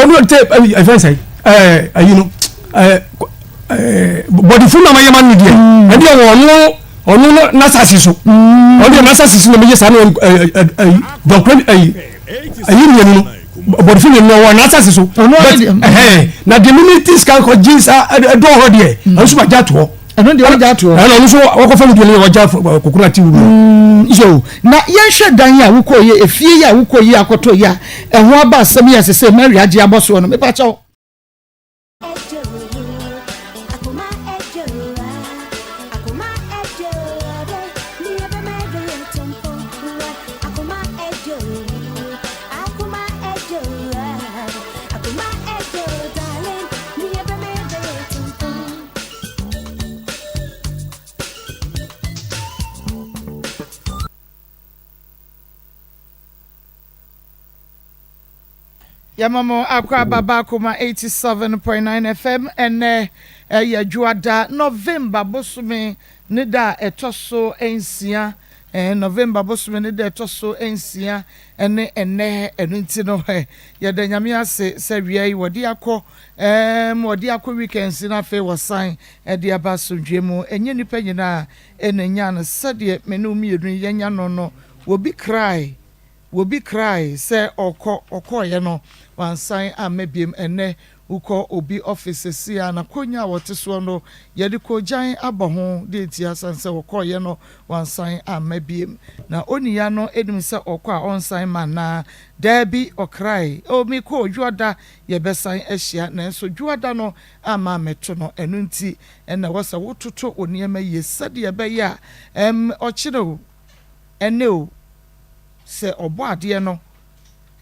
no tape if I say you know body full na my man media and you ono na sasiso ono na sasiso no me say donc ayi no body full no na sasiso na the minutes can ko jinsa do ho de anso ma jato eno de o jato eno so wokofa mu de le o jato kokura ti wu yo na yenhwe dan ya wukoye efie ya wukoye akoto ya eho aba asem ya sese mary age aboso no me pa chawo Yamamo Akwa Baba Akoma 87.9 FM and ya juada November bosume nida etoso ensia November bosume nida etoso ensia ene enunti no ya da nyame ase se wiai wodi akọ weekends na fe wosan de aba sodwemu enye nipa nyina enenya no sade menu mienu yenya no wobi cry say oko ye no wan sign amebiem ene uko obi offices ya na konya woteso no ye de kojan aboho de ti asanse oko ye no wan sign amebiem na oniya no edim se oko a on sign man na dabi okrai o mi ko juada ye be sign ehia na so juada no ama meto no enunti ena wasa wototo oniema ye sade ye be ya ochiro ene o se obo ade no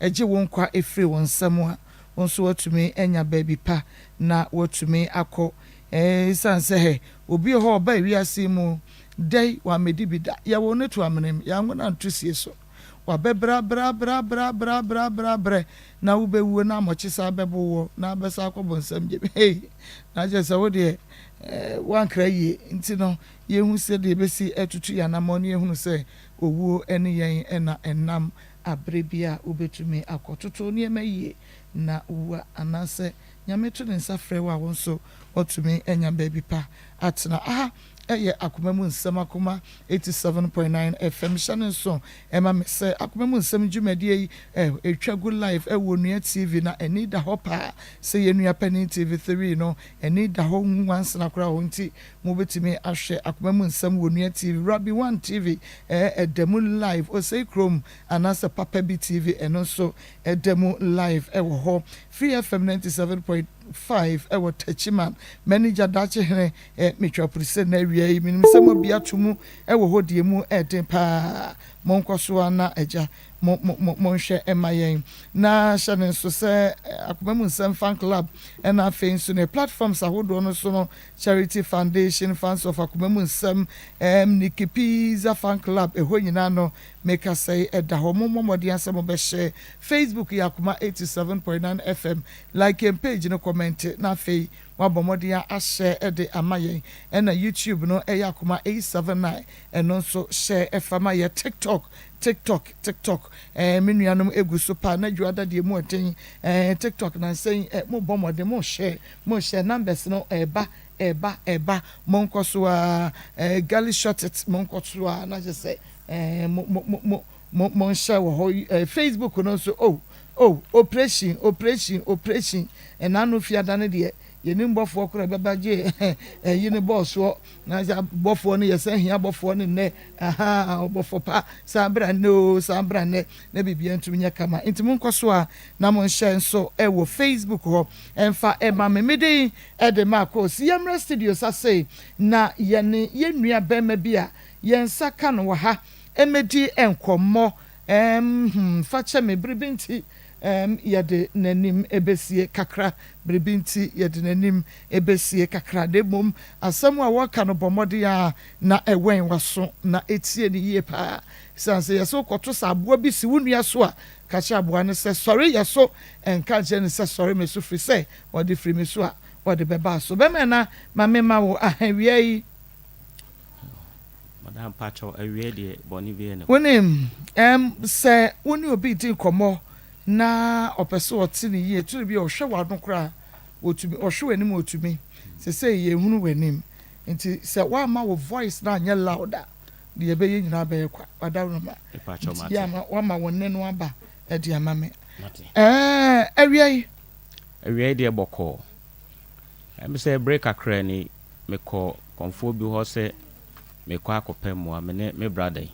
eje won kwa efre won samwa won so watumi enya baby pa na watumi akọ sanse he obi ho ba wiase mu dai wa medi bida ya won to amnem ya ngona ntusie so wa bebra bra na wo bewu na amochisa bebo na besa akọ nsam je hey na je se wo de wan kraye ntino ye hu se de besi etutu ya na moni ye hu se owu ene yen ena enam abrebia ubetumi akototo ni emaye na uwa anase nyameto ne nsafre wa wonso otumi enya baby pa atna eye akoma mu nsem akoma 87.9 FM channel so ema me se akoma mu nsem dwumadi etwa go live ewo nua TV na eni da hopa se ye nua pani TV 3 no eni da ho once na kura honti mo betimi ahwe akoma mu nsem wo nua TV Rabi 1 TV edemu live o se chrome anasa papa bi TV eno so edemu live ewo ho Free FM 97.5 ewo Tachiman manager dache hene metwa prise na wiai minim semo bia tumu ewo hodie mu eden pa monkoso na eja monhwe emayen na channel so se akoma mu nsem fan club na afin so ne platforms ahodo no so no Charity Foundation fans of akoma mu nsem Nikki Pizza fan club eho nyina no make us say edaho momodi ansem be share Facebook yakoma 87.9 FM like page no comment na fei wabomodia a share ede amayen na YouTube no yakoma 879 and so share efama ya TikTok menuanom egu so pa na juada de mu aten TikTok na say mo bomode mo share numbers no eba monkoso gali shot it monkoso na just say mon share wo Facebook no so operation and anu fiada ne de yeni mbofo kura bebaje yini boss wo na ja bofo ne yesa hia bofo ne ne bofo pa sabra ne na bibia ntumi nya kama ntimi nkoso a na mon share nso wo Facebook ho emfa ema memede de Maa Akos yemra studio say na yene yenua bema bia yensa ka no wa ha emedi enkomo fache me bribinti yade nanim ebesie kakra bribinti yade nanim ebesie kakra de mom asem a waka no bomode ya na ewen waso na etie ni yie pa sanse yeso koto saboa bi si wunua so a kacha aboa ne se sorry yeso enka je ne se sorry me so free say wode free me so a wode beba so be me na mamema wo ahawia yi madam pacho awie de boni be ne wonim se woni obi din komo na opeso otini ye turu bi ohwe wado kra otumi ohwe anim otumi se ye hunu wanim nti se wa ma wo voice na anya louder de ye be ye nyina be kwa wadawo ma ya ma wa ma wonne no aba e de amame awie de boko em se break akra ni me ko konfo bi ho se me kwa akopem mo amene me brother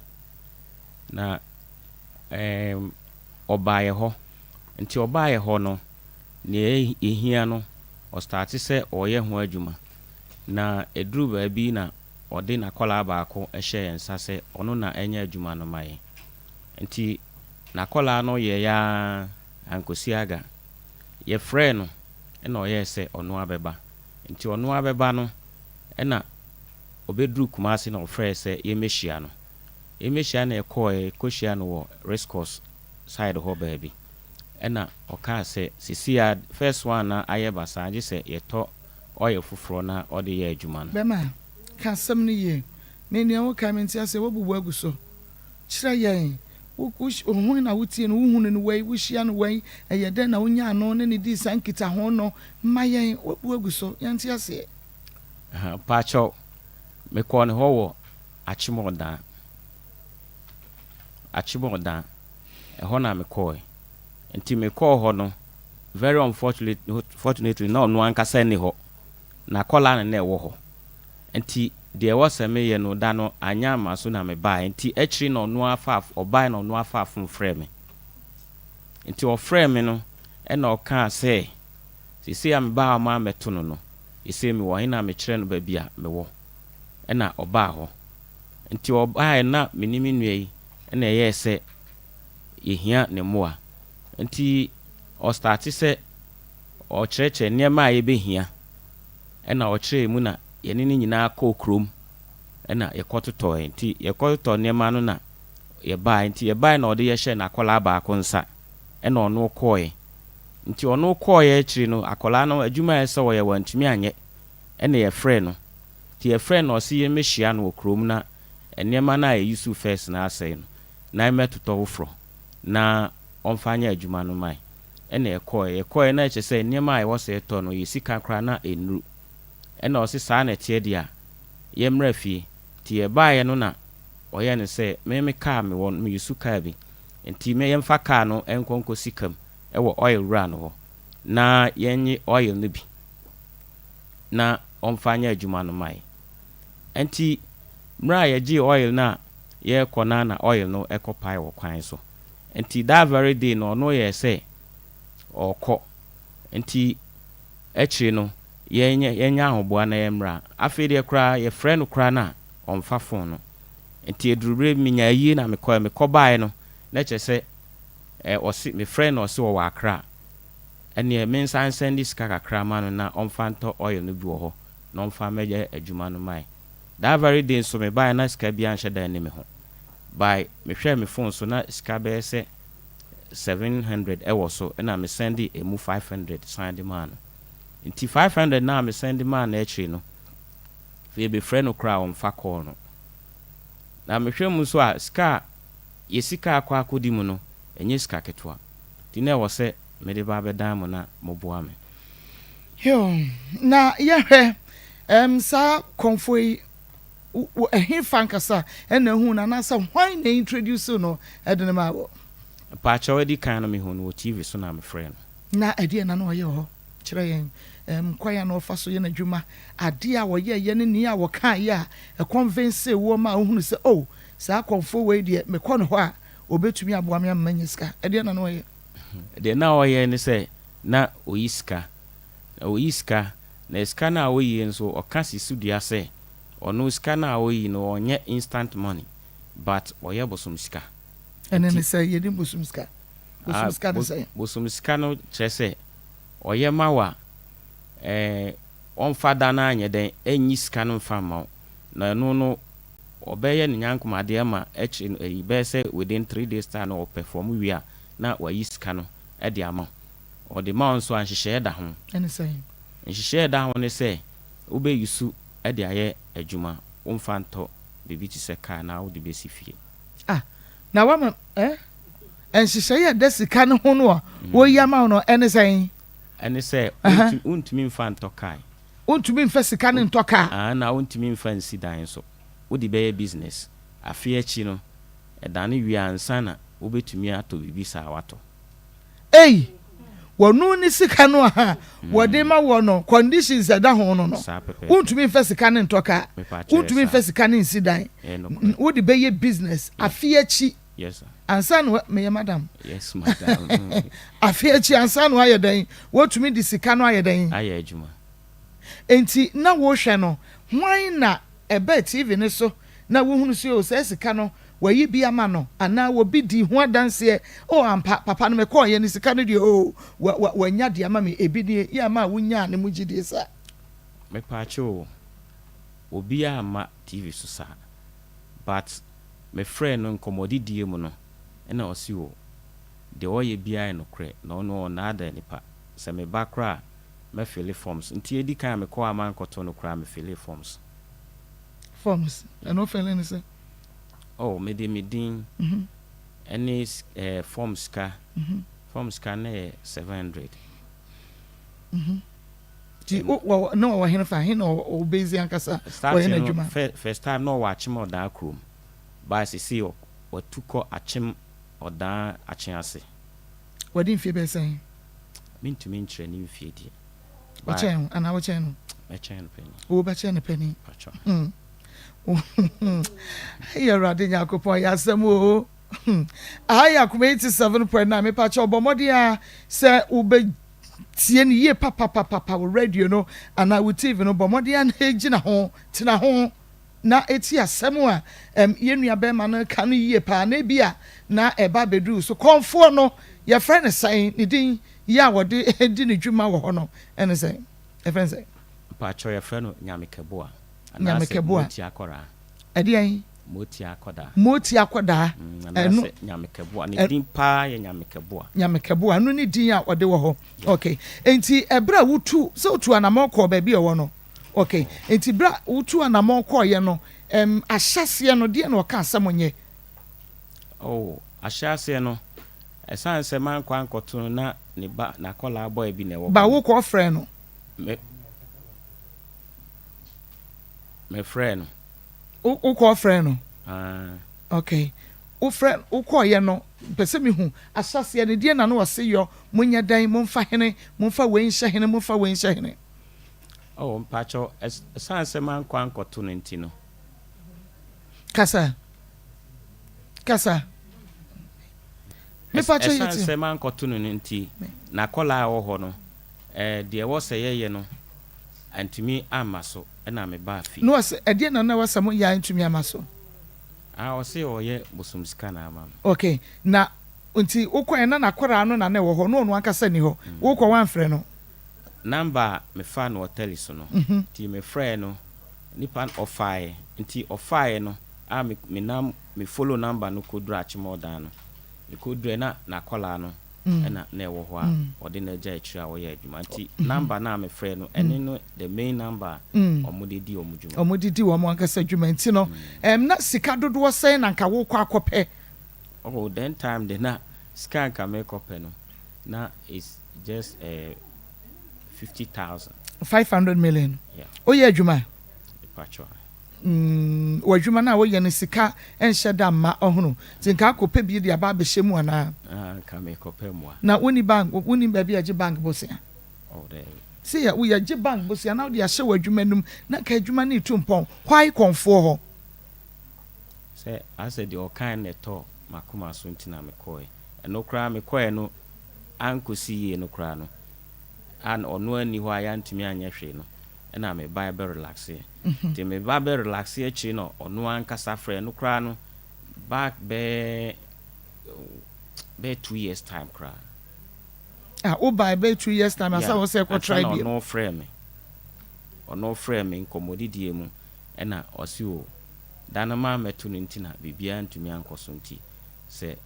na obaye ho nti obaye ho no ne ehia no o start se oye ho adwuma na eduru ba bi na ode na kola baako ehye ensa se ono na enya adwuma no mai nti na kola no ye ya ankosi aga ye frɛ no na oye se ono abeba nti ono abeba no na obeduru kumase na ofrɛ se ye mehia no emehia na ekohia no wo rescos side ho baby ena oka se sisia first one na ayebasa age se yeto oil fufuro na ode ye adwuma no bema ka sam ni ye me ne wo ka menti ase wo bubu aguso kira yen wo ohun na wutie no wuhunu no wei wuhia no wei eye den na wonya ano ne di sankita ho no mayen wo bubu aguso yanti ase pacho me ko ne ho wo achimodan ho na me ko nti me ko ho no very unfortunately na no ankasa ni ho na kola na ewo ho nti de was me ye no da no anya maso na me ba nti akiri no no afa obai no no afa fun frɛ me nti o frɛ me no e na o ka se sisi am ba ma meto no no ise me wo hina me kyerɛ no ba bia me wo e na oba ho nti obai na menimi nua yi na ye se yehia ne moa nti o start se o kyerɛkyerɛ nneɛma a yebehia na o kyerɛ mu na yene ni nyina akɔ krom na yekɔtotɔ nti yekɔtotɔ nneɛma no na yeba nti yeba na ɔde yɛhyɛ na akɔla baako nsa na ɔno kɔɛ nti ɔno kɔɛ akiri no akɔla no adwuma ɛsɛ wɔyɛ wantumi anyɛ na yɛfrɛ no nti yɛfrɛ no ɔse yɛmɛhyia no wɔ krom na nneɛma na yɛyusu first na asɛe no na yɛmɛtotɔ wofrɔ na ɔmfanya adwuma no mai na yɛkɔɛ na ɛkyɛ sɛ nneɛma a ɛwɔ sɛ ɛtɔ no yɛsika kra na enuru na ɔse saa na ɛteɛ dia yɛmra fie ti yɛbaeɛ no na ɔyɛ ne sɛ me kaa me wɔ me yusu kaa bi nti me yɛmfa kaa no ɛnkɔnkɔ sikam ɛwɔ oil ra no hɔ na yɛnye oil no bi na ɔmfanya adwuma no mai nti mra yɛgye oil na yɛkɔ na oil no ɛkɔpae wɔ kwan so nti that very day no ɔno yɛ sɛ ɔkɔ nti ɛkyiri no yɛnya ahoboa na yɛmra afei deɛ kora yɛfrɛ no kora na ɔmfa phone no nti edurure minya yie na mekɔbae no na kyɛ sɛ ɔse me frɛ no ɔse wɔ akra ɛne me nsan send sika kakra ma no na ɔmfa ntɔ oil no bi wɔ hɔ na ɔmfa mɛgye adwuma no mai that very day so me bae na sika bi anhyɛ da ne me ho by me hwɛ me phone so na sika bɛyɛ sɛ 700 ɛwɔ so na me send emu 500 send ma no nti 500 na me send ma na akyi no fe be frɛ no kra ɔmfa call no na me hwɛ mu so a sika yesika akɔ akɔdi mu no enye sika ketwa ti na ɛwɔ sɛ me de ba bɛdan mu na moboa me yo na yɛhwɛ sa konfoi ehin fankasa na hu na na sa why na introduce no edene ma wo pa chawe di kan no me hu no TV so na me frɛ no na ade na no yɛ hɔ kyerɛ yɛn kwaya na ofa so yɛ na dwuma ade a wɔyɛ yɛ ne ni a wɔka yɛ a convince wo ma hu no sɛ oh sa konfo we de me kɔ no hɔ a obetumi aboa me amanya sika ade na no yɛ de na ɔyɛ ne sɛ na oyiska na sika na oyi nso ɔka sisu dia sɛ ono sika na oyi no onye instant money but oye bosom sika ene ne say yedi bosom sika ne say bosom sika no kyerɛ oye mawa on fada na anye den enyi sika no mfa ma na no obeye ne nyankomade ma echi be say within 3 days time no perform wi a na wayi sika no e de ama o de ma nso anhyehyɛ da ho ene say nhyehyɛ da ho ne say ube yusu e de aye adwuma umfanto bibi ti se ka na wo de besi fie na wa nhyehyɛ yɛ da sika no ho no a woyi ama no ɛne sɛn ɛne sɛ wontumi mfa ntɔ kae wontumi mfa sika no ntɔ kaa na wontumi mfa nsi dan so wode bɛyɛ business afe akyi no ɛdane wie ansa na wobɛtumi atɔ biribi saa watɔ ei wɔno ne sika no a wɔde ma wɔ no conditions ɛda ho no wontumi mfa sika no ntɔ kaa wontumi mfa sika no nsi dan wode bɛyɛ business afe akyi ansa no meyɛ madam afe akyi ansa no ayɛ dan wotumi de sika no ayɛ dan ayɛ adwuma enti na wohwɛ no hwan na ɛbɛ TV ne so na wohunu so o sɛ sika no wayi bi ama no ana wobi di ho adanseɛ o ampa papa no mekɔ yɛ ne sika no de o wanya de ama me ebi ne ya ma wonya ne mu gidi sa mepaache o obi ama TV so sa but me friend no nkomodidie mu no na osi o de oyɛ bia no kre na ono na ada nipa sɛ me bakra me fill forms nti edi kan me kɔ ama nkoto no kra me fill forms ɛno fɛlɛ ne sɛ oh me de medin any forms ka na 700 ti o no wa hen fa hen o bezi ankasa wa hen adwuma first time no wa achim oda krom ba sisi o watuko achim oda achi ase wadi mfie be sen mintumi nkyerɛ ne mfie die o chen ana o chen no e chen penny o ba chen penny pacho ya rade yakopon ya asem o aya kuma 87.9 me pacho bomodi a se ube tie ne ye papa wo radio no ana wo TV no bomodi a na gina ho tena ho na eti asem a yenua be ma no ka no ye pa na bia na eba bedru so konfo no ya friend sign ne din ya wode di ne dwuma wo ho no ene say e friend say pacho ya friend no nyamekebo a nyamekebo ti akora ade an moti akoda eno nyamekebo ne din pa ya nyamekebo anu ne din a ode wo ho okay enti ebra wutu so tu anamoko ba bi e wo no okay enti bra wutu anamoko ye no ahyase no de na o ka asamonye oh ahyase no esan se man kwa nkoto na ne ba na kola boy bi na wo ba wo ko frɛ no me friend o ko frɛ no okay o frɛ o ko ye no pese mi hu asase ne de na no wose yo munya dan momfa hene momfa wenhye hene momfa wenhye hene oh mpacho esan se man kwa nkoto no nti no kasa me pacho esan se man nkoto no nti na kola wo ho no de wo se ye no antumi amaso na me ba fi no was ade na wasam ya antumi amaso o se o ye bosum sika na ama okay na nti ukọ na nakora no na na wo ho no no akasa ni ho ukọ wan frɛ no number me fa no hotel so no ti me frɛ no nipa ofai nti ofai no a me nam me follow number no kodru achimoda no me kodru na kola no na ewo ho a ode na ja atwa wo ya adwuma nti number na me frɛ no ene no the main number omodedi wo mo ankasa adwuma nti no na sika dodo sɛn na nka wo kɔ akɔpɛ oh then time de na scan ka me kɔpɛ no na is just 50,000 500 million yeah o ya adwuma pacho wadwuma na wo ye ne sika enhye da ma ohunu tinka akopɛ bi de aba behye mu ana ka me kopɛ mu na woni bank woni ba bi age bank bosia oh there see ya wo ya age bank bosia na wo de ahye wadwuma num na ka adwuma na itumpɔn kwai konfo ho say I said the kind neto makoma so ntina me kɔe eno kra me kɔe no ankosi ye no kra no an ono ani ho aya ntumi anya hwe no na me ba be relax te me ba be relax echi no ono ankasa frɛ no kra no back be 2 years time kra o ba be 2 years time asa wo say ko try bi ono frɛ me nkomodidie mu na osi o danama metu no ntina bibia ntumi ankoso nti se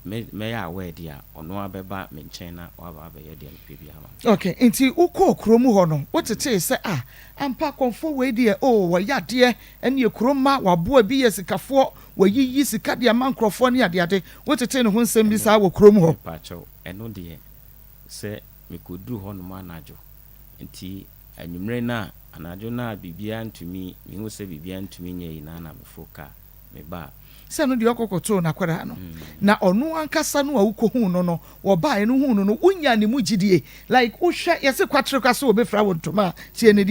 me ya aware dia ono abeba me nkyɛn na waba abɛyɛ dia no bibia ma okay nti ukɔ kromu hɔ no wotete sɛ ampa konfo we dia o wa yade ene kroma waboa bi yesikafo wayiyi sika de ama nkrofo ne ade wotete ne ho nsɛm bi saa wɔ krom ho pacho eno de se mekoduru ho no ma anajo nti anwumre na anajo na bibia ntumi me hu se bibia ntumi nye ina na mefoka me ba se no de okokoto na kwara no na ono ankasa no awukohu no wo ba eno hu no unya ne mu gidie like wo hwɛ yese kwatre kwase obefra wo ntoma tie ne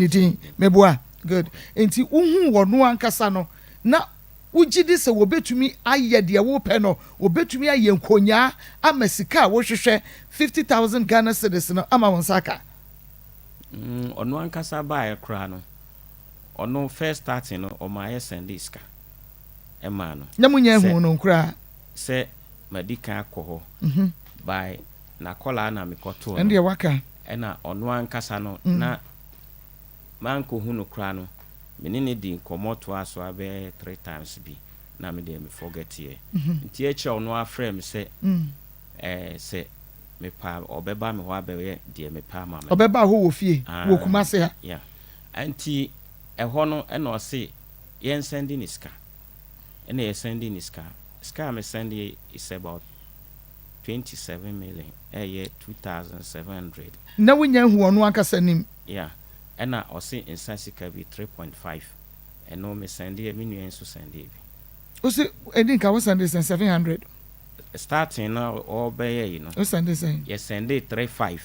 din meboa good enti uhu wo no ankasa no na ugidi se wobetumi aye de wo pɛ no wobetumi aye nkonya amasika wo hwehwɛ 50,000 Ghana cedis no ama won saka ono ankasa ba e kra no ono first starting no o ma ye sendiska ema no na munya hu no nkra se madika akɔ by na kola na mekoto no ende waka na ono ankasa no na manko hu no kra no menene di komoto aso abe 3 times bi na me dey me forget here nti eche ono afrem se se me pa obeba me ho abe de me pa ma me obeba ho wo fie wo kuma se ha yeah anti eho no na o se yen sending iska and ye sending iska me send is about 27 million year 2,700 na wonya hu ono ankasa nim yeah and I say in Sansika be 3.5 and no me send it me so send it o se edin ka wo send it 700 starting now all by you know o send it say yes send it 3.5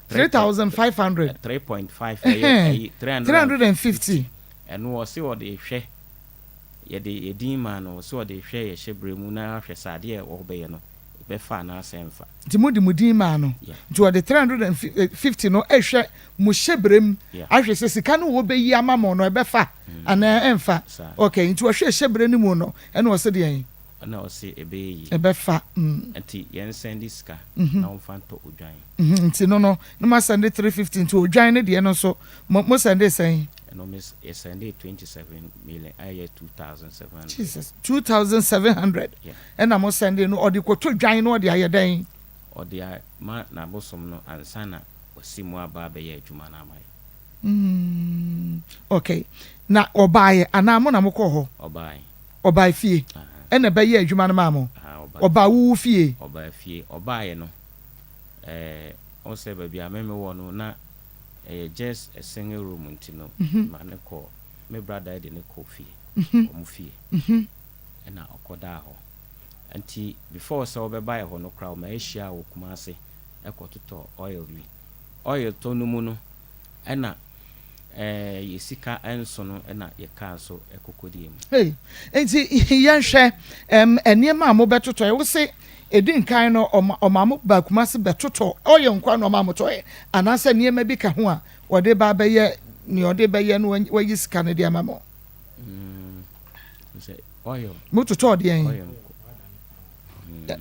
3,500 3.5 350 and we see what they share ye the edin man or so they share ye shebre mu na hwe sade all by no be fa na semfa ti mudin ma no to the 350 no ehwe mu hyebrem ahwe se sika no wo be yi amamo no e be fa ana emfa okay nti wo hwe hyebre ni mu no e na wo se de yen na wo se e be yi e be fa nti yen send sika na wo fa to odwan nti no ma send 350 to odwan ne de no so mo send sen no miss send 27 million aye 2,700 Jesus 2,700 and I'm sending no or the quote dwan no de aye dan or the ma na bosom no ansana osimu aba be ye adwuma na mai okay na obaye ana mo na mo ko ho obaye fie ena be ye adwuma na ma mo oba wu fie obaye no o se ba bia me wo no na just a single room ntino ma ne ko me brother de ne ko fie omu fie na okoda ho anti before so be buy ho no crowd ma ehia wo kuma ase ekototo oil to no mu no na yesika enso no na ye ka so ekokodi mu hey enti yen hwe enema mo betoto e wo se edin kan no omamo ba kuma se betoto oye nkwa no omamo toye anase niema bi ka ho a wode ba be ye ni ode be ye no wayi sika ne de amamo say oil mutoto de yen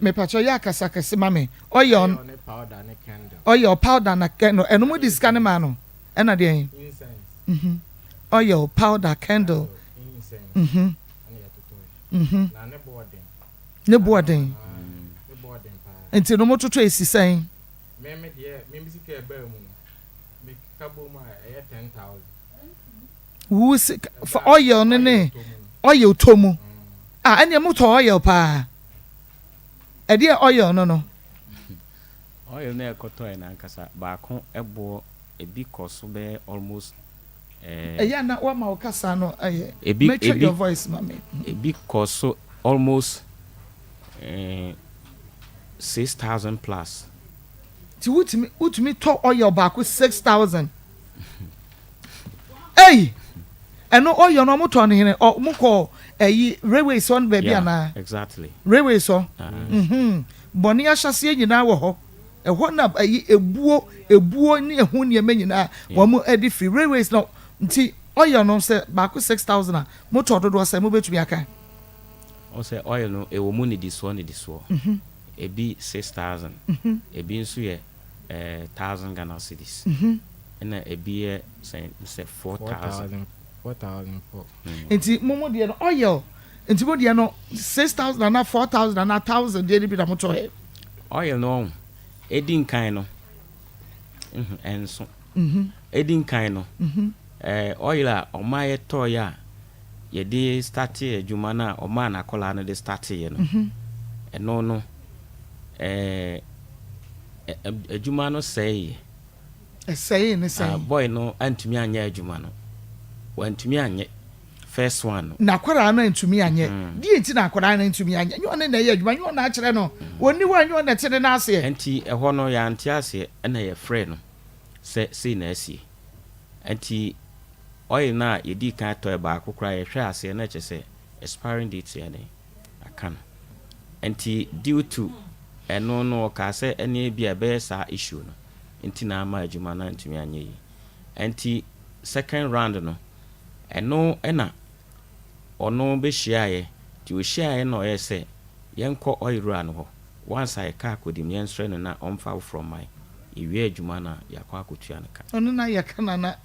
me pacho ya kasaka se mame oil powder ne candle oil powder na candle eno mo di sika ne ma no ena de yen oil powder candle incense na ne boarding enti no mototo esisen me sika e ba mu no me kabo ma e 10,000 wu for oil ne oil tomu anya moto oil pa e de oil no oil na ekoto na nkasa ba ko ebo ebi koso be almost ya na wa ma okasa no make sure your voice mama ebi koso almost 6,000 plus. Ti utumi to oil back with 6,000. Hey, and no oil no moto on here or moko railway son baby ana. Exactly. Railway so. Boni ahase nyina wo ho. E ho na ebuo ni ehu ne me nyina wo mo edi free railways no nti oil no say back with 6,000 moto dodo say mo betumi aka. O say oil no e wo mu ni this one ebi 6,000 ebi nso ye 1,000 Ghana cedis na ebi ye say 4,000 enti momo de no oil enti mo de no 6,000 na 4,000 na 1,000 de bi da moto he oil no edin kan no enso edin kan no oil a o ma ye to ya ye de start adwuma na o ma na kola no de start ye no eno no adwuma no sei ne sei boy no antumi anya adwuma no wantumi anye first one na kwara na antumi anye di enti na kwara na antumi anye nyo ne na ye adwuma nyo na akere no woni wa nyo na tere na ase enti eho no ya anti ase na ye frɛ no se na asi enti oil na yedi kan to ba akokra ye hwɛ ase na che se expiring date ye ne aka no enti due to eno no ka se ene bia be sa issue no enti na ama adwuma na antumi anye yi enti second round no eno ena ono be hyiaye ti o hyiaye na oye se yenko oil run ho once I ka kodim yensre no na omfa from my iwie adwuma na yakwa akotua no ka ono na yakana na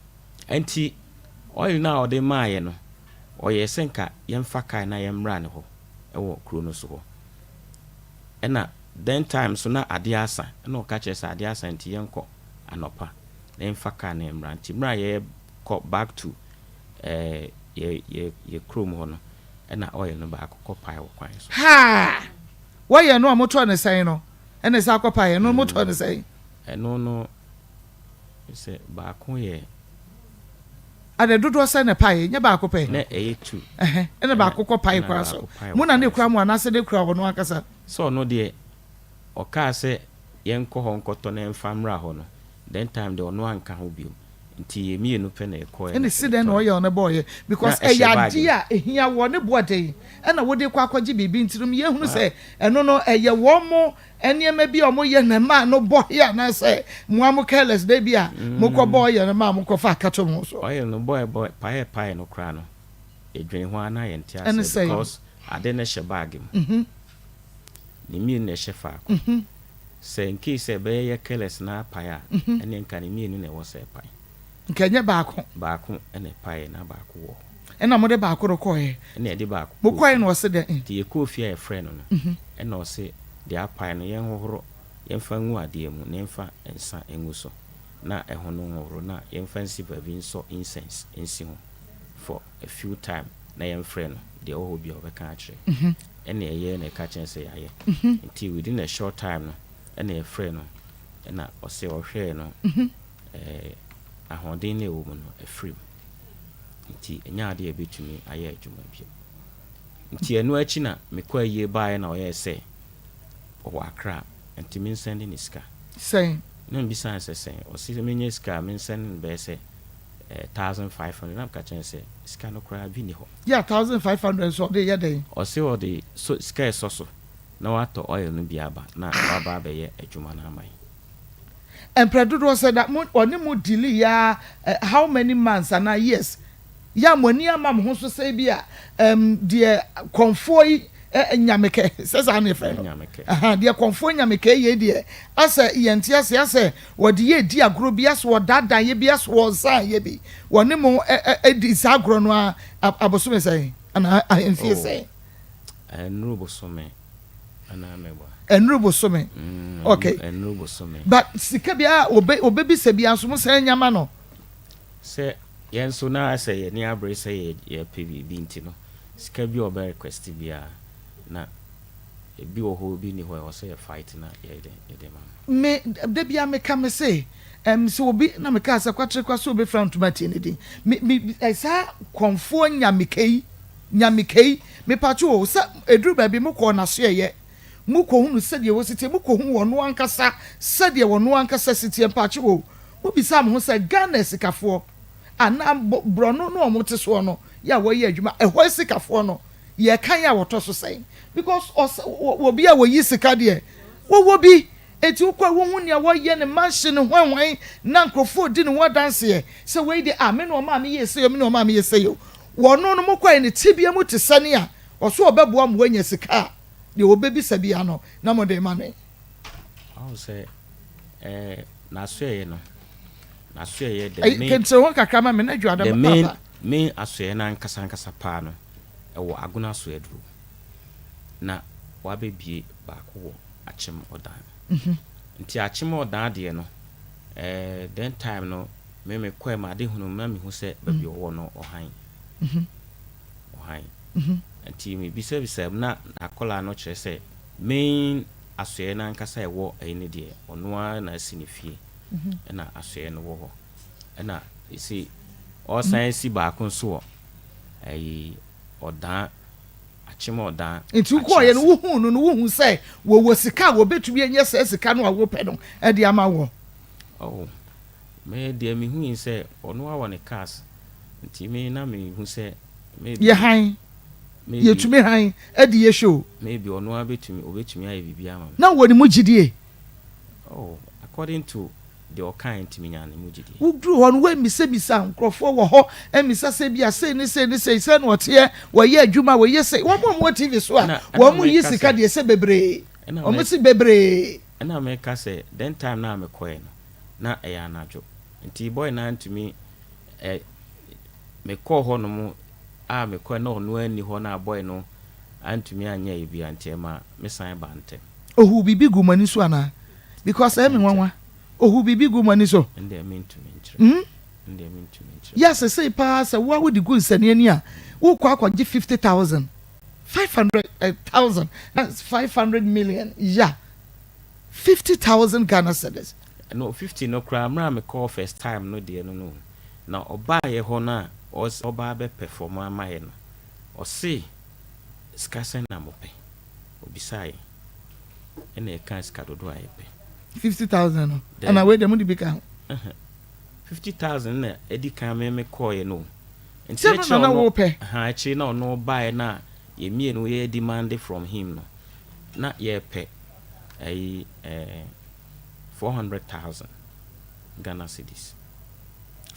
enti oil na ode maaye no oye senka yemfa kai na yemra ne ho ewo kro no so ho ena then time so na ade asa na o ka chese ade asa enti yenko anopa na yemfa kai na yemra enti mra ye go back to ye chrome ho no ena oil no ba akokɔ pai wo kwan so ha woyɛ no amoto ne sɛn no ene sa akɔpa ye no moto ne sɛn eno no se ba ko ye ade dodo sɛ ne pai nya ba akɔpa na eye tu ene ba akɔkɔ pai kwa so mu na ne kura mu anase de kura wo no akasa so no de o ka se yenko ho nkɔtɔ na mfamra ho no then time de ono anka ho bio nti yemi enu pe na ekɔ ene si den no ye on boy because eyade a ehia wo ne boade ena wo de kwa akɔgye bibi ntirum ye hunu se eno no eye wo mo eniema bi o mo ye na ma no boy na se mo am careless de bi a mo kɔ boy na ma mo kɔ fa akato mo so oye no boy pai no kra no edwen ho ana ye ntia because ade na hye bag mu ni mi na hye fa ko se nki se be ye careless na pai a ene nka ni mi na wo se pai nkanye baako ene pai na baako wo ena mo de baako ro koye ene ede baako mo koye no se de ti ye ko fia ye friend no ena o se de apai no yen hohoro yen fa ngu ade mu na yen fa ensa engu so na eho no hohoro na yen fa nsi baby so incense ensi ho for a few time na yen friend no de o hobi obeka a kire ene eye na ka chen se yaye until within a short time no ene ye friend no ena o se o hwe no ahoden na ewo mu no afrim nti enya ade ebetumi aye adwuma bi nti enu achi na mekɔ ayie bae na oyɛ sɛ o akra nti min send ni ska say na mbisa sɛ o si menye ska min send be sɛ 1500 na ka chen sɛ ska no kra bi ni ho yeah 1500 so de ye dey o se o de so ska so na wato oil no bi aba na baba be ye adwuma na amai. And Predodo said that only more delay ya how many months and years. Ya money mam who so say bia dear confoy nyameke says an friend. Dear confoy nyameke ye dear. As a yentia say what ye dear grobias what that ye bias was ye be. One more a disagronwa abosume say and I say. And Rubosome and I remember. Enrubo some okay enrubo some but sikabia obebi sebia so mo say nyama no say yen so na say ye ni abre say ye pb binti no sikabia obe request bia na ebi wo ho bi ni ho e say fight na ye de ma me de bia me ka me say so obi na me ka say kwatre kwa so obi from tomati ni din me esa konfo nyamekei me pacho o sa edru ba bi mo ko na so ye muko hunu sɛdeɛ wɔsitie muko hu wɔn ankasa sɛdeɛ wɔn ankasa sitie mpaakye wo bisa mo ho sɛ Ghana sikafoɔ ana brono no ɔmo te so no ya wɔyɛ adwuma ɛhɔ sikafoɔ no yɛ kan ya wɔtɔ so sɛn because obi a wɔyi sika deɛ wo bi eti ukwa wo hu nea wɔyɛ ne machine hwanwan na nkrofo di ne wo danse sɛ wei de me no ma me yɛ sɛ me no ma me yɛ sɛ yo wɔno no mokɔ ne tibia mu te sane a ɔso ɔbɛboa mo wanya sika de obebi sabia no na mo de ma me I say na soye no na soye de me kense ho kakra ma me na dwada papa me asoye na nkasa pa no e wo aguna so edru na wa bebie ba ko wo achem odan nti achem odan de no then time no me kwa ma de hunu na me hu se ba bi wo no ohan high. And team be service na akola no chere say main asoye na nkasa e wo ene de ono na sinifie na asoye no wo ho na you see all science ba kon so ai odan achimo odan itu ko ye no wo hu say wo sika wo betumi enye say sika no a wo pe no e de ama wo oh me de me hu say ono a won cars nti me na me hu say maybe ye han ye tumi han e de ye show maybe ono a obetumi aye bibia ma na wo ni mu gidie oh according to the kind to me nyane mu gidie udru ho no we misa nkrofo wo ho emisa se bia se ni se no ote wo ye adwuma wo ye se wo mo TV so a wo mo yi sika de se bebre o mo si bebre na me ka se then time na me koe no na e ya najo nti boy na ntumi me ko ho no mu a me koe no no ani ho na boy no antumi anya e bia ntema me san ba ntem ohu bibi gumani so ana because me nwanwa ohu bibi gumani so and they mean to mention and they mean to mention yes say pass what would the good sani a wo kwa give 50,000 500,000 that's 500 million yeah 50,000 Ghana cedis no 50 no cry mra me call first time no de no na oba ye ho na oba be perform ama ye no o see skasen na mope obisai ene e kan ska dodo ayepe 50,000 no and away dem di bika 50,000 na edi kan me call ye no nti na wo pe ha chi na no buy na ye mie no ye demand from him no na ye pe ai 400,000 Ghana cedis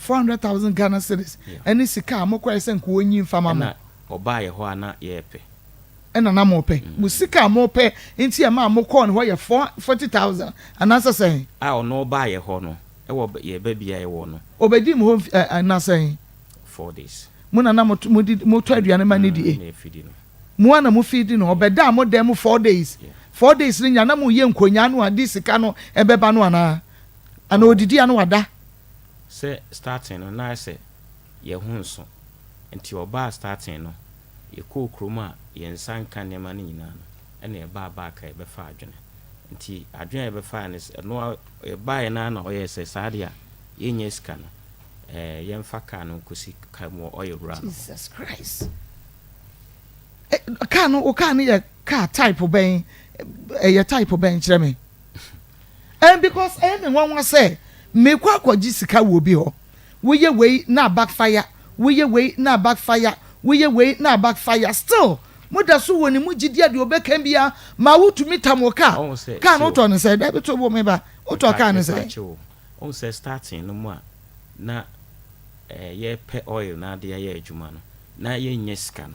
400,000 Ghana cedis any sika amokwa ese nko onyi mfama ma na oba ye ho ana ye pe ena na mo pe musika mo pe nti e ma amokwa no ho ye 40,000 anasa say a ono ba ye ho no e wo ye ba bia ye wo no obedi mo anasa 4 days muna na mo to aduane ma ne die na fidi no mo ana mo fidi no obeda mo dem 4 days 4 days ni nyana mo ye nkonya no adi sika no ebeba no ana odidi anu wada se starting no na se ye hunso nti oba starting no ye ko kroma ye nsanka ne ma nyina no ene e ba ka e be fa adwene nti adwene e be fa ne no e ba ye na oye se sadia ye nye sika no ye mfa ka no kosi ka mo oye run Jesus Christ ka no ye car type ben ye type ben kire me and because me wan say me kwa kwaji sika wo bi ho we ye we na backfire we ye we na backfire we ye we na backfire still moda so woni mu gidia de obeka bia ma wutumi tamo ka no to no say da be to bo me ba o to ka no say on say starting no mu a na ye pe oil na de ye adwuma no na ye nye sika no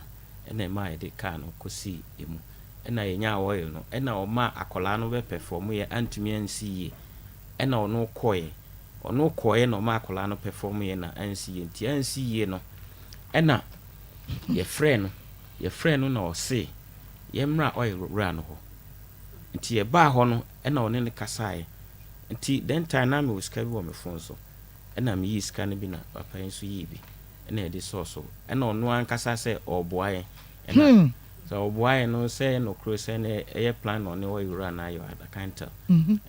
ena ma ye de ka no kosi emu ena ye nya oil no ena o ma akola no be perform ye antumi ansi ye ena ono koye no ma akola no perform ye na ansi ye nti ansi ye no ena ye friend no na o se ye mra oil run ho nti ye ba ho no ena one ne kasae nti then time na me uska bi wo me phone so ena me yi sika ne bi na papa enso yi bi ena e de so ena ono an kasa se oboaye ena so oboaye no say no kro say na e plan on oil run na you I can't tell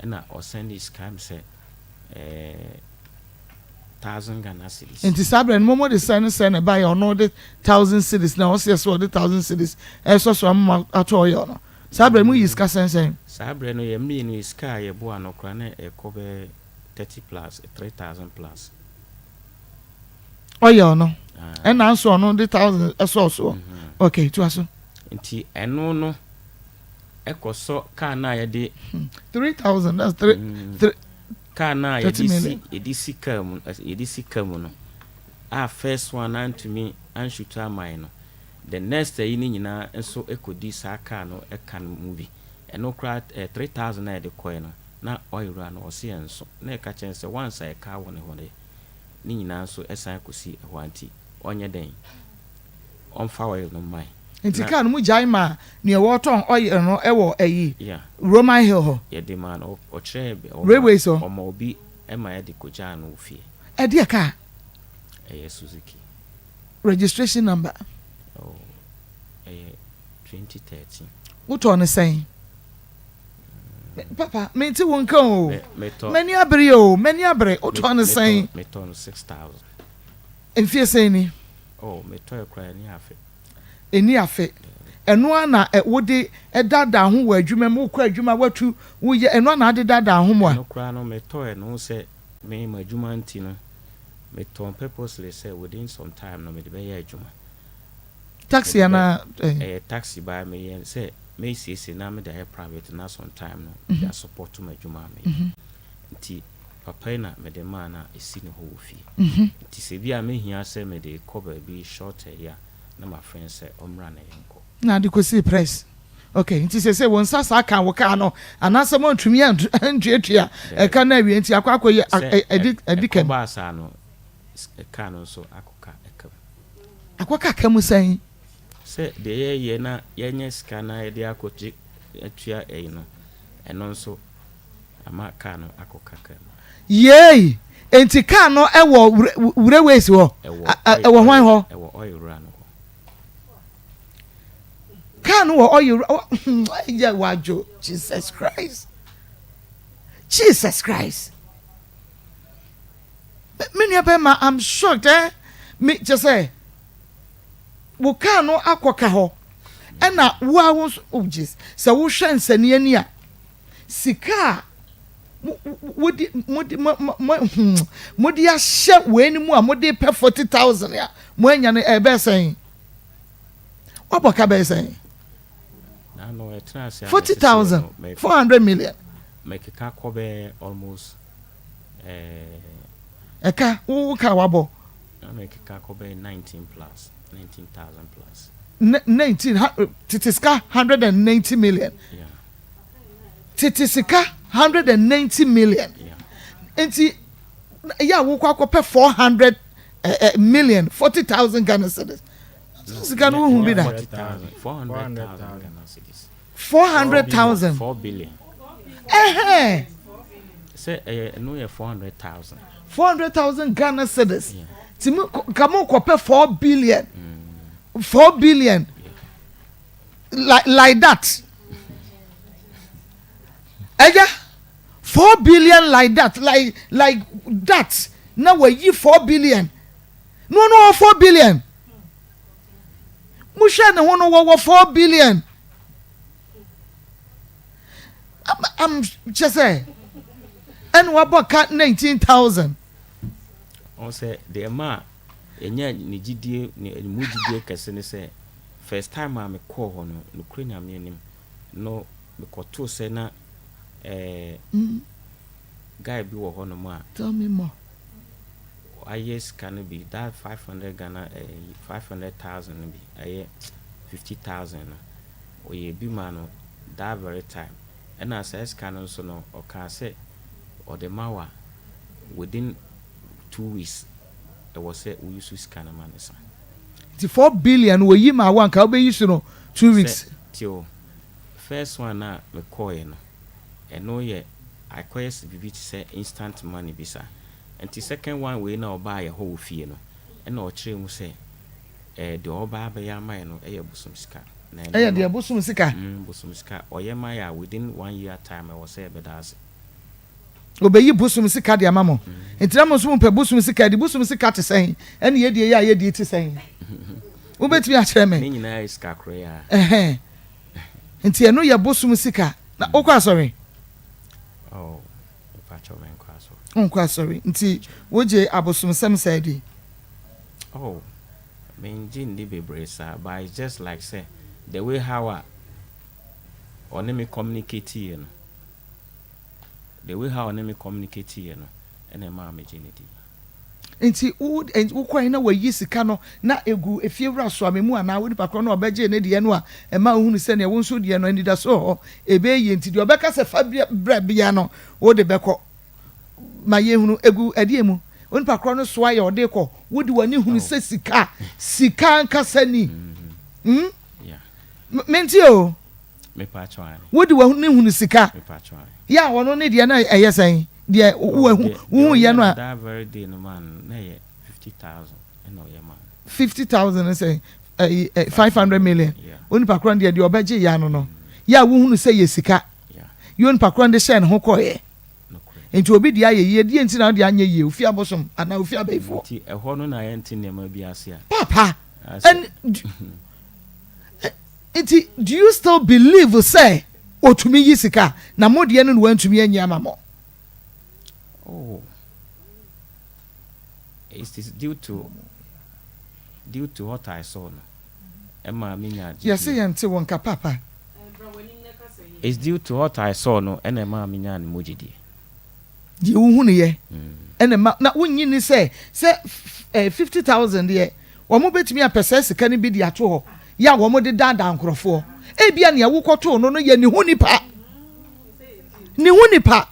ena o send this scam say 1,000 Ghana cedis. Inti sabre no mo de send buy or no the 1,000 cedis na o say so the 1,000 cedis e so am ato yo no sabre mu yiska sen sabre no ye mi no iska ye bo anokra na e ko be 30 plus 3,000 plus oyo no e na so no the 1,000 e so okay to aso nti eno no e ko so ka na ye de 3,000 that's 3 kana edisi kamu no a first one and to me and shoot mine no the next day ni nyina enso ekodi sa car no e kan movie eno kra 3,000 na de coin no na oil run o se enso na e ka chense once e car won hode ni nyina so esan kosi ehwanti onye den on fa oil no mai nti kan mu jaima ne water oil no ewo eyi Roman Hill ho ye de man o chebe railway so o ma obi e ma ye de koja no ofie e de ka Suzuki registration number 2013. Wotɔ ne sɛn? Papa, me ti won kan o. Many abre o, many abre. Wotɔ ne sɛn? Me ton 6,000. Mfie sɛn ni? Oh, me to ekra ni afe. Eni afe. Eno ana wode dada ho wɔ adwuma mu kɔ adwuma watu wo ye eno ana ade dada ho mo a. No kra no me to no say me ma adwuma nti no. Me ton purposely say within some time no me de be ye adwuma. Taxi ana taxi by me yen say me see na me de private na some time no ya support to my adwuma me. Nti papa na me de ma na esi ne ho fi. Nti se bia me hia say me de cover bi short ya na my friend say omra na yenko. Na de ko see press. Okay, nti say won sasa kan wo ka no anase mo ntumi antuatua e ka na wi nti akwakoye edikan ba sa no e ka no so akoka ekam. Akwaka kam san Say de ye na yenye ska na e de akoji atua e no eno so ama ka no akoka kam. Yey, enti ka no e wo wurewesi ho. E wo hwan ho? E wo oil run. Can or you yeah wajo Jesus Christ. Jesus Christ. Many of them I'm shocked me just say wo can no akoka ho and na wa won oh Jesus so wo hwe nsane ani a sika modi ahye we ni mu a modi pe 40,000 ya mo anya no e be sen oboka be sen 40,000 400 million make a cover almost eka wo ka wabo make a cover 19,000 plus 19 titiska 190 million yeah titiska 190 million yeah enti ya wo kwa pay 400 million 40,000 Ghana cedis. Sika no hu bi da 400,000 Ghana cedis. 400,000 4 billion. Say no ya 400,000 Ghana cedis. Timu kamo ko pay 4 billion. 4 billion. Like that. Eja 4 billion like that, like that. Now we give 4 billion. No 4 billion. Musha na hono wo 4 billion. I'm just say. And what about 19,000? On say the ma enya ni gidie ni mujidie kese ne say first time I me call hono no krenya me anim no me koto say na guy bi wo hono ma tell me more. Yes can be that 500 Ghana 500,000 be 50,000 or ye be man that very time and as can so no or can say or the mawa within 2 weeks it was said we used to scan a man the 4 billion we yi ma one ka be use no 2 weeks till first one na me call no and no ye I quest bibi to say instant money bisa. And the second one we now buy a whole fee no and no chere mu say the oba be ya mai no e busum sika na e de busum sika busum sika oye mai ya within 1 year time I was say be das obeyi busum sika de amamo entina mo so mo pe busum sika de busum sika te sen ene ye de ya ye de te sen wo betimi a chere me ni nyina iska kro ya enti eno ye busum sika na okwa sorry oh pacho men Unquite sorry. Nti woje abosum sem saidi. Oh, mean Jin be bresa, but it's just like say the way how or me communicate you know. The way how me communicate you know, and a mamma Jinity. Nti ukwa ina we yi sika no na egu efiewura so amemu ana wo nipa kro no obeje ne de no a e ma ohunu se ne won so de no ndida so ebe yi nti de obeka se fa bra bia no wo de beko ma ye hunu egu ediemu onipa kro no so aye ode ko wo de wani hunu se sika nkasa ni yeah menti o me pa chwa wo de wani hunu sika me pa chwa ya wono ne de na eyesan de wo ye no that very day no man na ye 50,000 and no ye man 50,000 say 500 million. Oni pakron de obeje ya no. Ya wo hunu say yesika. You oni pakron de share ho koye. Enti obi de aye ye die enti na de anye ye ofi abosom ana ofi abaifo. Enti eho no na ye enti nema bi ase a. Papa. And enti do you still believe say otumi yisika na modie no wantumi anya amamo? Oh. It is due to what I saw. Emma minya. Yes, yente wonka papa. It's due to what I saw no and Emma minya ni mojidi. Di uhunu ye. And na wunyi ni say 50,000 ye. Wo mo betimi apese sika ni bi di ato ho. Ya wo mo de dada nkrofo. Ebia ne awukoto no ye ni hunipa. Ni hunipa.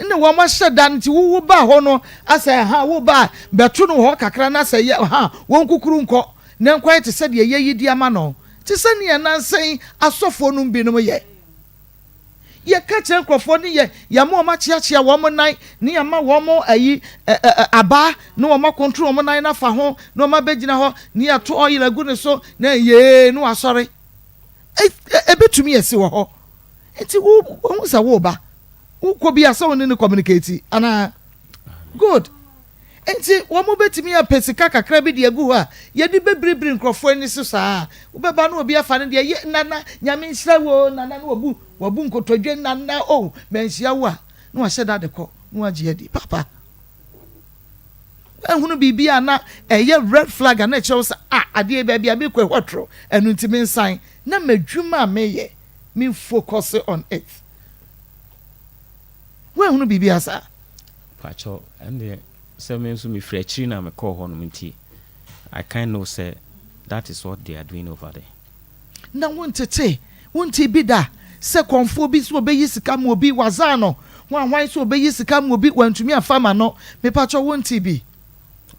Nne wo ma hyeda nti wo ba ho no asa ha wo ba beto no ho kakra na asa ye ha won kukuru nko na nkwa te se de ye yidi ama no te se ne na nsen asofo no bi no ye ye ka che nkrofo ne ye ya ma o ma chiachia wo mo nan ne ya ma wo mo ayi aba no wo ma control wo mo nan na fa ho no ma begina ho ne ya to oil agu ne so na ye no asore ebetumi esi wo ho enti wo sa wo ba uko bi asa woni ne communicate ana good enti wo mo betimi ya pesika kakra bi de agu ha ye di bebribri nkrofo ani so saa wo beba na obi afa ne de ye nana nyame nhira wo nana na wabu nkotodwe nana o menhia wo a na wa hyeda de ko na wa gye adi papa ehunu bibia na eye red flag na chew sa ade e bia bi kwa hotro enu ntimi nsan na madwuma meye me focus on it. When will be as a Pacho and the seven to me free na me call home I kind know say that is what they are doing over there. Now won't be that second for bis will be yisika will be wazano. One wife will be yisika will be when to me a farmer no me pacho won't be.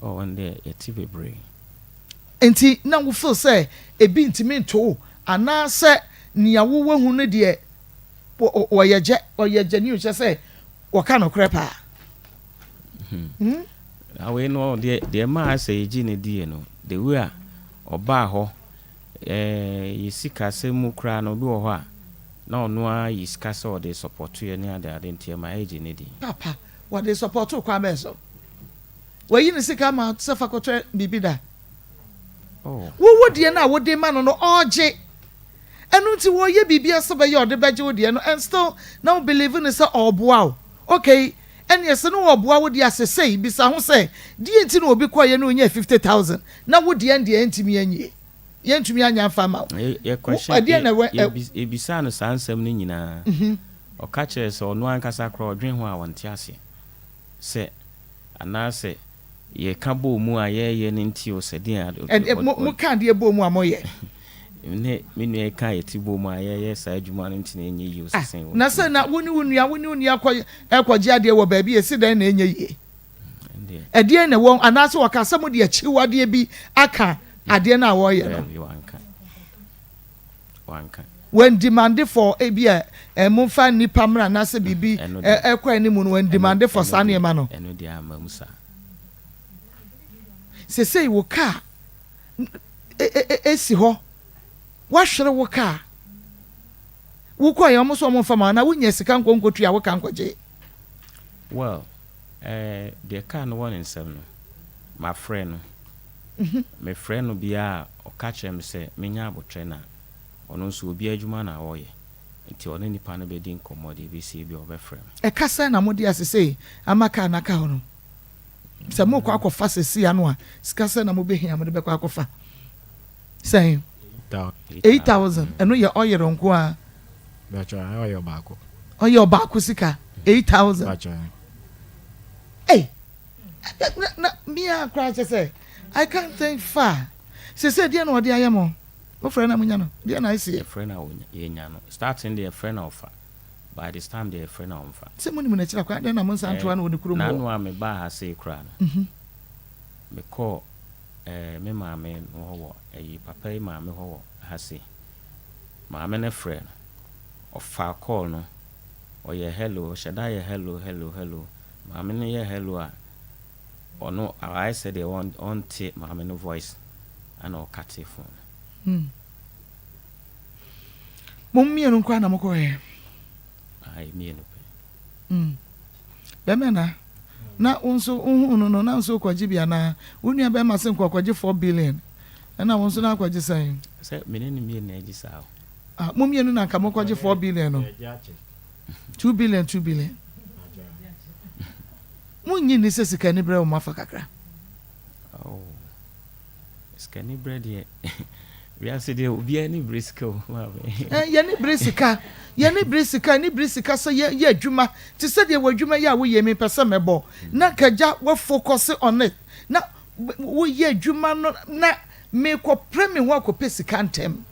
Oh, and there a TV brain. And now we feel say a bin to me too and now say near wo who ne dear or your jet or your genuine just say what kind of crepa? I know the ma say Gene Diano, the way or baho, ye seek a same cran or do what. No, is castle they support to any other identity my age in it. Papa, what they support to Quameso? Where you see come out, suffer be that. Oh, what would you know what they man on all J? And until what ye be by your the badger and still now believing is all wow. Okay, and yes, no boy would yes say, Bisa say, DNT will be quiet no near 50,000. Now would the end the end to me and ye? Yen to me and your farmer. Your question, a bisan of San Semnina or catchers or no one casacro dream who I want Tiasi. Say, and now say, ye cabo mua ye nintio said, and mo can't dear boom one more yet. Me kai tibo ma yes I juman ntine enye yi osisen wo na say na woni akwaje ade wo ba bi esi dan na enye yi ade na won anase wo ka samo de achiwade bi aka ade na wo ye no wanka when demand for ebia mo fa nipa mra na se bibi ekwa ni mu no when demand for sane ma no eno dia amamusa say wo ka esi ho wahwere wo ka wo kwa ya mo so mo fama na wunya sika nkonkotu ya wo ka nkoje. Well the car no one in seven my friend my friend no bia o ka chem say menya abotre na ono nso obi adwuma na wo ye nti ono nipa no be din commodity bi si bi obefrem e kasa na modi asese amaka na ka hono se mo kwa akofa sesi ano a sika se na mo be hia mo de be kwa akofa say 8,000 eno ye oyero nko a bacho oyo baako oyo baako sika 8,000 bacho hey na me a cry say I can't think far say dia no ode ayemo o friend na munya no dia na isi a friend na ye nya no starting the friend offer by this time the friend na offer say money mu na kira kwa dia na mo santoa na woni kuro mo na no a me ba ha say kra no me call me maame ho papa yi maame ho ha say maame na friend of call no or ye hello shada ye hello maame no ye hello a ono I said they want on tape maame no voice and or cut phone Mummy and Kwana Mokoe. I mean, Bemena. Na unso no na so kwagibia na unia be ma sen kwagye 4 billion na wonso na kwagye san say menene mi na agi sawo mumie no na ka kwagye 4 billion no 2 billion munyi ni se sika ni bre o mafa kakra oh sika ni bre de we are say de obi ani briska o ma be ye ni brisika ni brisika so ye adwuma ti se de wadwuma ye a wo ye me pese mebo na kaja we focus on it na wo ye adwuma no na me ko premi ho akopɛ sika ntem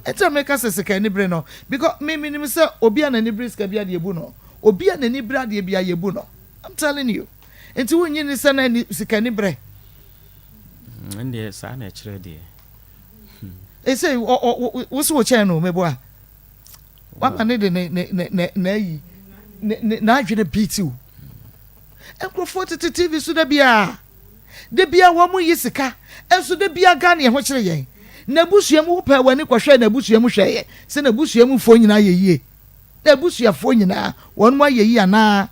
eta me ka se sika ni bre no because me nim se obi ana ni brisika bia de ebu no obi ana ni bra de bia ye bu no I'm telling you enti wo nyi ni se na ni sika ni bre ande sa na kire de say what's what channel me boy what man na yi na adwene beat you enkrofo tete TV so da bia wo mu yisika enso da bia ga na ho kire yen na busuamu pa wani kwhwe na busuamu hweye se na busuamu fo nyina yeyie na busuafo nyina won mu ayeyi ana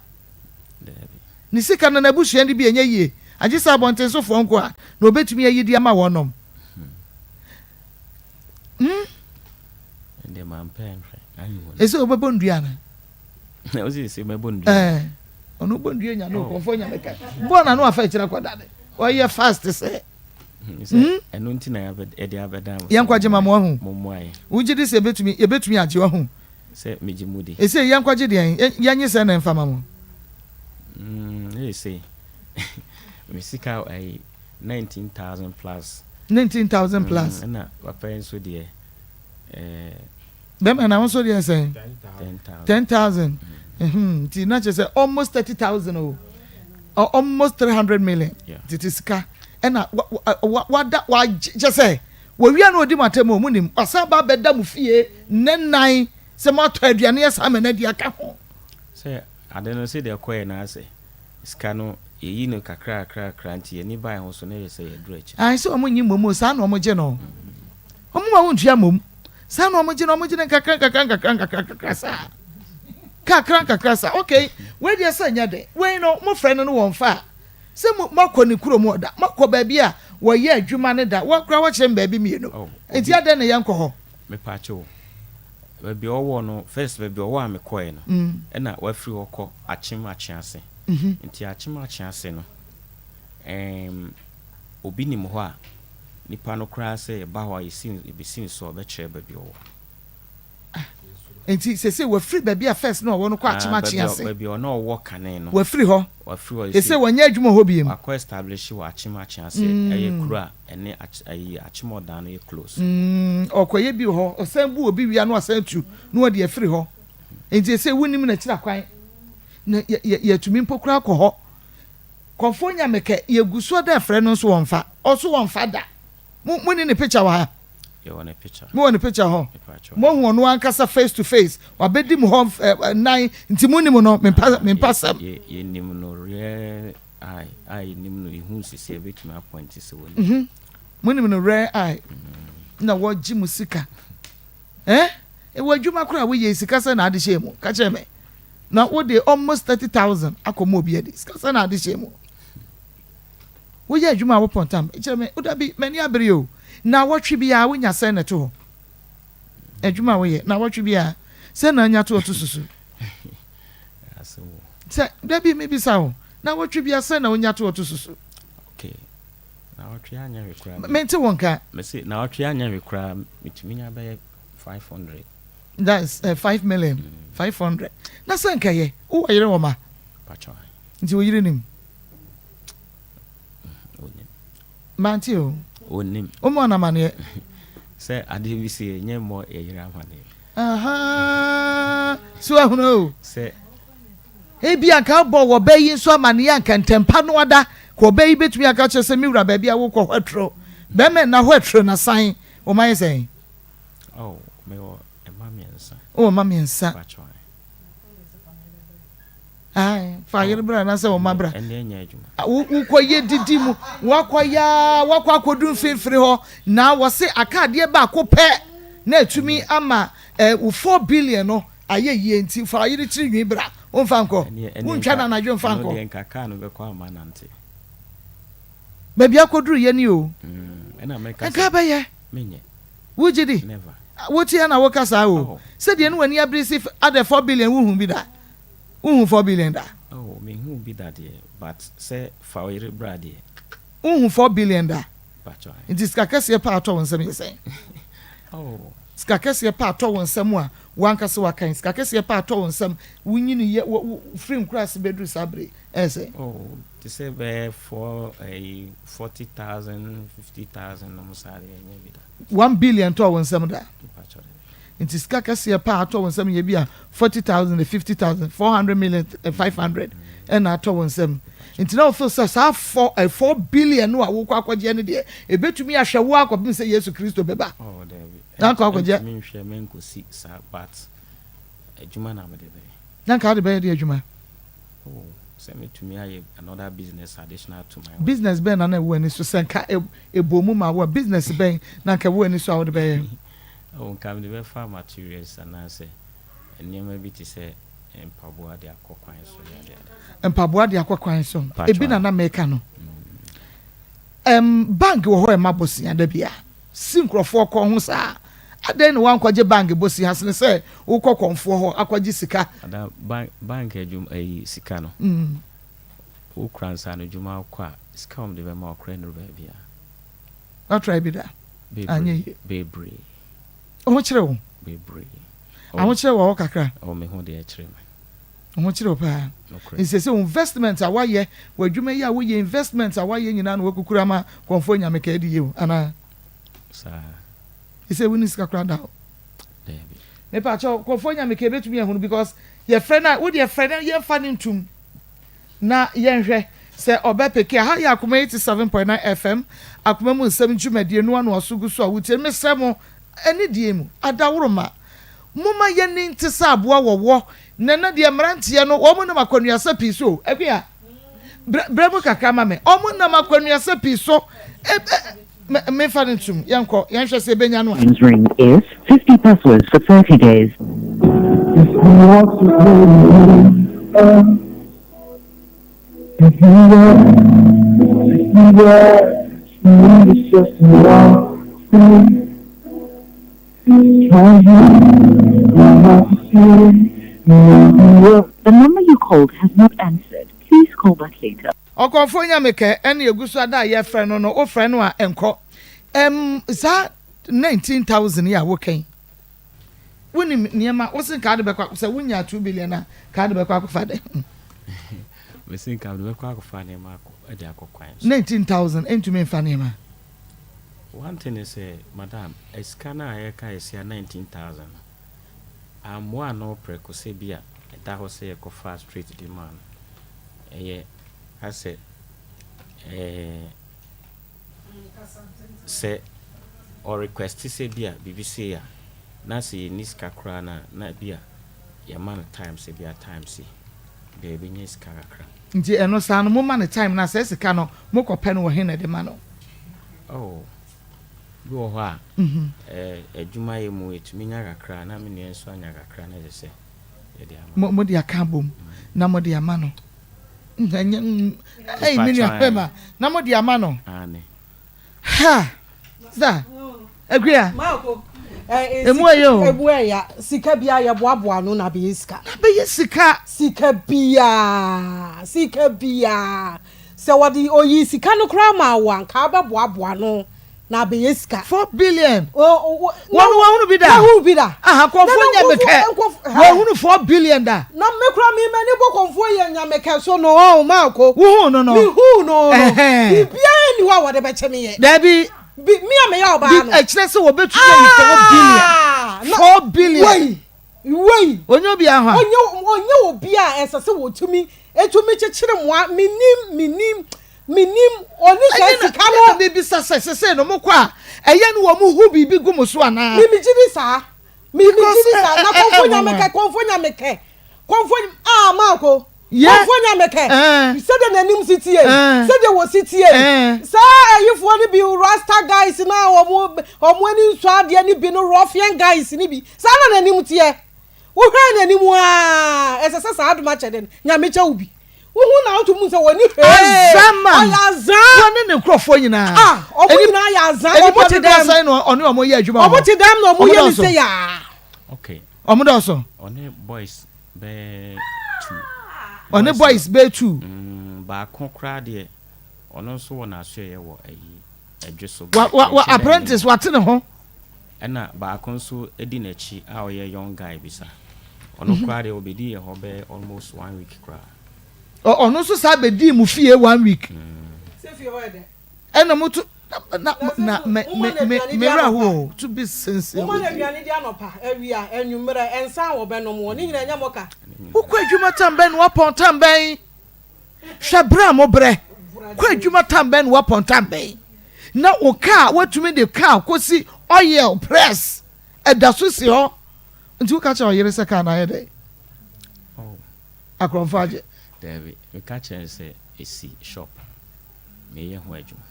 ni sika na busua ndi bi enye yie agisa abonten so fo nko a na obetumi ayidi ama wonom ande man pen ese obebondua na o se mebondua onu bondua nya no konfo nya meka bona no afa kira kwada de o ye fast se enu nti na e de abeda yankwaje ma mo hu mo ai ugidi se ebetumi age wo hu se mejimudi ese yankwaje de yanye se na mfama mo ese misika ai 19,000 plus 19,000 plus na wapa so de them and I also dey say 10,000 ti na say almost 30,000 or almost 300 million titisika and what just say we are no di matemo munim asaba beda mu fie nennan se mato aduane asama na dia ka ho say adeno say de koy na say iska no eyi no kakra nti ani bai ho so na ye say edrechi ai so omunyi momo sa na omo je no omo ma wontua mom sa na omo je kakra sa kakra sa okay we dey say nya de we no mo frɛ no won fa se mo makɔ ne kuro mo da makɔ ba bi a wo ye adwuma ne da wo kra wo kyerem ba bi mienu enti ade ne yankɔ ho me pa che wo ba bi owo no first ba bi owo a me kɔe no na wa free okɔ achim achiase nti achim achiase no obi nim ho a nipa no kra se ba ho yesin ebesin so be kyerɛ ba bi owo enti se wa free ba bi a first no wo no kɔ achim achiase ba bi ono owo kane no wa free ho ese wanya adwuma ho biem akɔ establish wa achim achiase eye kura ene ayi achim odan no ye close okoye bi ho osan bu obi wia no asan tu no wo de free ho enti ese wunim na kira kwan na ya tumi mpokura akɔ ho konfo nya meke ye guso da frɛ no so wonfa oso wonfa da mu ni ne picture wa you want a picture mo ne picture ho mo hu no ankasa face to face wa bedi mu ho nine nti mu ni mu no me pasam ye nim no re ai nim no ihu sisi e betumi appoint se woni mu ni no re ai na wo gi musika e wo adwuma kora wo ye sika se na ade shemu ka kire me na wo de almost 30,000 akomo obi ade sika se na ade shemu wo ye adwuma wo pontam kire me oda bi mani abere o na wotwe bia wo nya se na to adwuma wo ye na wotwe bia se na nya to susu aso se da bi me bi sa wo na wotwe bia se na nya to susu okay na wotwe anya rekura mente wonka me say na wotwe anya rekura mitumi nya be 500 that's 5 million 500 na se nka ye wo yire wo ma pacho nti wo yire nim onim manti o onim mo na mane say ade bi say nye mo e yire amane so ahuno say e bia ka bo wo bayi so amane ya nka ntempa no ada ko bayi betumi aka che se miwura ba bia wo ko hwetro be me na hwetro na san o man say oh me wo e mamiensa o mamiensa ai fa yere bra na se wo mabra ene nya adwuma ukoye didi mu wakwa akodu fifiri ho na wo se akade ba akopɛ na atumi ama 4 billion no aye yie nti fa yere tiri nwi bra wo mfa nko wo ntwa na nadwo mfa nko ene nkaka no be kwa amanante baby akoduru ye ni o ena meka nka ba ye menye wujidi never woti na wo kasa o se de no wani abrisi ade 4 billion wo hu bi da wo hu 4 billion da oh me hu bi da de but say fa yere bra de wo hu 4 billion da pacho it is kakase pa ato won sam yesen oh skakese pa ato won sam a wankase wakan skakese pa ato won sam wunyini ye free cross bedru sabre ese oh to say be for a 40,000 50,000 no musare enye bi da 1 billion to won sam da pacho inti skakese pa ato won sam ye bia 40,000 50,000 400 million 500 and ato won sam inti na feel say 4 billion no awokwa akwaje ne de ebetumi ahwewo akobim say Yesu Kristo beba oh there nanka akwaje me hwe men ko si sa but adwuma na me de be nanka de be de adwuma oh say me to me aye another business additional to my business ben na wo ani so senka ebomu ma wo business ben nanka wo ani so a wo de be oh come the farm materials and I say enema bi ti say empaboa de akokwan so ya empaboa de akokwan so ebi na meka no bank wo ho e mabosia da bia sinkrofo ko ho sa aden no wankwaje bank bosi hasne say wo kokonfo ho akwaje sika ada bank ejum sika no wo kransa no juma kwa sika om de be ma okra no ba bia na try bi da anye bebre o kire wo bebre awon kire wo kakra o me ho de kire me o kire pa insese investment awaye wadwuma yi a wo ye investment awaye nyina no wakukura ma konfo nyameka edi ye ana sa ise wini sika kra da debi me pa cho konfo nyameka betumi ehunu because ye friend na wo de friend ye fa ne ntum na ye nhwe se obepeke ha ya Akoma 87.9 FM Akoma mu nsem dwumadie no ano osugu so a wutie me semo eni die mu adawroma muma ye ni ntisa aboa wowo nana de mrantie no wo mu na makonuasa piso ekua brebo kakra ma me o mu na makonuasa piso me fa ntum yanko yanhwe se benya no ring is 50 passwords for 30 days. The number you called has not answered. Please call back later. Okonfonya meke ene egusu ada ye frɛ no o frɛ no a enko za 19,000 ya wokan woni niema wosin card be kwa se wonya 2 billion na card be kwa kofa de me sin card be kwa kofa ne ma ko e de akokwan 19,000 entumi mfa ne ma one thing is madam a scanner I can say 19,000 amwa no preko se bia da ho se ko fast straight demand I said say or request say bia BBC ya na say niska kra na bia ya man time say bia time see baby niska kra nti eno sa no mo man time na say sika no mo kope no wo he na de ma no oh bi wo ho a adwuma ye mu etumi nya kakra na me ne enso anya kakra na say ye de ama mo de aka bom na mo de ama no hey mini apema na mo de ama no ane ha za agria Maako emu ayo ebu ya sika bia ya boaboa no na be sika na be sika bia se wodi oyi sika no kra ma wan ka ba boaboa no na be sika 4 billion wo hunu bi da aha konfonya meke wo hunu 4 billion da na me kra mi me ni bo konfo ye nya meke so no o Maako wo no mi hu no bia ni wa wo de be che me ye dabi mi am ya oba no e kire se wo betu ye 4 billion wei onyo bi aha onye obi a esase wo tumi etumi chechire moa minim oni sika no bibi sase no mokwa eye no wo mu hu bibi gumu so ana mi jidi sa na konfonya meke Maako Wofo nya meke. Said the nanim city. Said there was city. Sir, you for the be rasta guys now or any swad any be no ruffian guys ni bi. Sa na nanim tie. Wo hwan nanim a esesa sa adu ma cheden. Nya mecha ubi. Wo na to mu se woni azama woni ne krofo nyina omo nyina ya azama omo ti dem say no oni omo ye adwuma omo ti dem no omo ye ni say ya okay omo do so oni boys be 2 oni boys be 2 ba kon kra de ono so wona so ye wo ayi adweso wa apprentice wate ne ho ena ba kon so edi na chi a oye young guy bisa ono kra de obedi ye ho be almost 1 week kra ono so sa be di mu fie 1 week say fie ho de ena mutu na me raho to be sincere wo na aduane di anopa awia anwumere ensan wo be no mo ni nyina nya moka ukwa adwuma tamben wo pon tamben hwabra mo bre kwa adwuma tamben wo pon tamben na o car watumi de car kosi oil press edaso si ho nti wo ka cha oyere se car na ye de akronfaje David, we catch and say a shop. Me ye ho adwuma.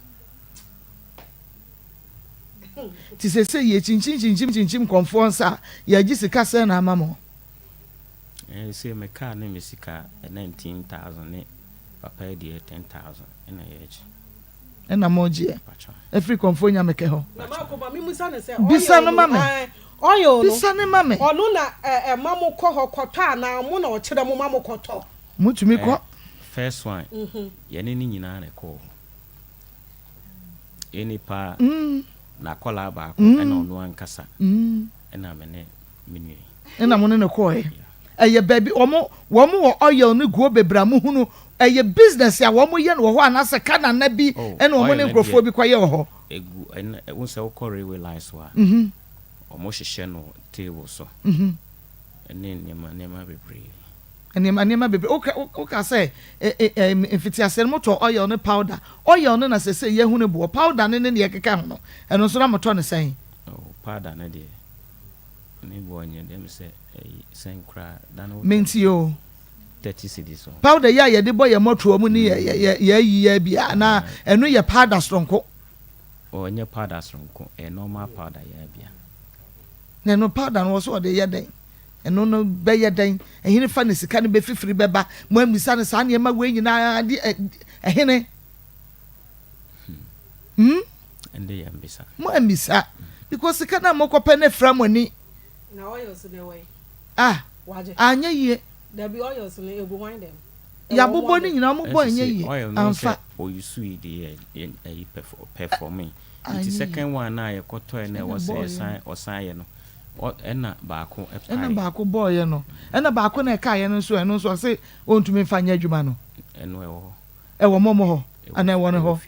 Ti se ye chinchin konfo nsa ya gi sika se na amamo. Say me car ne me sika 19,000 ne papa e 10,000 na ye ji. Na moje. Every konfo nya meke ho. Na Akoma mi musa ne se bisa no mame. Oyo no. Bisa ne mame. Ono na mamo kọ ho kọta na mo na o kire mo mamo kọtọ. Mutumi ko first one ye ne ni nyina na ko eni pa na kola ba ko e na onu ankasa e na me ne minui e na mo ne ko eye baby wo wo oil ne go bebra mu hunu eye business ya wo mo ye no ho anase kana na bi e na wo mo ne nkrofo bi kwaye ho egu en won se wo kore we lies wa o mo hihye no table so ene nema bebre Anima baby okay say if asel moto oil no powder oil no na say ye hu ne bo powder ne ne ye keka ho no eno so na moto ne sen powder na de ne bo anya dem say sen kra dan menti o 30 cedis so powder ya ye de boy ye moto mu ni ye yi bia na eno ye powder stronko o nya powder stronko normal powder ya bia na no powder no so de ye den eno no be ye den ehine fa ne sika ne be fifiri beba mo amisa ne sa ne ma we nyina di ehine ende ya mbisa mo amisa because sika na mo kope ne fra mo ni na oil so the way waje anya ye there be oil so e go wind them ya bobo ni nyina mo bo anya ye amfa o yusu de e performing the second one na ye koto e na was osan ye no ena baako boy no ena baako na ka ye no so say ontumi fa nya adwuma no eno ewo momo ho ana ewo ne ho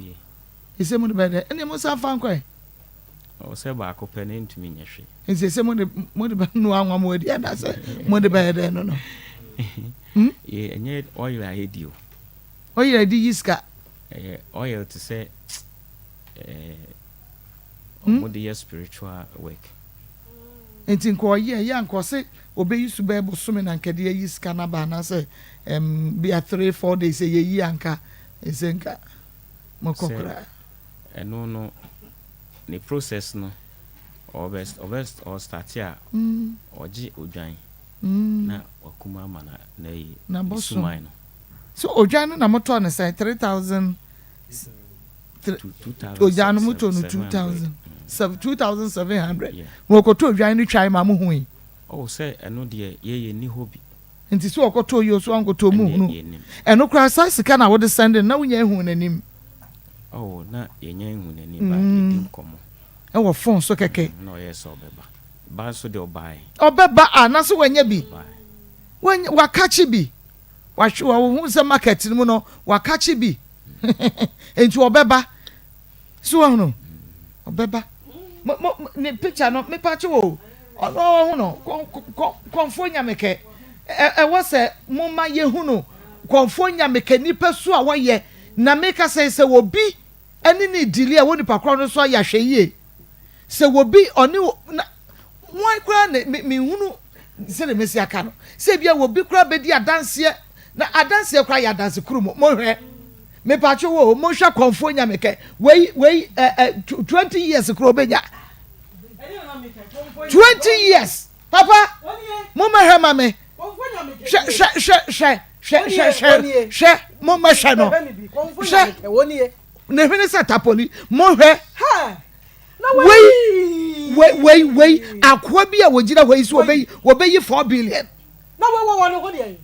ise mu de bede ene mo sa fa nkwa o se baako pe ne ntumi nya hwe ise mo de ba no anwa mo di ada se mo de bede no ye enye oil a hedio oil di yiska oil to say mo de spiritual work enti nko ye ya nko se obeyisu be bosome na nkede yi ska na ba na se be a 3-4 days ye yi anka esenka mokokra eno no ni process no obest or start ya oji odwan na wakuma mana na yi sumai no so odwan na moto na say 3,000 odwan no moto no 2,700 wokoto odwan ni twai ma mo hu yi say eno de ye ni hobi nti so wokoto yo so ankoto mu hu eno kra sa sika na wo de send na wonya hu nanim na yenya hu nanim ba di komo e wo phone so keke no yes obeba ba so de obai obeba na so wanya bi wakachi bi wahwe wo hu se market ni mu no wakachi bi enti obeba so no obeba ne picture no me pachi wo ono hu no konfo nyameke e wo se mumma ye hu no konfo nyameke nipa so a wo ye na meka se wo bi ani ni dili a wo nipa kro no so ya hweye se wo bi oni why kra me hunu se le mesi aka no se bia wo bi kra be di adanse na adanse kwa ya adanse kuru mo hwe me pacho wo mo hwa konfo nya meke we 20 years kuro benya 20 years papa mo ma hwe ma me she mo ma hwe no she ne hwe se tapoli mo hwe wei akwa bi a wogira wei so obeyi 4 billion na we no ho de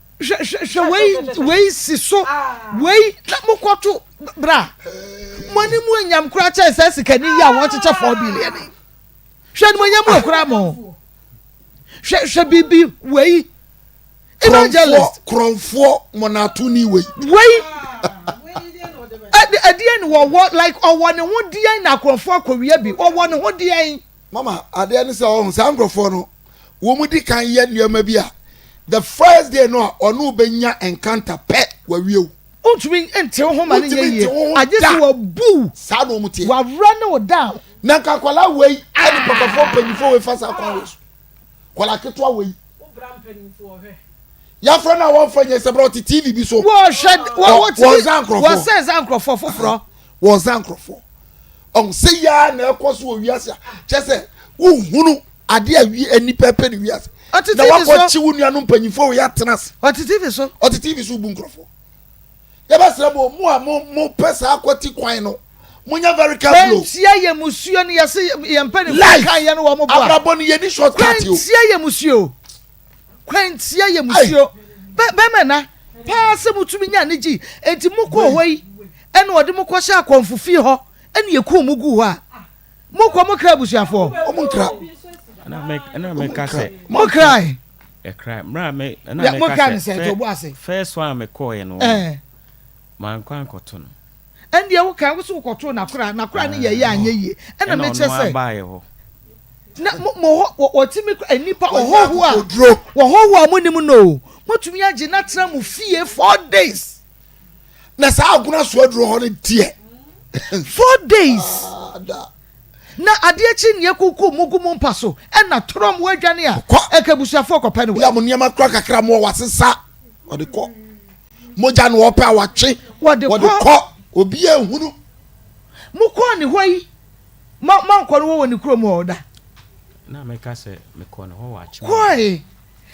wei si so wei na mokoto bra moni mu anyam kura cha se sikani ya wo cheche 4 billion hwe mo anyam okura mo hwe bibi wei evangelist kronfo monatu ni wei adien wo like owo ne ho dien na kronfo akowia bi owo ne ho dien mama ade ne se o san kronfo no wo mu di kan ye nneema bi a the first day no onu benya encounter pet wa wieu untumi ente ho ma ne ye agesi wo bu sa no mutie wa run wo down na kakwala wei ade pakafo panifo we fasa kwa we kwala ketwa wei wo bram panifo hwe ya fra na won fanye se bro TV bi so wo shed wo zankrofo wo se zankrofo foforo wo zankrofo on se ya na ekoso wo wiase chese wo hunu ade awi ani pepe ni wiase na wakọ chi wunu anu mpanyifo we ya tenas oti TV so bu nkrofo ya ba se bo mu a mo pesa akwati kwan no munya very careful tia ye musuo ni yase ye mpani kan ye no wo mo bo abrabo ni ye ni shortcut yo tia ye musuo kwantia ye musuo be mena pa se mutumi nya ne gi enti mukọ hoi ene ode mukọ sha akonfufi ho ene ye ku mugu ho a mukọ mukra busuafo o munkra ana me ka se mo cry e cry mra me ana me ka se first one me call ye no man kwan koto no ende ye wo kan wo so koto na kra ne ye anye ye ena me che se na mo otimi enipa ohoho a ohoho amunim no motumi age na tra mu fie 4 days na sa aguna so aduro ho ne tie 4 days na ade achi ne yakuku mugu mu mpaso ena trom wadwane a ekabusuafo kopa ne ya mo niam akra kakra mo wasesa ode ko moja no opa watwe wode ko obi ehunu mukọ ne hoi ma nkọ no wo ni krom ho da na me ka se me ko no ho wa chi koi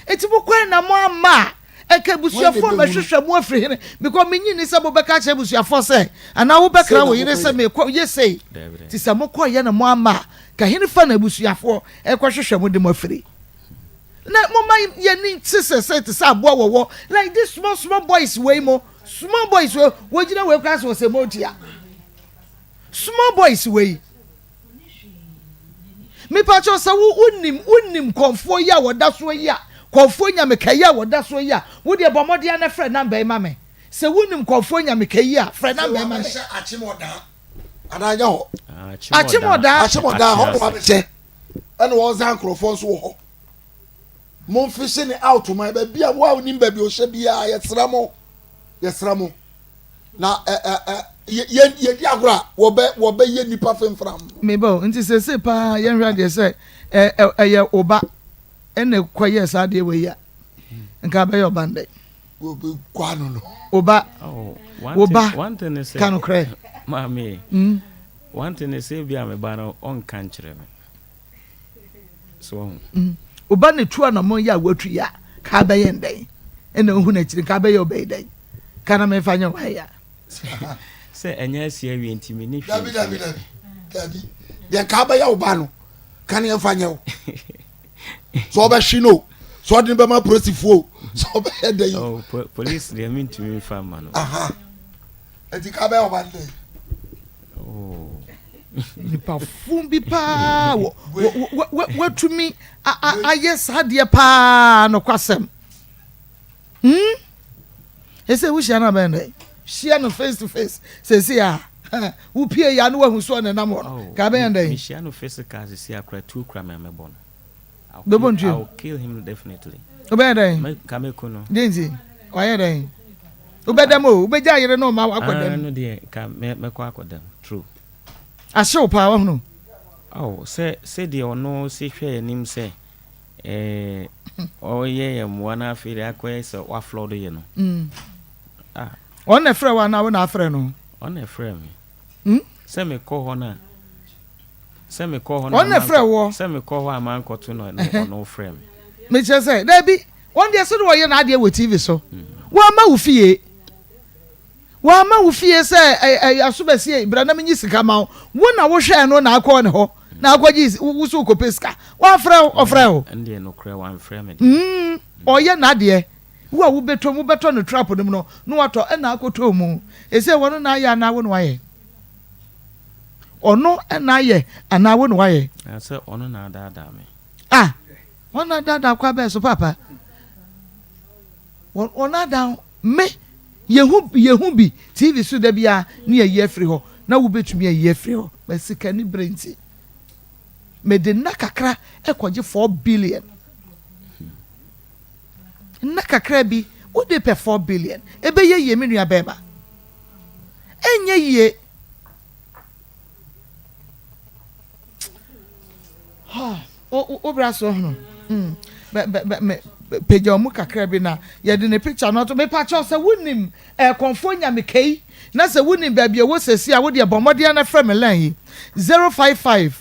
eti mukọ na mo ama ekabusuafo ma hwehwe mu afiri hene because menyi ni se bo beka che busuafo se ana wo bekra wo yire se me ko ye sei ti se mukọ ye na mo ama ka hene fa na busuafo ekọ hwehwe mu de mo afiri na mo ma ye ni tise se ti sa abo wo like this small boys we mo small boys we gina we class wo se motia small boys we me pa cho sa unim konfo ya woda so ya konfo nya me kai ya woda so ya wo de bomode na friend number ma me se unim konfo nya me kai ya friend number ma me achimoda adanya ho achimoda ho ko be ene wo zan krofo so ho mon fish ni out my ba bia wo unim ba bi o hye bia yesramo na ye di agora wo be ye nipa femfram me bo nti se pa ye hwa de se ye oba ene kwaye sa de we ya nka be yo bande go be kwano no oba one thing is kanu kre mami one thing is say bia me ba no on kan kire me so oba ne tuwa na mo ya watu ya ka be ye ndai ene hu na kire ka be yo be dai kana me fanya wa ya se enya asia wi ntimi ni hwe dabi de ka ba ya oba no kan ye fanya o so ba shino so de be ma prosifo so ba he dai oh police they mean to me fam man aha eti ka ba ya oba dai oh ni pa fumbi pa watumi ayes hade pa no kwasem ese wo shia na ba ndai shia no face to face say see ah wo pie ya no wahu so na nam no ka ba ndai shia no face ka see akra 2 kra me bon I'll kill him definitely obe ndai ka me ko no denzi oye ndai obedam o obeja yire no ma akodam no de ka me ko akodam true asho pa wa no oh say de ono se hwe anim say Oh yeah, one after the acquaintance or what floor do you know? On a friend one hour after no. On a friend. Send me call her. Send me call her. On a friend war. Send me call her man to no friend. Me just say, Debbie, one day I said, why you're not there with TV so? One man will fear. One man will fear, say, I super see, but I mean, you come out. One hour share no now corner ho. Now what is Usuko Pesca? One friend or friend. And there no cry one friend. Or you're not there. Who will better on the trap of them no at all, and I go to moon. Is there one and I now one way? Or no, and I won't why. I said, on another damn. Ah, one not that quite best, so papa. One not down, me, ye be TV should there be a near year free ho. Now will be to me a year free ho, but sick any brainty. Made the nakakra equal 4 billion. Nakakrabi, would they pay 4 billion? Ebe ye minu abeba. Enye ye. Obraso no. Peja omu kakra bi na ye de ne picture no to me pa cho se wonim konfonya me kai na se wonim ba bia wo sesi a wo de bomode na frame line 055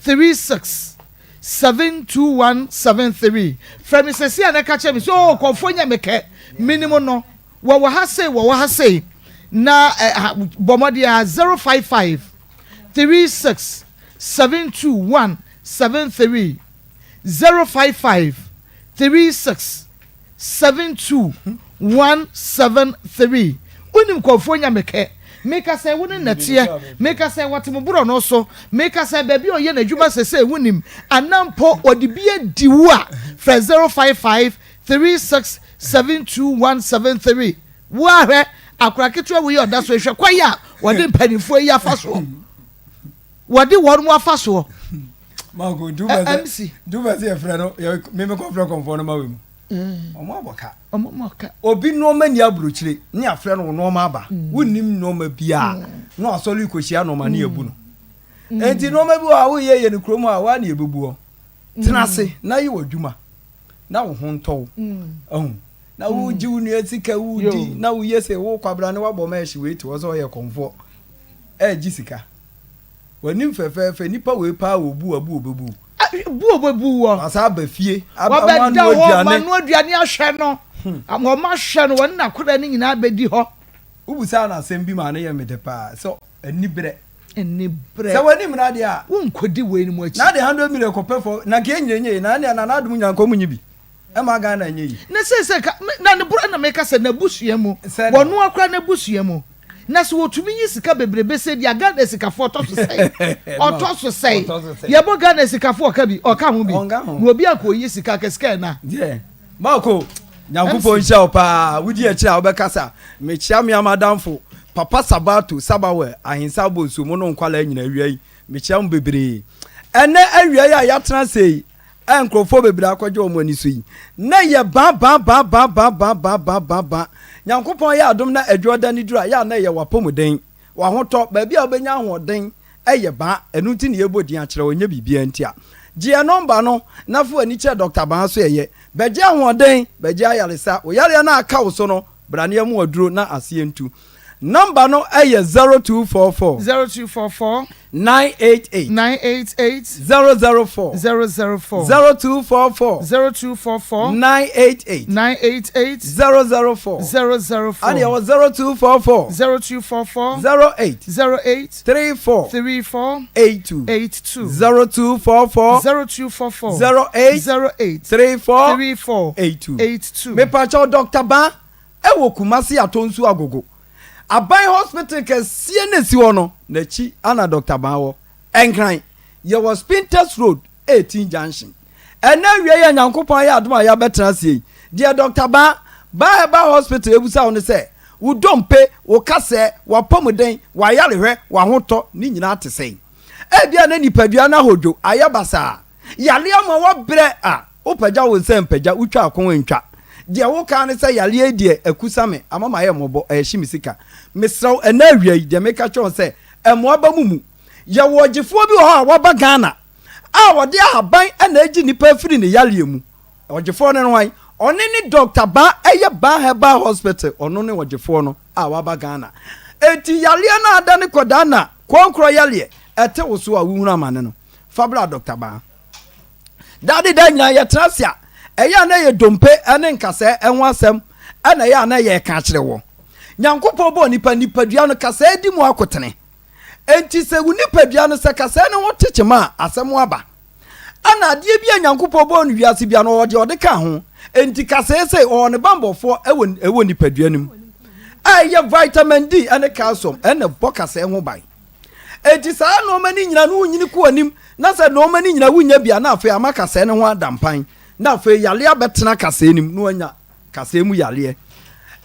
36 72173 frame sesi a na ka che me so konfonya me kai minimum no wo ha say na bomode 055 36 72173 055 36 72173 unim konfonya meke make say woni natie make say watemuburo no so make say baby oye na dwuma sese wonim anampo odibie diwu a fra 055 36 72173 wo ahwe akoraketua wo ye odaso ehwe kwaya wode mpanifo yi afaso wode wonu afaso Marco, do as a friend, maybe confront for my women. Omoka. Obi no many abruchly, near friend or no maba. Wouldn't him no me pia, no solid Cosiano mania buno. And you know, maybe I will ye and chroma 1 year bubu. Tenase, now you were Juma. Now honto. Oh, now junior Sika woody, now yes, a walk abrano bomesh wait was all your comfort. Eh, Jessica. When him fe nipa we pa obu abu asa ba fie aba manu aduane ahwe no amoma hwe no won na koda ni nyina abedi ho ubusa na asem bi ma na ye mede pa so anibre se wani mna de a wonkodi we ni mu achi na de 100 million ko pefo na ke nyenye na na adum nyanko munyi bi e ma ga na nyeyi na se na ne bro na meka se na busua mu wonu akra na busua mu na so wotumi yi sika bebrebe se dia Ghana sika fo to so sei ye bo Ghana sika fo ka bi o ka ho bi no obi akoyi sika kesika na yeah Marco nyankupo nsha opa wudi e kira obekasa me chia me amadamfo papa sabato sabawe ahinsa bosu mo no nkwala nyina wiai me chia m bebre ene awiai a ya tran sei enkrofo bebre akwaje o mo ani so yi na ye ba nyankopon ya adom na adwoda ni dura ya na ye wapomuden wa hoto ba bia obenya hoden eye ba enu nti ne yebodi a kire onye bibia ntia gie number no na fu ani kire Dr. Ban so eye ba gie hoden ba gie ayaresa o yare na aka wo so no brane mu aduro na ase ntu number no eye 0244 988 004 0244 988 004 and your 0244 08 34 82 0244 08 34 82 me pacho Dr. Ban e wo Kumasi atonsu agogo Abai hospital ke sie na si wono na chi ana Dr. Ban wo enkran ye was Spinters Road 18 junction ena wie ya nyankopon ya adoma ya betra sie dia Dr. Ban ba hospital ebusa wo ne se wo dompe wo kase wo pomuden wa yarehwe wa hoto ni nyina atese e bia na nipadua na hodwo ayabasa yale ama wo bre a wo pagya wo nsem pagya utwa akon ntwa de wo kan se yale die akusame amama ye mobo ehyi misika misraw enawia de meka chon se emo aba mumu ye wogefo bi ho a waba Ghana a wode ahaban na agi nipa firi ne yale mu ɔgyefo no wan ɔne ne Dr. Ba ɛyɛ Ba Herbal Hospital ɔno ne ɔgyefo no a waba Ghana eti yaleɛ na ada ne kɔda na kɔnkoro yaleɛ ɛte wo so a wuhunu amane no fabra Dr. Ba dade da nya yɛ trasia ɛyɛ na yɛ dompe ɛne nkasɛ ɛho asɛm ɛna yɛ na yɛ ka kyerɛ wo nyankopɔ bɔ nipadua no kasa di mu akotene enti sɛ wo nipadua no sɛ kasa ne ho tekema asɛm aba ana adeɛ bi a nyankopɔ bɔ no wiase bia no ɔde ka ho enti kasa sɛ ɔne bambɔfo ɛwɔ nipadua no mu ayɛ vitamin D ɛne calcium ɛna bɔ kasa ho ban enti saa no mani nyina no nyini ko anim na sɛ no mani nyina wunya bia na afei ama kasa ne ho adampan na afei yale abɛtena kasa nim no anya kasa mu yale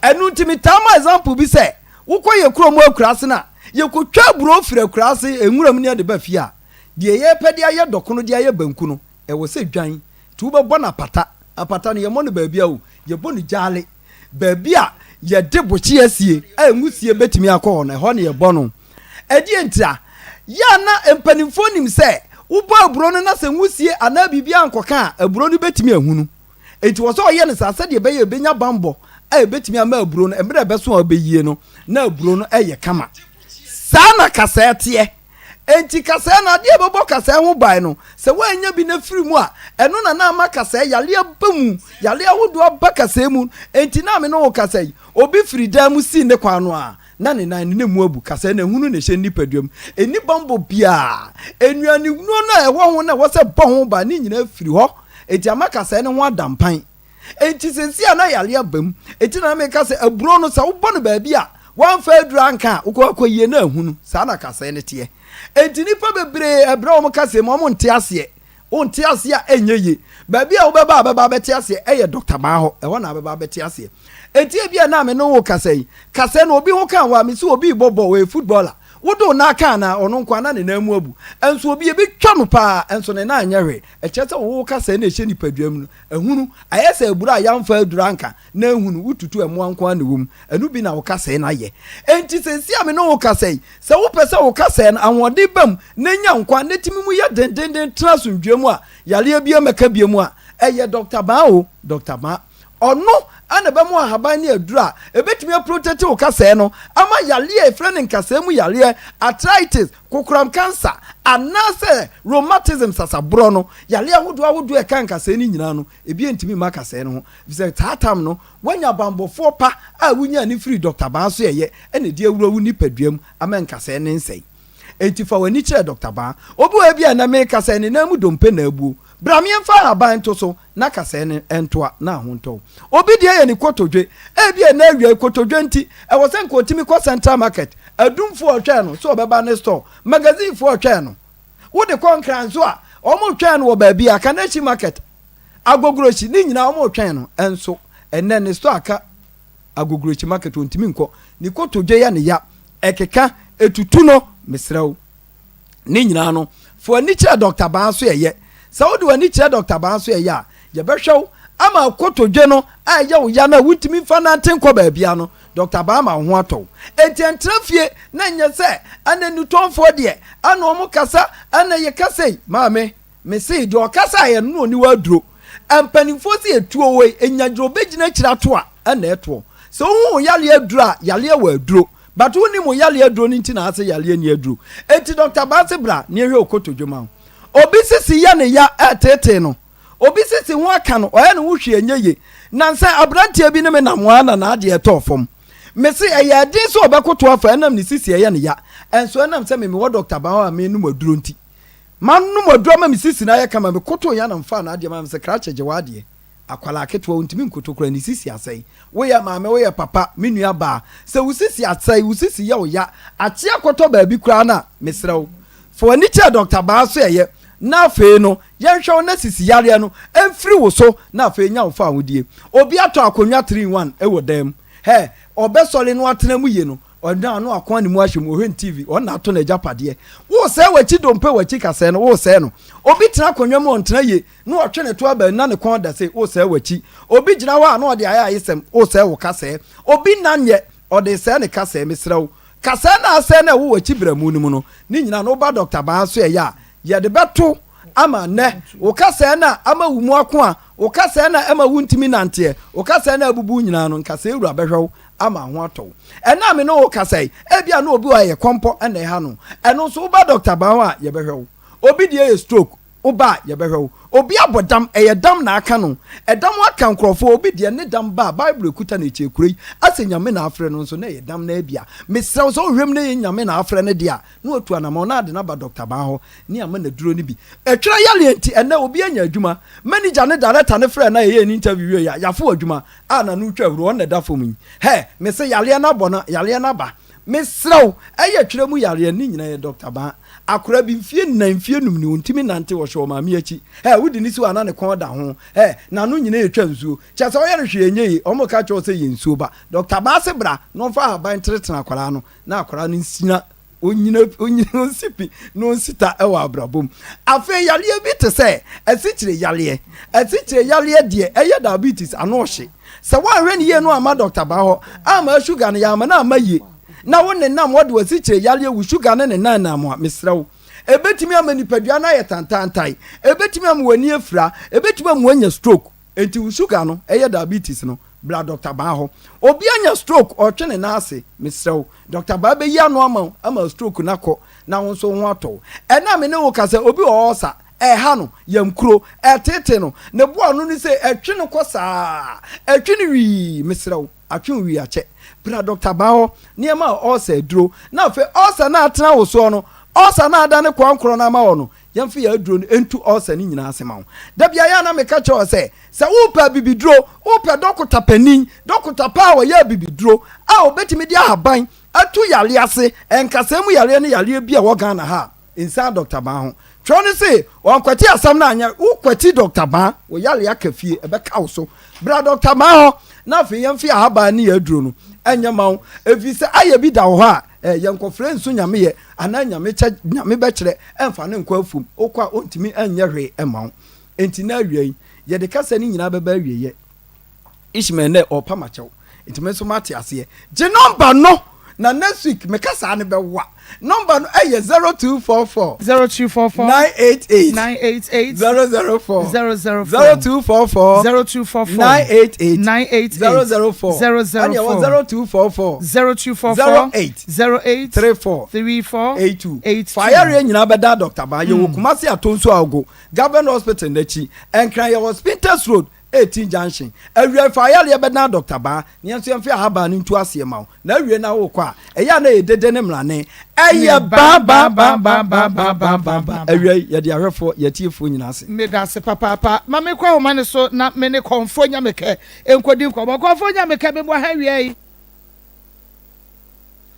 ɛnu ntimi tama example bi sɛ wokɔ yɛ kuro mu akurase na yɛkotwa buro firi akurase enwuram ne de ba fie a de yɛ pɛ de ayɛ dɔkono de ayɛ banku no ɛwɔ sɛ dwan tu bɛbɔ na apata no yɛmɔ no baabi a o yɛbɔ no gyale baabi a yɛde bokye asie a enwusie betimi akɔ hɔ na ɛhɔ ne yɛbɔ no ɛdeɛ ntia ya na mpanimfo nim sɛ wobɔ aburo no na sɛ nwusie ana bibia nkɔka a aburo no betimi ahunu enti wɔ sɛ ɔyɛ ne saa sɛ de bɛyɛ benya bambɔ a betimi ama aburo no emre bɛso a bɛyie no na aburo no ɛyɛ kama saa na kasa tie enti kasa na de bɛbɔ kasa ho ban no sɛ wanya bi na firi mu a ɛno na ama kasa yale abamu yale ahodo aba kasa mu enti na me no wo kasa yi obi firi dan mu si ne kwan no a na ne nan ne mu abu kasa na hunu ne hye nipaduam eni bambo bia enuane nu na ɛwɔ ho na wɔsɛ bɔ ho ba ne nyina firi hɔ enti ama kasa ne ho adampan enti sensi ana yale abam enti na me kasa aburo no sa wo bɔ no baabi a wan fa adura nka ukɔ yie na ahunu saa na kasa ne tie enti nipa bebre ebra wo kasa mo mo nte ase o nte ase a enye ye baabi a wo bɛba bɛte ase ɛyɛ Dr. Ba ho ɛwɔ na bɛba bɛte ase enti bia na me no wo kasa yi kasa no obi ho kan wa me so obi bɔbɔ we footballer wodo na aka na ɔno nkwa na ne namu abu enso obi e bi twa no pa enso ne na anyahwe ɛkyɛ sɛ wo kasa na ehye nipaduam no ehunu ayɛ sɛ ebura yamfa adura nka na ehunu wututu emu anko na wom enu bi na wo kasa na ye enti sensi ame no wo kasa yi sɛ wo pɛ sɛ wo kasa na anwode bam na nya nkwa na timi mu yɛ dendenden trasundwam a yale bia meka bia mu a ɛyɛ Dr. Ba o Dr. Ba ɔno ana bɛ mu ahaban ne adura ebetumi protect wo kasa no ama yale efre ne nkasa mu yale arthritis kokram cancer anase rheumatism sasabro no yale ahodo e kan kasa ni nyina no ebi entimi ma kasa no ho bisa tatam no wanya bambofo pa a wunya ni free Dr. Ba so ye ene de awura wu ni paduam ama nkasa ne nsei enti fa wani kire Dr. Ba obi wa bia na me kasa ne na mu dompe na abu bramien fa aban to so na kasa ne entoa na honto obi de ye ni kotodwe bia na awia kotodwe nti e wo sen ko timi ko Central Market adumfo otwa no so obeba ne store magazine fo otwa no wo de konkran so a omo twa no wo ba bia Kanachi Market agogrochi ni nyina omo twa no enso enne ne store aka agogrochi market ontimi nko ni kotodwe ya ne ya ekeka etutu no mesrawo ni nyina no fo ani kire Dr. Ba so ye Saudi wani kire Dr. Ba so ya ye behwew ama kotodwe no aya wo ya na wutimi fa na tenko ba bia no Dr. Ba ma ho ato entientrafie na nye se ana nutonfo de ana omo kasa ana ye kasa maame me se de o kasa ye no ni waduro ampanimfo se etuo we enyadro begina kira to a ana eto so hu yale adura yale wa aduro but woni mo yale aduro ni nti na ase yale ni aduro enti Dr. Ba se bra ne hwe okotodwe ma obi sisi ya ne ya etete no obi sisi ho aka no oya ne wo hwe enye nansa abrantie bi ne me na moana na ade etofom me se eya din so obekoto afa enam ne sisi ya ne ya enso enam se me wo Dr. Ba ha me num aduro nti manum aduro ma me sisi na ya kama me koto ya na mfa na ade ma me se krache je wade akwala aketwa ntimi nkoto kura ne sisi asai wo ya maame wo ya papa me nua ba se wo sisi asai wo sisi ya wo ya achi akoto ba bi kura na mesrew fo ani cha Dr. Ba so ye na fe no yenhwe na sisi yare no emfiri wo so na fe nya wo fa hodie obi ato akonwa 3-1 ewo dam he obesole no atena mu ye no ona no akwan ni mu ahye mu ohwen TV ona ato na japade wo se wachi dompe wachi kase no wo se no obi tena akonwa mu ontena ye no otwe ne to aba na ne kon da se wo se wachi obi gina wa na ode aya ayesem wo se wo kase obi nanye ode se ne kase mesrew kase na ase na wo wachi bramu ni mu no ni nyina no ba Dr. Ba so ya ye de beto ama ne wo kasa na ama wu mu ako a wo kasa na ama wu ntimi nante wo kasa na abubu nyina no nkasa ewura behwew ama ho atɔ ɛna me no wo kasa ebia na obi wa ye kompo na ɛha no ɛno so ba doctor ba ho a ye behwew obi die ye stroke oba ye behwew obi abodam eye dam na aka no edam aka nkrofo obi de ne dam ba bible ekuta na echekurei ase nyame na afre no so na ye dam na abia mesrew so hwem na ye nyame na afre ne dia na otu anama na de na ba doctor ba ho ne ama na duro ne bi etwera yale enti ene obi anya adwuma manager ne director ne frɛ na ye ni interview ya yafo adwuma ana no twa wuro na da fom he me se yale na bo na yale na ba mesrew eye twera mu yale ni nyina ye doctor ba akora bi mfie na mfie num ni ontimi nante wo hwe ma me achi wudi ni si ana ne kon da ho na no nyina etwa nsuo cha se oye hwe enye omo ka cho se yensuo ba doctor ba se bra no fa haban tretena akwara no na akwara no nsina onyina onsipi no nsita ewa abrabom afi yale bi te se asichire yale de eye diabetes ano hye se wa hwe ne ye no ama doctor ba ho ama sugar ne ya ama na ama ye na wonne nam wode wasichire yale wu sugar ne nanam a mesrew ebetimi amanipadua na ye tantantai ebetimi amwani afra ebetimi amwanya stroke enti wu sugar no eye diabetes no bla doctor ba ho obi anya stroke o twene na ase mesrew doctor ba be yi ano ama stroke na ko na wonso ho ato ena me ne wo kasa obi o osa ha no yamkuro tete no ne bo no ni se etwene ko saa etwene wi mesrew atwen wi ache bra doctor ba ho niema osa duro na fe osa na atena wo so no osa na ada ne kwankro na ma wo no yamfi ya duro entu osa ni nyina asema wo da bia ya na me ka che se upa bibiduro upa dokota panin dokota pa wo ya bibiduro a obetimi dia haban atu yale ase enkasemu yale ne yale bia wo Ghana ha insa doctor ba ho twone se won kwati asam na anya ukwati doctor ba wo yale akafie ebeka wo so bra doctor ba ho na fe yamfi ahaba ni ya duro no anya mawo efise aye bi da wo ha yankofre nso nyame ye ana nyame be kire emfa ne nkwa afum okwa ontimi anya hwe emawo enti na awie ye de kasa ni nyina beba awie ye ishme ne opa machew enti me so mate ase je number no na next week me kasa ne be wa number no 0244 988 004 0244 988 004 and 0244 08 34 82 fire nyina beda doctor ba ye wo Kumasi atonso ago government hospital nachi enkran ye hospital road 18 junction awie fire ye beda doctor ba nyenso yemfi ahaba ni ntu ase ma na awie na wo kwa eya na edede ne mrane eye ba awie ye de ahwefo ye tiefo nyina ase me da se papa ma me kwa homa ne so na me ne konfo nya meke enkodi nko konfo nya meke me bo ha wie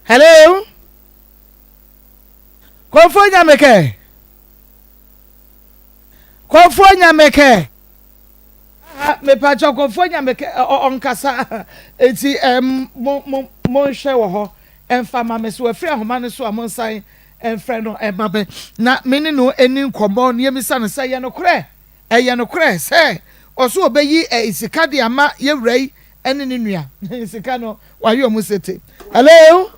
hello konfo nya meke me pa cho konfo nya meke onkasa eti mo hwe wo ho emfa ma me so afri ahoma ne so amonsan emfre no emabe na me ne no eni nkomo ne yemisa no se ye no kre se oso obeyi isika de ama ye wrai ene ne nua isika no waye omu sete hello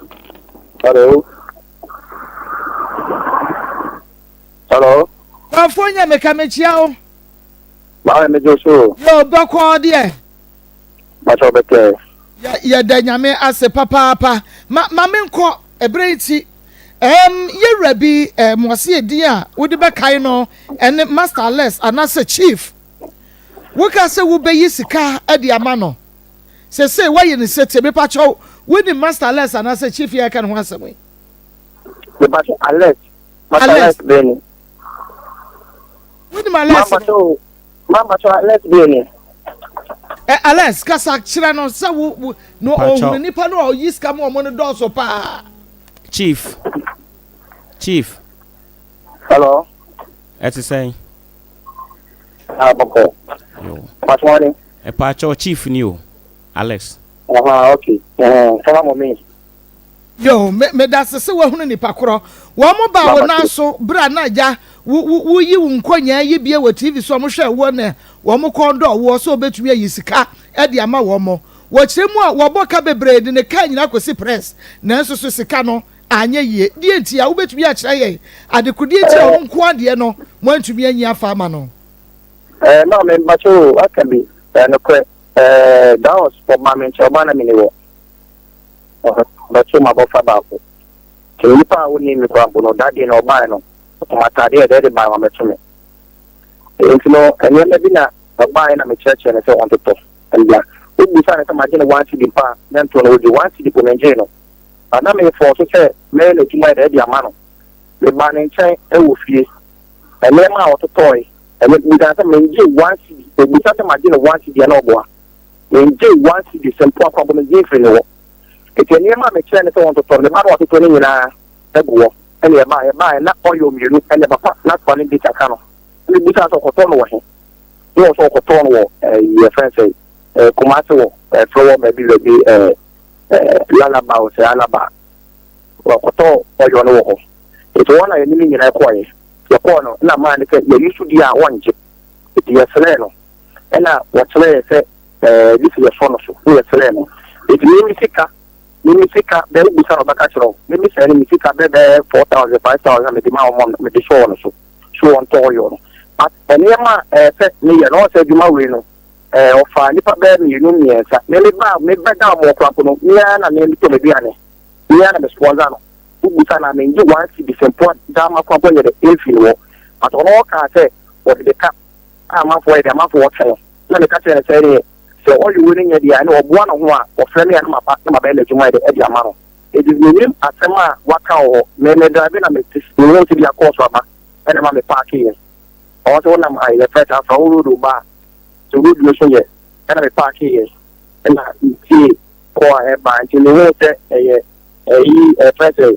konfo nya meke mechia o ba me joso yo bako de ba so beke ya da nyame ase papa ma me nko ebreti ye rabi mwase edi a wodi be kai no ene masterless anase chief woka se wo be yisika edi ama no se waye ne sete be pacho wodi masterless anase chief ya kan ho asem the pacho alert masterless beni wodi masterless mama cho alert beni Alex kasa kira no sa wo no o nipa no o yiska mo no do so pa chief hello eti say boko yo what's morning pacho chief ni o Alex okay come on me yo me da se wo hunu nipa koro wo mo ba wo na so bra na ja wo yi wo nkonya yi bie wo TV so mo hwe wo na wo mo kondo wo so betumi ayi sika e de ama wo mo wo kire mu a wo boka bebre de ne ka nyina kosi press na nso so sika no anya ye die ntia wo betumi a kyerɛ ye adekudie ntia wo nko ade no mo antumi anyi afa ama no no me macho akabi no kwe that was for my mentor bana me wo but so my bofa ba ko ke nipa wo ni me kwa no that day no buy no matade e dey buy ma metumi enti no anya na bi na buy na me church na say want to talk and ya we say na ma gina one city pa then to no di one city po Nigeria no ana me for so say me na tuma dey di ama no me ba ne nchen e wo fie e me ma o to toy e me bi say me nje one city e bi say ma gina one city na obo a me nje one city sempo akwa bo me nje free no eti ne ma me kire ne say want to talk me ma o to to ni nyina e go ene ba na oyo mienu ene ba na kwa ni bi taka no ni bi sa so ko to no wo he no so ko to no wo ye friend say kumase wo flower maybe lalaba o se alaba ko to oyo no wo eti wona ye ni nyina ko ye ko no na ma ne ke ye yusu dia wonje eti ye sele no ena wo sele se this is your no so ye sele no eti ni misika be busa no baka chiro ni misika be 4,000 5,000 me di ma o me di show no so on to yo no but eniema se ni ye no se djuma we no ofa nipa be mi nu miensa me ba da mo kwa no nia na me to me biane nia na me sponsor no busa na me nji one city sempo da ma kwa bonye de efi wo but ono ka se o de ka ama fo e de ama fo wo tell na me ka tell se ni se all you winning e dia na obo na ho a o frame ya na ma ba le juma de e dia ma no e di nim asema waka o me drive na me no ti dia course aba e na ma me park here o so na ma ile feta fa uru ba so good no so ye e na me park here e na ti ko e ba ti no te e feta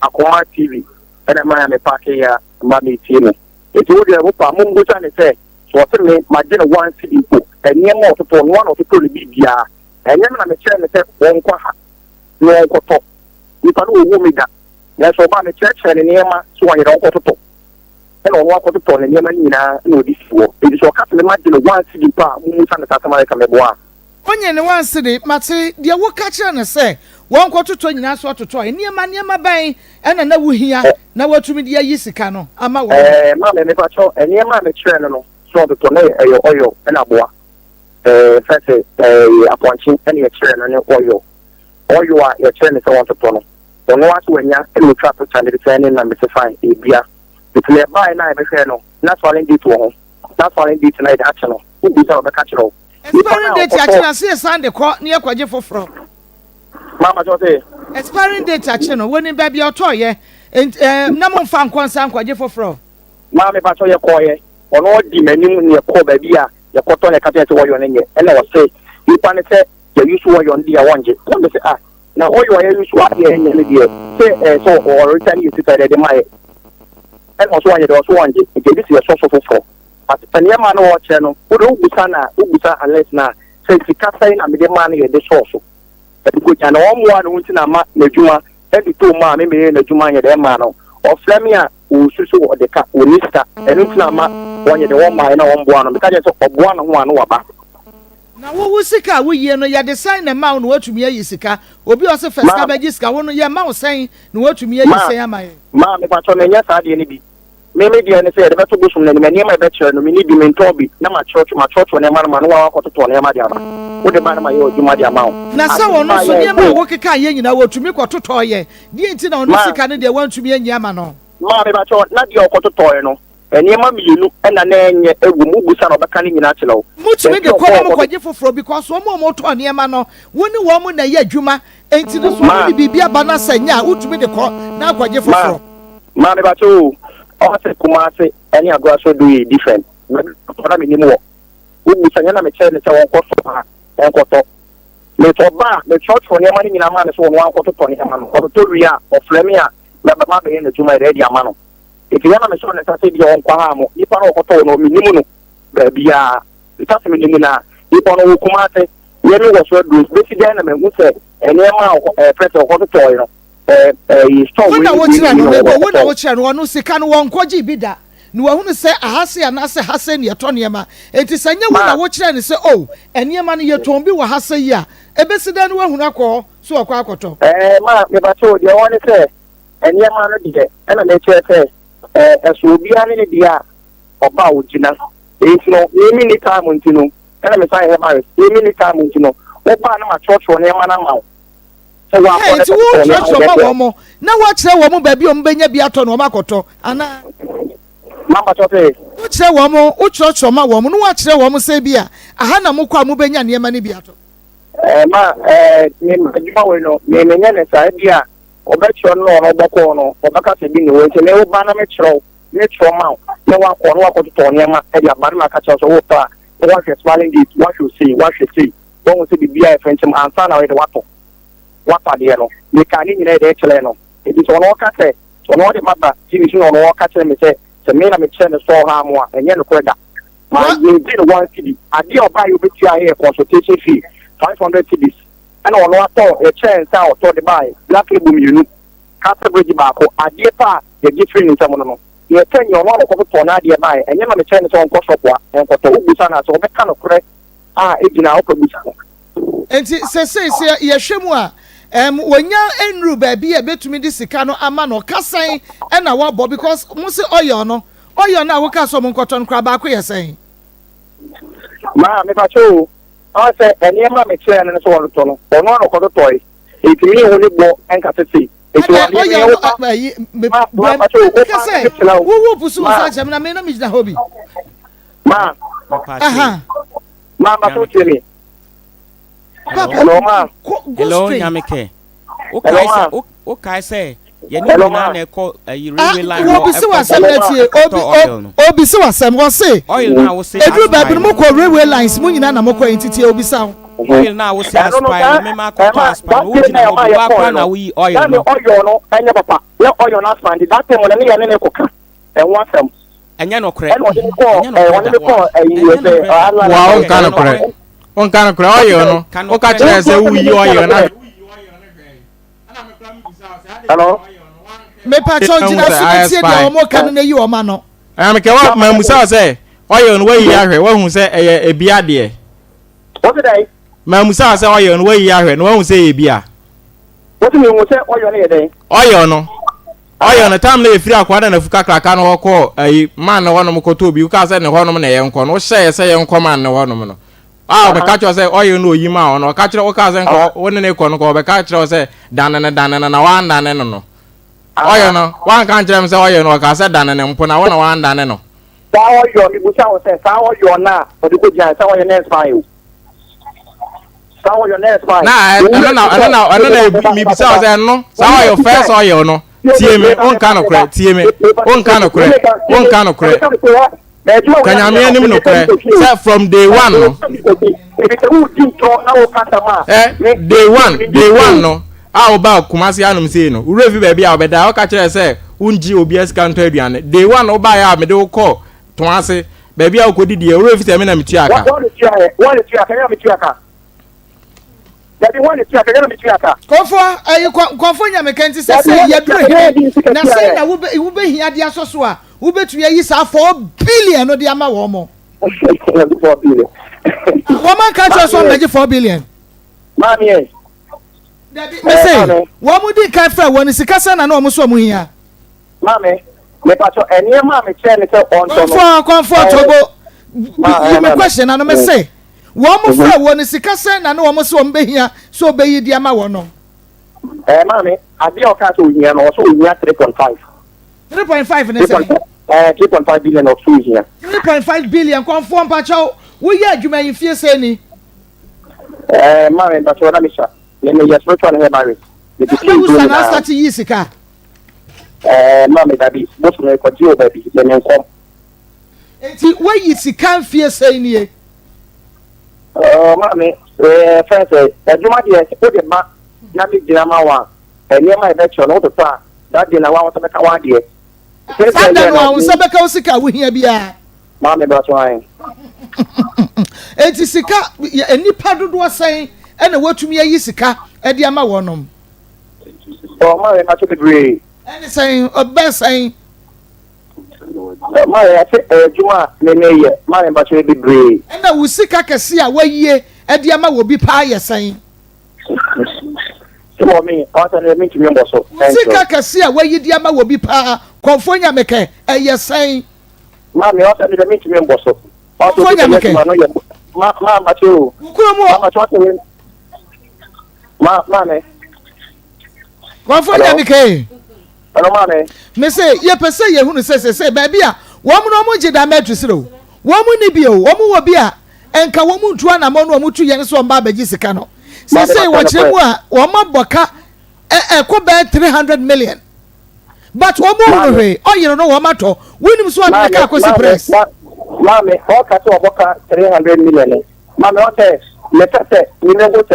Akoma TV e na ma me park here ma me ti no e ti wo de wo pa mo ngusa ne se so se me ma je no one city po eniema ototo no one ototo le bibia eniema na me kire ne se won kwa ha no okoto nipa no wo mi da na so ba me kire ne eniema so wa yero okoto e no okoto ne eniema nyina na odi fuo e so ka se ma je no one city pa mu sa na tata ma ka me boa onye ne one city mate de wo ka kire ne se won kototo nyina so ototo eniema ban ena na wo hia na watumi de ayi sika no ama wo ma me pa cho eniema me kire no so to ne oyo na boa fese aponchi ene ye kire na oyo a ye kire ne se won to no ono aso wanya e trap channel de ne na me se fine e bia the buy na be hwe no na so len dit wo na so len dit na de action no u so be ka kire expiring date action see Sunday ko ne ye kwaje foforo mama jo say expiring date action no woni ba bia otoye na mo fa nkonsa kwaje foforo mama me ba so ye koye ono di manim ne ko ba bia ye koto ne kata se wo yo ne nye ene wo se ipa ne se ye yusu wo yo ndi ya wonje ko be se na wo yo ye yusu a ye ne die se so o return you to the mai ene wo so wonje do so wonje e bi se so fofo but ene ma no wo che no wo do ubusa unless na se sika sai na me de ma ne ye de so e ko ja na wo mo anu nti na ma na djuma e di to ma me na djuma ye de ma no o flame a o susu o de ka o nista e nti na ma wonye de wo ma na wo mboa no me ka je so oboa no ho anu waba na wo sika wo yie no ya design na ma no watumi ayi sika obi o se first ka ba gi sika wo no ye ma wo sen no watumi ayi sen amaye ma me pa to na nya sa de ni bi me dia ne se de beto busum na me ma be chere no me ni di mentor bi na ma church na ma no wa ko to na ma dia ba wo de ba na ma ye oduma dia ma na sa wo no so ne ma wo keka ye nyina watumi ko to ye die nti na wo sika ne de wantumi anyi ama no ma me ba cho na dia ko to no eniema mienu na na enye egu mu busa no beka ni nyina chelew mutumi de kwa mo kwaje foforo because wo mo to eniema no woni wo mo na ye adwuma enti no so ni bibia ba na sanya utumi de ko na kwaje foforo ma me ba cho o se kuma se eni agwa so do different na mi ni mo wo busa nya na me chere ne se won ko so ha en ko to me to ba me church for eniema ni nyina ma ne so won ko to eniema no ko to ria o flemia na ba ma be ne juma ready ama no if you na me so na say bi on kwa ha mo ipa no ko to no minimu no ba bia ita se minimu na ipa no kuma se ye mi wo so do be si na me hu se eniema press ko to no store we na wo tira no wo na wo tira no no sika no won koji bi da ni wo hu se ahase anase hase ne to niema enti sanya wo na wo tira ne se oh eniema no ye ton bi wo hase yi a ebesi da no wo hu akọ so akwa akoto ma me ba to de won say enya ma no de e na me che say so obi ani ne dia oba ogina no emi ni time ntino e na me say he ba emi ni time ntino oba na ma church won e ma na ma so wa ko church ma wo mo na wa kire wo mo ba bi o mbenya bi ato no ma akoto ana mama to say wo kire wo mo wo church ma wo mo no wa kire wo mo say bi a aha na mo kwa mo benya ne ma ne bi ato ma me ma we no me nya ne sai dia obecho no no boko no obaka se bi ni wo nti me wo ba na me kiro ma ne wa ko no wa ko to ne ma e dia ba na ka kiro so wo pa what is smiling it what you see don't say be a friend him answer na we the what there no me kan ni na de kire no e bi so no ka say so no de maba ti ni so no ka kire me say se me na me kire ne so ha mo a enye no ko da ma you did one city ade oba you be tia here consultation fee 500 cedis and on what a chance out to the buy black label you category ba ko ade pa the different in some no you turn your one ko to na ade buy and you na me chance on ko shop wa en ko to ubusa na so be kan okre ejina o ko busa enti se ye hwemu a wonya enru ba bi e betumi di sika no ama no kasan e na wa bo because mo se oyo na wo ka so mo nkoto nkra ba ko yesen ma me pa cho I say any ma me chere na so won to no ono no ko to toy etimi ho ni bo enka tete eti wa wo pusu sa jam na me na mi jina hobi ma ma to tiri hello ma hello nyameke o kai say ye ni na na ko railway line wo bisi wasem na tie obi si wasem wo say oil na wo say edru ba bi mo ko railway lines mu nyina na mo ko entity obi sa oil na wo say aspire me ma ko aspire wo jina wo wa kwa na we oil no anya papa le oil na aspire that time when ne ne ko ka e won asem anya no kre anya no ko wa on kan kre oil no o ka kire say wo yi oil na hello me patron jina so tie de o mo kan na yi o ma no am ke wa ma musa say oyo no wa yi ahwe wa hu say e bia de what did I ma musa say oyo no wa yi ahwe no wa hu say e bia what do you say oyo na dey oyo no tam na efiri akwada na fuka kraka no ko ai man na wono ko to bi ka say ne hono na ye nko no hye say ye nko man na wono no be ka cho say oyo no yi ma ono ka kire o ka say nko woni ne ko no ko be ka kire say danana na wa ndane no oyo no wan kan kire me say oyo no ka say danane mpo na wona wa ndane no sa oyo mi busa o say sa oyo na o di ko jan sa oyo next file sa oyo next file na mi bisa o say no sa oyo first oyo no tie me on kan okre kanyame anim no kre say from day one no day one no a ba kumasi anum sei no urevi ba bia obeda o ka kire say unji obi eskanto aduane day one o ba ya me de wo call to ase ba bia o kodidi urevi say me na mitu aka konfo nya mekenti se ye dure na say na wo be hia dia so a wo betu yi sa 4 billion no dia ma wo mo 4 billion wo man ka cho so meje 4 billion mami me say wo mu di kan fra woni sika sa na no mo so mo hia mami me pa cho eni ma me che ne se on to konfo tobo me question na no me say wo mo fra woni sika sa na no mo so mo be hia so be yi dia ma wo no mami abi o ka so hia no so hia 3.5 ne say 3.5 billion of fees here 3.5 billion conform pacho wo ye adwuma yin fie se ni mami but what am sure me yes no try here marry the people na start yi sika mami baby both no ko dio baby me nkom enti wo yi sika fie se ni e mami friends adwuma dey o de ba na me dina ma wa eni ma be cho no to pa that dey na wa so be ka wa dey Sada no awon sebeka osika wo hia bia ma me bra twan enti sika enipa dodo sen ena watumi ayi sika e de ama wonom ma me ma to be eni sen obensen ma ya se juma me ye ma me ba to be brave ena wo sika kese a wayie e de ama wo bi pa ye sen for me, also the meet me also. Sika kasia where you dear ma will be pa, Confonia make a yes saying. Mammy, also the meet me also. Also, Mamma, too. Mammy. Confonia make. Hello, Mammy. Me say, ye per se, ye who says, say, baby, woman no more jida metrisro. Woman nibio, woman will be a, and ka woman to an amon or mutu young so baba jisicano. Say what you want, woman boka, a cobe 300 million. But woman way, oh, you know what matter, William Swan, I can't press. Mammy, all cut to a boca 300 million. Mammy, okay, let us say, you know what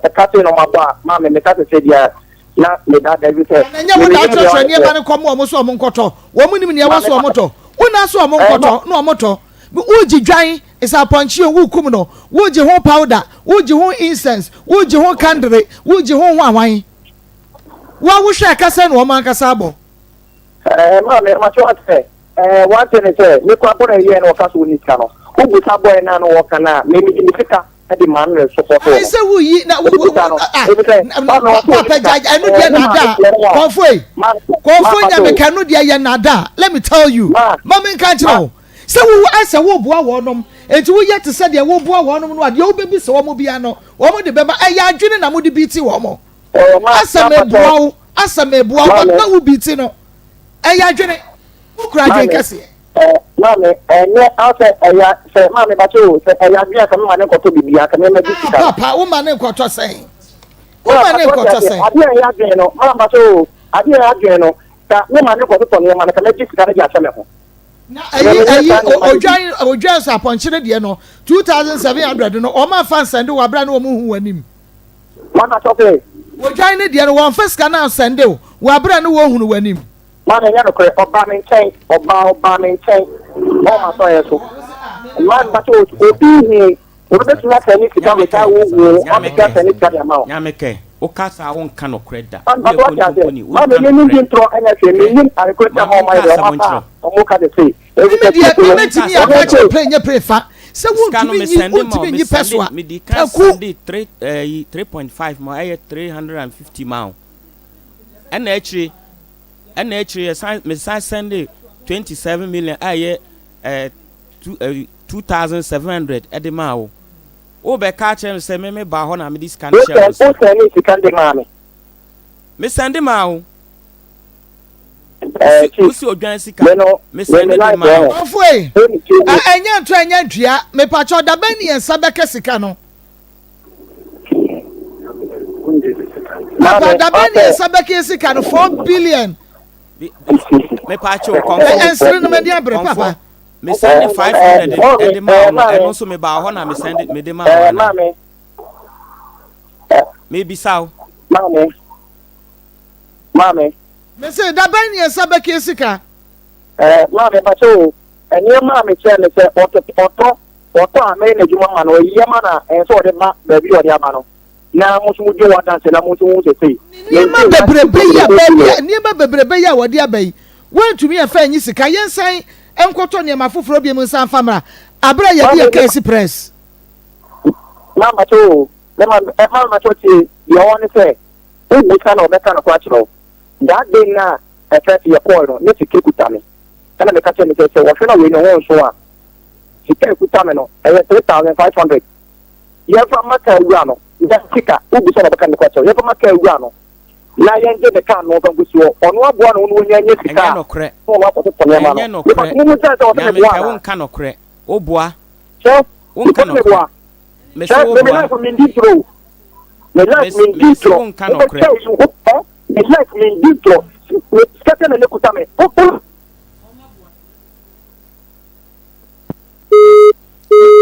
a captain on my bar, Mammy, let us say, yeah. Na me da everything. Anya wo da trotro ne ba ne komo omo so omo nkoto. Wo mu nim ne wa so omo to. Wo na so omo nkoto na omo to. Wo ji dwan isa ponchi wo kum no. Wo ji ho powder, wo ji ho incense, wo ji ho candle, wo ji ho hwanwan. Wo hwe kasa na omo kasa abo. Ma me ma cho ate. One thing is me kwa bona ye na okaso ni kano. Wo bu sa boy na no wo kana me mi fika. The man will support. I say we na papa judge anu dia nada. Konfo nya me kanu dia ye nada. Let me tell you. Mama nka chiro. Say we asa wo boa wo nom. Enti wo yet say dia wo boa wo nom no ade wo bebi se wo mo bia no. Wo mo de beba aya adwene na mo de biti wo mo. Asa me boa wo na wo biti no. Aya adwene. Wo kura adwene kase. Mami, ne ase eya se mami bacho se eya bia ka mama ne koto bibia ka me magi sika. Papa, wo ma ne koto sen. Wo ma ne koto sen. Ade eya dwen no, mama bacho, ade eya dwen no, ka me ma ne koto to ne ma ka magi sika na ja chame ho. Na odwan sa ponchire de no 2700 no o ma fan sende wa bra na o mu hu wanim. Mama chope. Odwan ne de no won fa sika na sende o wa bra na wo hu no wanim. Mama nya no kre oba maintain, oba maintain. Mama so yeso. Man bacho obi ni, obi be na tani sika me ka wo o me ka tani sika ya ma o. Nya me ke. O kasa won ka no kreda. Mama me ni intro anya se me ni arekweta mo mai do mama. O mo ka de say. Me ti ni akache play nya prefa. Se won ni peswa. Me di ka send 3.5 mo aye 350 mile. And actually me send 27 million aye 2700 at the mile. O be catch him say me ba ho na me this can share. O say ni sika de ma me. Me send him out. O si odwan sika. Me send him out. Ofwe. Anya nto anya dua me pacho da ba ni ensa be ka sika no. Papa da ba ni ensa be ka sika no 4 billion. Me pacho confirm. Ensre no me dia bre papa. Me send 500 and the man and also me ba ho na me send it me the man. Maybe sao. Mami. Me say da ban ye sabe ke sika. Mami pacho. Eni mami che me say oto ame na juma ma no yema na enso de ma ba bi o de ama no. Na mo su jo wa dance na mo su wo se. Ni ma bebrebe ya wodi abai. Wantumi ya fa nyi sika yensan enkoto ne ma foforo bi mu san famra. Abra ya bi case press. Mama to, mama to ti you want to say. We can no better no kwachiro. That day na e fe your call no, ne sike kutame. Kana me kache me say wo fe na we no won so a. Sike kutame no, e 3500. Ye fa maka ewura no, nda sika, ubi so no beka ne kwachiro. Ye fa maka ewura no. Na yenje de kan no bangusuo ono aboa no no nya nya sika no kre no wa ko to nyama no ni ta to me boa won ka no kre oboa so won ka no boa me so oboa me like me dintro me like me dintro won ka no kre me like me dintro me skata na lekuta me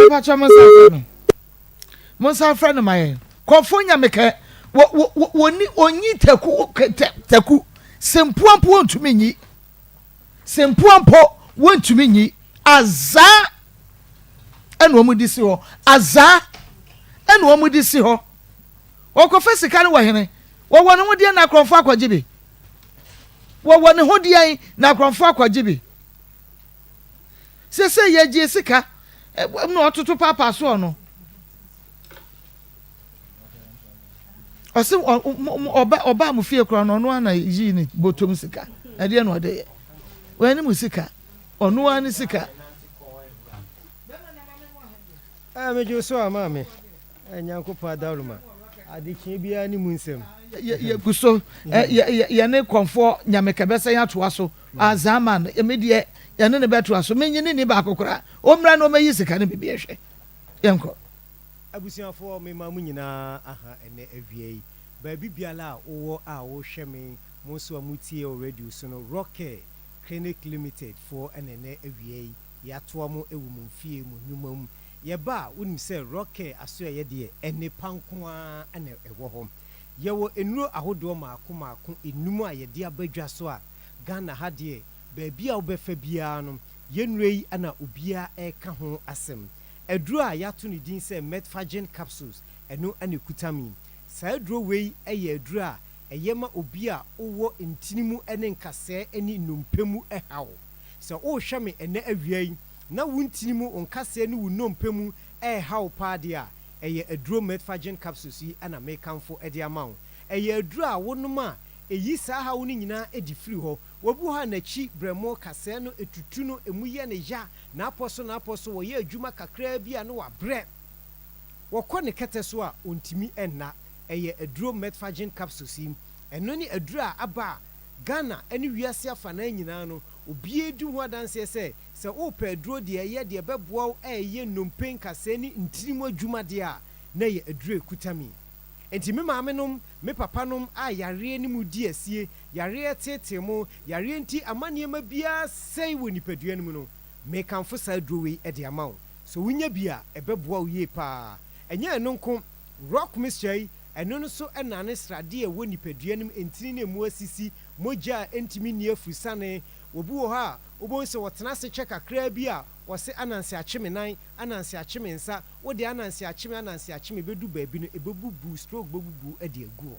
Papa chama Monsa friend my Kofonya meke woni onyi taku sempuampo wontumi nyi sempuampo wontumi nyi aza eno omudi si ho aza eno omudi si ho okofa sika ne wahene wo ne hodi na akronfo akwagibe wo ne hodi an na akronfo akwagibe sese ye gie sika no ototo papa so no ɔse ɔba mo fie kora no ɔno ana yi ne bɔtɔm sika ɛdeɛ no ɔde yɛ wɔani mu sika ɔno ara ne sika mejo so ama me nyankopɔn adawroma adekye biara ne mu nsɛm yɛgu so yɛne kɔmfoɔ nyameka bɛsɛ yɛ atoa so azama no ɛmedeɛ yɛne ne bɛtoa so menye ne ni baako koraa ɔmmra na ɔmayi sika no bibi ɛhwɛ yɛnkɔ abusuafoɔ mema mu nyinaa aha ɛnɛ awia yi baabi biara a wowɔ a wohwɛ me mo nso a motie wɔ radio so no Rocker Clinic Limited for ɛnɛ awia yi yɛatoa mo ɛwɔ mu mfie mu nnwuma mu yɛba a wonim sɛ Rocker aso ɛyɛ deɛ ɛnipa nko a ɛna ɛwɔ hɔ yɛwɔ nnuro ahodoɔ maako enum a yɛde abadwa so a Ghana ha deɛ baabi a wobɛfa biara no yɛnnuro yi ana obiara ɛka ho asɛm aduro a yɛato ne din sɛ metfagen capsules ɛno ɛna kutamin saa aduro wei ɛyɛ aduro a ɛyɛ ma obi a wowɔ ntinimu ɛne nkasɛɛ ɛne nnompe mu ɛhaw sɛ wohwɛ me ɛnɛ awia yi na wo ntinimu nkasɛɛ ne wo nnompe mu ɛhaw paa deɛ a ɛyɛ aduro metfagen capsules yi ɛna mekamfo ɛde ama wo ɛyɛ aduro a wonom a ɛyi saa haw no nyinaa ɛdi firi hɔ wabu ha n'akyi brɛmo kasɛɛ no etutu no emu yɛ ne ya na apɔ so wɔyɛ adwuma kakraa bi a no wabrɛ wɔkɔ ne kɛtɛ so a ontimi ɛnna ɛyɛ aduro metfagen capsules yi ɛno ne aduro a aba Ghana ɛne wiase afa na nyinaa no obiara di ho adanseɛ sɛ wopɛ aduro deɛ ɛyɛ deɛ bɛboa wo ɛyɛ nnompe nkasɛɛ ne ntirimu adwuma deɛ a na yɛ aduro ekutami enti me maame nom me papa nom a yareɛ ne mu di asie yareɛ tete mu yareɛ nti amanneɛma biara sɛe wɔ nipadua no mu no mekamfo saa aduro wei ɛde ama wo so wonya bi a ɛbɛboa wo yie paa ɛnyɛ ɛno nko rock mixture yi ɛno no so ɛna ne srade a wɔ nipadua no mu ntini ne mu asisi mogya a ntimi ni afurusane obi wɔ hɔ a wobɛhu sɛ wɔtena ase kyɛ kakraa bi a wɔse ananse akyeme nan ananse akyeme nsa wode ananse akyeme bɛdu baabi no ɛbɛbubu stroke bɛbubu ade agu hɔ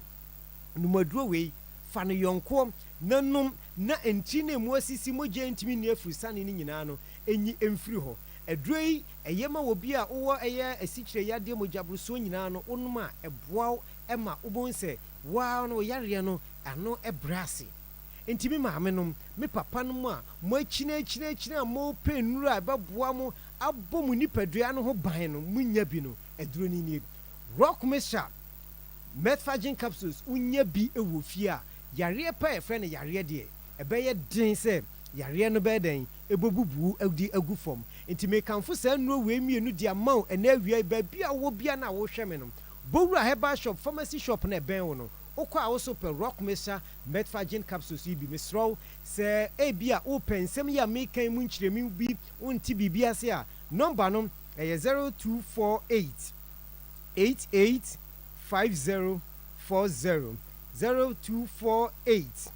numaduro wei fa no yɔnkoɔ na nom na nti ne mu asisi mogya ntimi ni afurusane no nyinaa no ɛnyi ɛmfiri hɔ aduro yi ɛyɛ ma wɔ bi a wowɔ ɛyɛ asikyire yadeɛ mogyaborosoɔ nyinaa no wonom a ɛboa ɛma wobɛhu sɛ waa no yareɛ no ano ɛbrɛ ase enti me maame nom me papa nom a mo akyina a mo pɛ nnuro a ɛbɛboa mo abɔ mo nipadua no ho ban no munya bi no aduro no nie rock mixture metfagen capsules unya bi ɛwɔ fie a yareɛ pa ɛfrɛ no yareɛ deɛ ɛbɛyɛ den sɛ yareɛ no bɛyɛ den ɛbɛbubu adi agu fam enti mekamfo saa nnuro wei mmienu de ama wo ɛnɛ awia baabi a wɔ bia na wohwɛ me no bowura herbal shop pharmacy shop na ɛbɛn wo no wokɔ a wo so pɛ rock mixture metfagen capsules yi bi mesrɛw sɛ ebi a wopɛ nsɛm yi a mekan mu nkyerɛmu bi wonti biribi ase a nɔmba no ɛyɛ 0248 885040 0248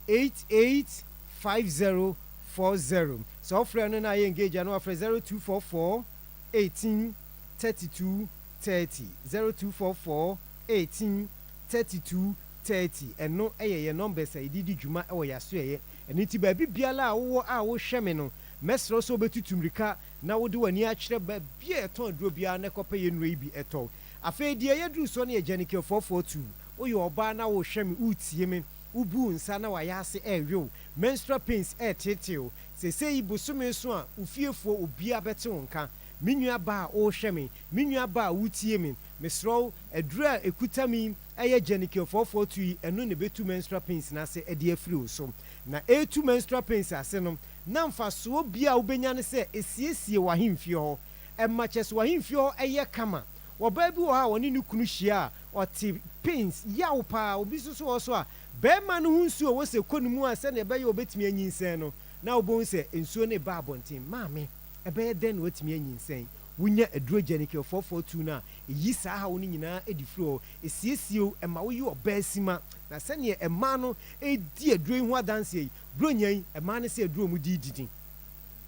885040 sɛ wofrɛ no na ayɛ engage no wafrɛ 0244 18 32 30 0244 18 3230 ɛno ɛyɛ yɛ numbers a yɛdidi dwuma ɛwɔ yɛaso ɛyɛ ɛno nti baabi biara a wowɔ a wohwɛ me no mɛsrɛ sɛ wobɛtutu mmirika na wode w'ani akyerɛ baabi a ɛtɔn aduro biara na ɛkɔpɛ yɛ nnuro yi bi ɛtɔ afei deɛ yɛduru soɔ no yɛ Janicare 442 woyɛ ɔbaa na wohwɛ me wotie me wobu nsa na wayɛ ase ɛɛwew menstrual pains ɛɛtetew sɛsɛ yi bosome so a wofiefoɔ obiara bɛte wo nka me nua ba a wohwɛ me me nua ba a wotie me mesrɛw aduro a ɛkuta me ɛyɛ Janicare 442 yi ɛno ne bɛtu menstrual pains n'ase ɛde afiri wo so na ɛtu menstrual pains ase no na mfasoɔ bia a wobɛnya ne sɛ ɛsiesie w'ahemfie hɔ ɛma kyɛ sɛ w'ahemfie hɔ ɛyɛ kama wɔbaa bi wɔ hɔ a wɔne ne kunu hyia a ɔte pains yaw paa obi soso wɔ so a bɛrima no ho nsuo wɔ sɛ kɔ ne mu a sɛnea ɛbɛyɛ wɔbɛtumi anyinsɛn no na wobɛhu sɛ nsuo ne ba abɔnten maame ɛbɛyɛ dɛn na watumi anyinsɛn wonya aduro Janicare 442 no a ɛyi saa haw no nyinaa ɛdi firi hɔ ɛsiesie ɛma woyi ɔbaa sima na sɛnea ɛmaa no ɛdi aduro yi ho adanseɛ yi buronya yi ɛmaa no sɛ aduro mu didi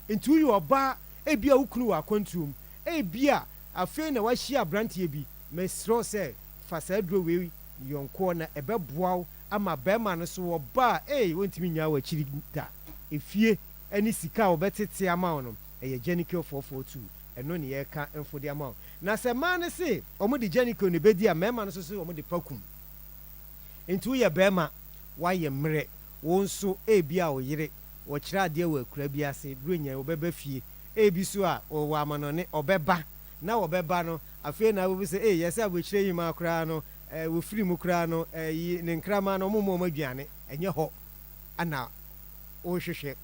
nti woyɛ ɔbaa ebi a wokunu wɔ akwantuom ebi a afei na wahyia aberanteɛ bi mesrɛ sɛ fa saa aduro wei yɔnkoɔ na ɛbɛboa wo ama bɛrima no so wɔba a wɔntumi nyaa wɔ akyiri da efie ɛne sika a wɔbɛtete ama wo no ɛyɛ Janicare 442 ɛno ne yɛka mfo de ama wo na sɛ maa no se ɔmo de Janicare no bɛdi a mɛrima no so ɔmo de pakum nti woyɛ bɛrima wayɛ mmerɛ wo nso ebi a wo yere wɔkyerɛ adeɛ wɔ akura bi ase duronya wɔbɛba fie ebi so a wɔwɔ amanɔne ɔbɛba na wɔbɛba no afei na wɔbi sɛ yɛsɛ abɔkyerɛ yi ma koraa no wɔfiri mu koraa no yi ne nkrama no ɔmo aduane ɛnyɛ hɔ ana wɔhwehwɛ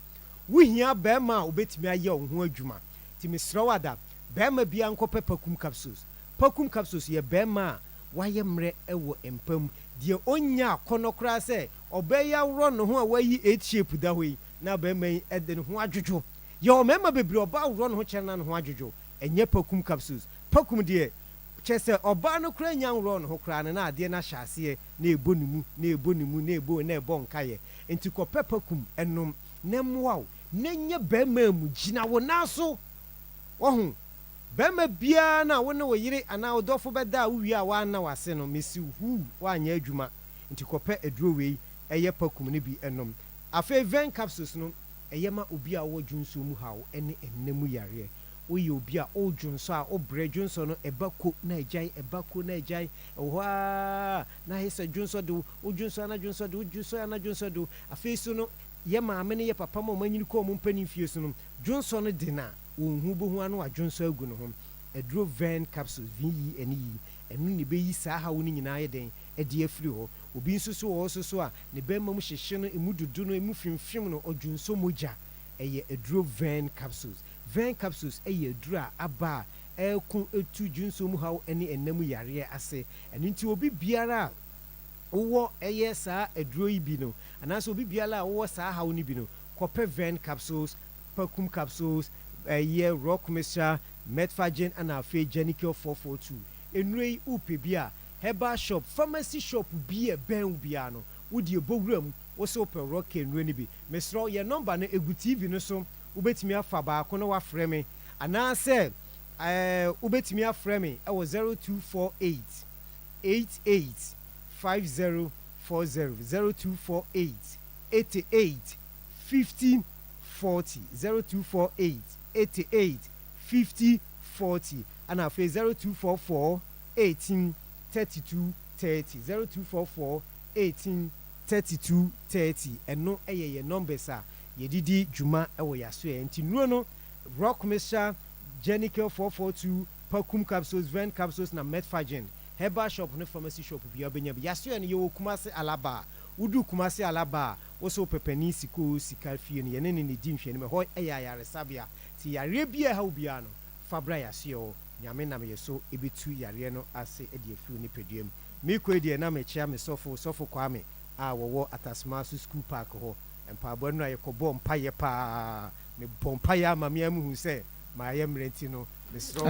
wohia bɛrima a wobɛtumi ayɛ wo ho adwuma nti mesrɛ wada bɛrima bia nkɔpɛ pakum capsules yɛ bɛrima a wayɛ mmerɛ ɛwɔ mpam deɛ ɔnya akɔnɔ koraa sɛ ɔbɛyɛ aworɔ ne ho a wayi 8 shape da hɔ yi na bɛrima yi ɛde ne ho adwodwo yɛwɔ mmarima bebree ɔba aworɔ ne ho kyerɛ na ne ho adwodwo ɛnyɛ pakum capsules pakum deɛ kyɛ sɛ ɔbaa no koraa nya aworɔ ne ho koraa no na adeɛ no ahyɛ aseɛ na ɛbɔ ne mu na ɛbɔ nkayɛ nti kɔpɛ pakum ɛnom na mmoa wo na nyɛ bɛrima mu gyina wo nan so wɔho bɛrima biara na wo ne wo yere anaa ɔdɔfo bɛda a wowie a woana wase no mesi huu woanyɛ adwuma nti kɔpɛ aduro wei ɛyɛ pakum no bi ɛnom afei vein capsules no ɛyɛ ma obi a wɔwɔ dwonso mu haw ɛne ɛnna mu yareɛ woyɛ obi a ɔdwonso a ɔbrɛ dwonso no ɛba ko na agyae ɛwɔ a na ayɛ sɛ dwonso de wodwonso de afei so no yɛ maame ne yɛ papa ma ɔmanyini kɔ ɔmo mpani fie so no dwonso no de na wɔnhu bohu ano adwonso agu no ho aduro vein capsules VE ɛne yi ɛno ne bɛyi saa haw no nyinaa yɛ den ɛde afiri hɔ obi nso so wɔ so a ne bɛrima mu hyehye no emu dudu no emu fimfim no ɔdwonso mogya ɛyɛ aduro vein capsules ɛyɛ aduro a aba a ɛko etu dwonso mu haw ɛne ɛnam yareɛ ase ɛno nti obi biara a wowɔ ɛyɛ saa aduro yi bi no anaasɛ obi biara a wowɔ saa haw no bi no kɔpɛ vein capsules pakum capsules ɛyɛ rock mixture metfagen ana afei genical 442 nnuro yi wopɛ bi a herbal shop pharmacy shop bi a bɛn biara no wodi ebowura mu wo sɛ wopɛ rock nnuro no bi mesrɛ yɛ number no egu tv no so wobɛtumi afa baako na wafrɛ me anaasɛ wobɛtumi afrɛ me ɛwɔ 0248 88 5040 0248 88 50 40 0248 88 50 40 and after 0244 18 32 30 0244 18 32 30 and no eye numbers are yedidi juma ewo yaso enti nuro no rock mixture genical 442 pakum capsules vein capsules na metfagen herbal shop no pharmacy shop bi obenya bi yaso en ye Kumasi Alaba udu Kumasi Alaba woso pepani siko sika fie no ye ne di nhwene me ho eya yare sabia ti yare bia ha obia no fabra yaso nyame na me so ebetu yare no ase e de afi ni peduam me ko de na me chia me sofo kwame a wowo atasma school park ho empabo no ayekobɔ mpaye pa me bompaye ama me amu se ma ayemrenti no me sro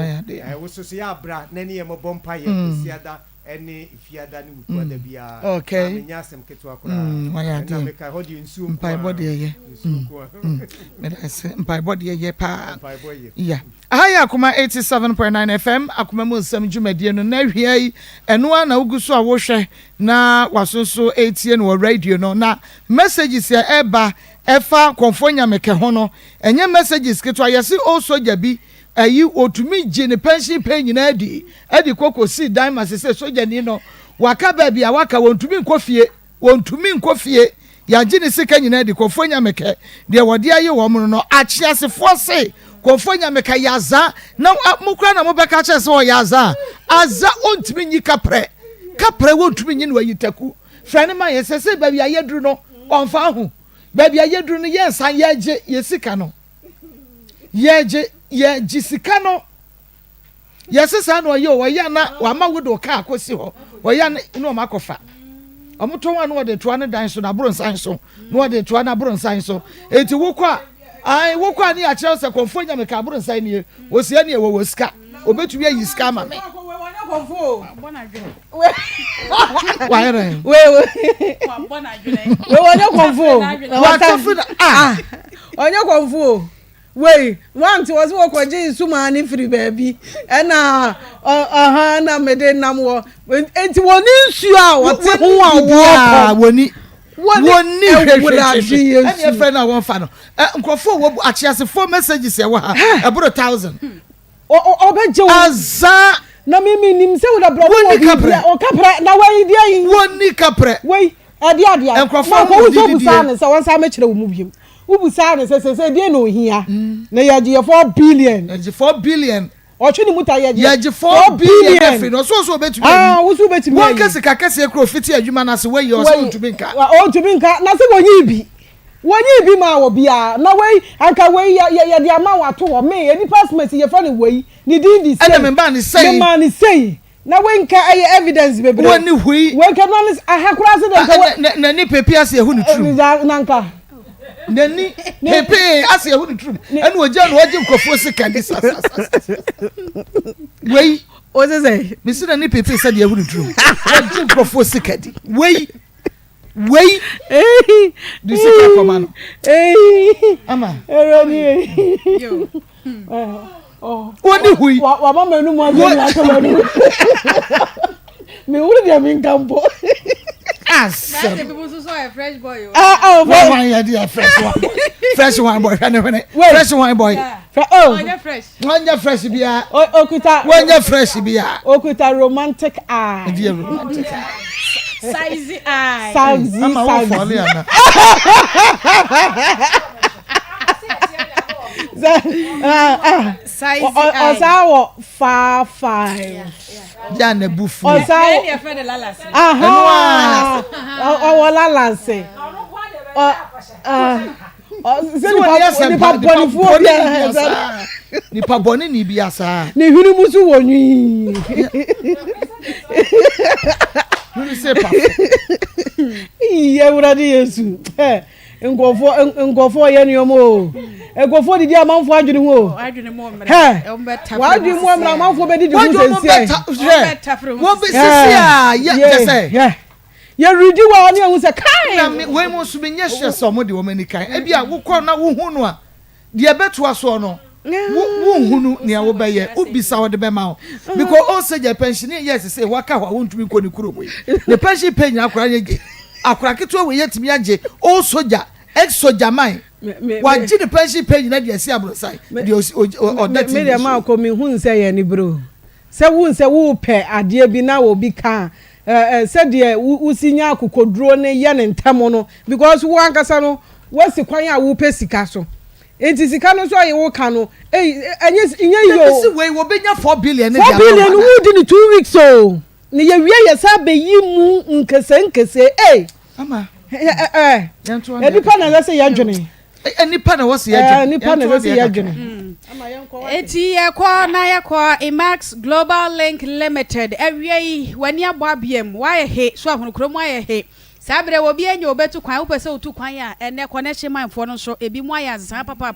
wo so ya abra na ne yem bompaye siada ene ifiada ni mutu da bia okay nya asem keto akora na me ka hodi nsuo mpaye body ye me da se mpaye body ye pa yeah ahaya Akoma 87.9 FM Akoma mu nsam dwumadie no na hwia yi eno ana uguso a wo hwe na wasonso etie no radio no na messages ya eba efa konfonya meke ho no enye messages keto ayese o soja bi ayi otumi gye ne pension pay nyina adi kokosi dan masese soja ni no waka ba bia waka wontumi nkofie ya gye ne sika nyina adi konfonya meke de wode aye wo mo no akyeasefo se konfonya meka yaza na mukura na mobeka kye se o yaza aza ontumi nyi kapre wontumi nyi no ayitaku frane ma yesese ba bia yedru no onfa ho ba bia yedru no yensan yeje yesika no yeje sika no yesesa no ye o ya na wa ma wodo ka akosi ho o ya no ma kofa omoto wa no de toa ne dan so na bronsan so no de toa na bronsan so enti wokwa wokwa ni a kire se konfonya me ka bronsan ni o se ni e wo sika obetubi ayi sika ma me Wait, once was walk with Jesus, man, free baby, and na mede namwo. And one issue, what's any friend I want fan. Nkofo actually 4 messages ya wa about 1,000. Aza na me nim se wo da bro wo ni kapre o kapre na wai dia yi wo ni kapre wai ade enkrofo ko wo bu sa ne se won sa me kire wo mu biem wo bu sa ne se dia no hia na ya je 4 billion ya je 4 billion ọtwe ni muta ya je 4 billion free no so betumi wo so betumi won kase kakase ekro fiti adwuma na se we yo so ntumi nka o ntumi nka na se wonyi bi ma wo bia na wei anka wei ya dia ma wato wo me any passport ye fa ne wei ni din di say me ba ni say me ma ni say na wei nka evidence bebre woni hui wei nka no ahakura se de na ni pepe ase ehu ni true na nka nani pepe ase ehu ni true enu oja no oje nkofo sika di sasa wei o se say me si na ni pepe se de ehu ni true oje nkofo sika di wei du sika koma no ama eroni yo woni hui wa mama enu mo aje na kama ni me wuri dia min kampo That's the people who saw a fresh boy. Mama ya dia fresh one boy fresh one boy Wanya fresh bia okuta fresh bia okuta romantic eye dia romantic size eye mama wo fole ana size eye osawo 5 ya na bufu osawo ya friend lalasi o lalasi nipa boni ni bia sa ni hunu musu wonyi hunu se pa iye wurade yesu ngofo ye ni omo egofo didi amanfo adwene ho adwene mo mra wa adwene mo mra amanfo be didi ho sense wo be sisi a ye say ye ridi wa oni ehun se kai na we mo so be nya hwe so mo de wo mani kai e bia wo kọ na wo hunu a de beto aso no wo hunu ne wo be ye ubisa wo de be ma wo because o se je pension yes say waka wa wo ntumi ko ni kuro boy the pension pay nya akura nye akura keto we yetimi age o soja ex soja man wa ji the pension pay na de si abrosai de o that me de ma ko mi hun se ye ni bro se wun se wo pe ade bi na wo bi kan said de usinya akokoduro ne ye ne ntamo no because wo ankasa no wasi kwan a wo pe sika so enti sika no so aye wo ka no enye yo si we wo benya 4 billion ne 4 billion wo di ni 2 weeks so ne ye wie ye sa be yi mu nkese ama nipa na say ya dwene nipa na wose ya dwene nipa na say ya dwene eti yakọ Emax Global Link Limited awie wani ababiem waye he so ahonokrom waye he sabre wo bi enye obetu kwan wo pese otu kwan a ene connection manfo no so ebi mu aya zan papa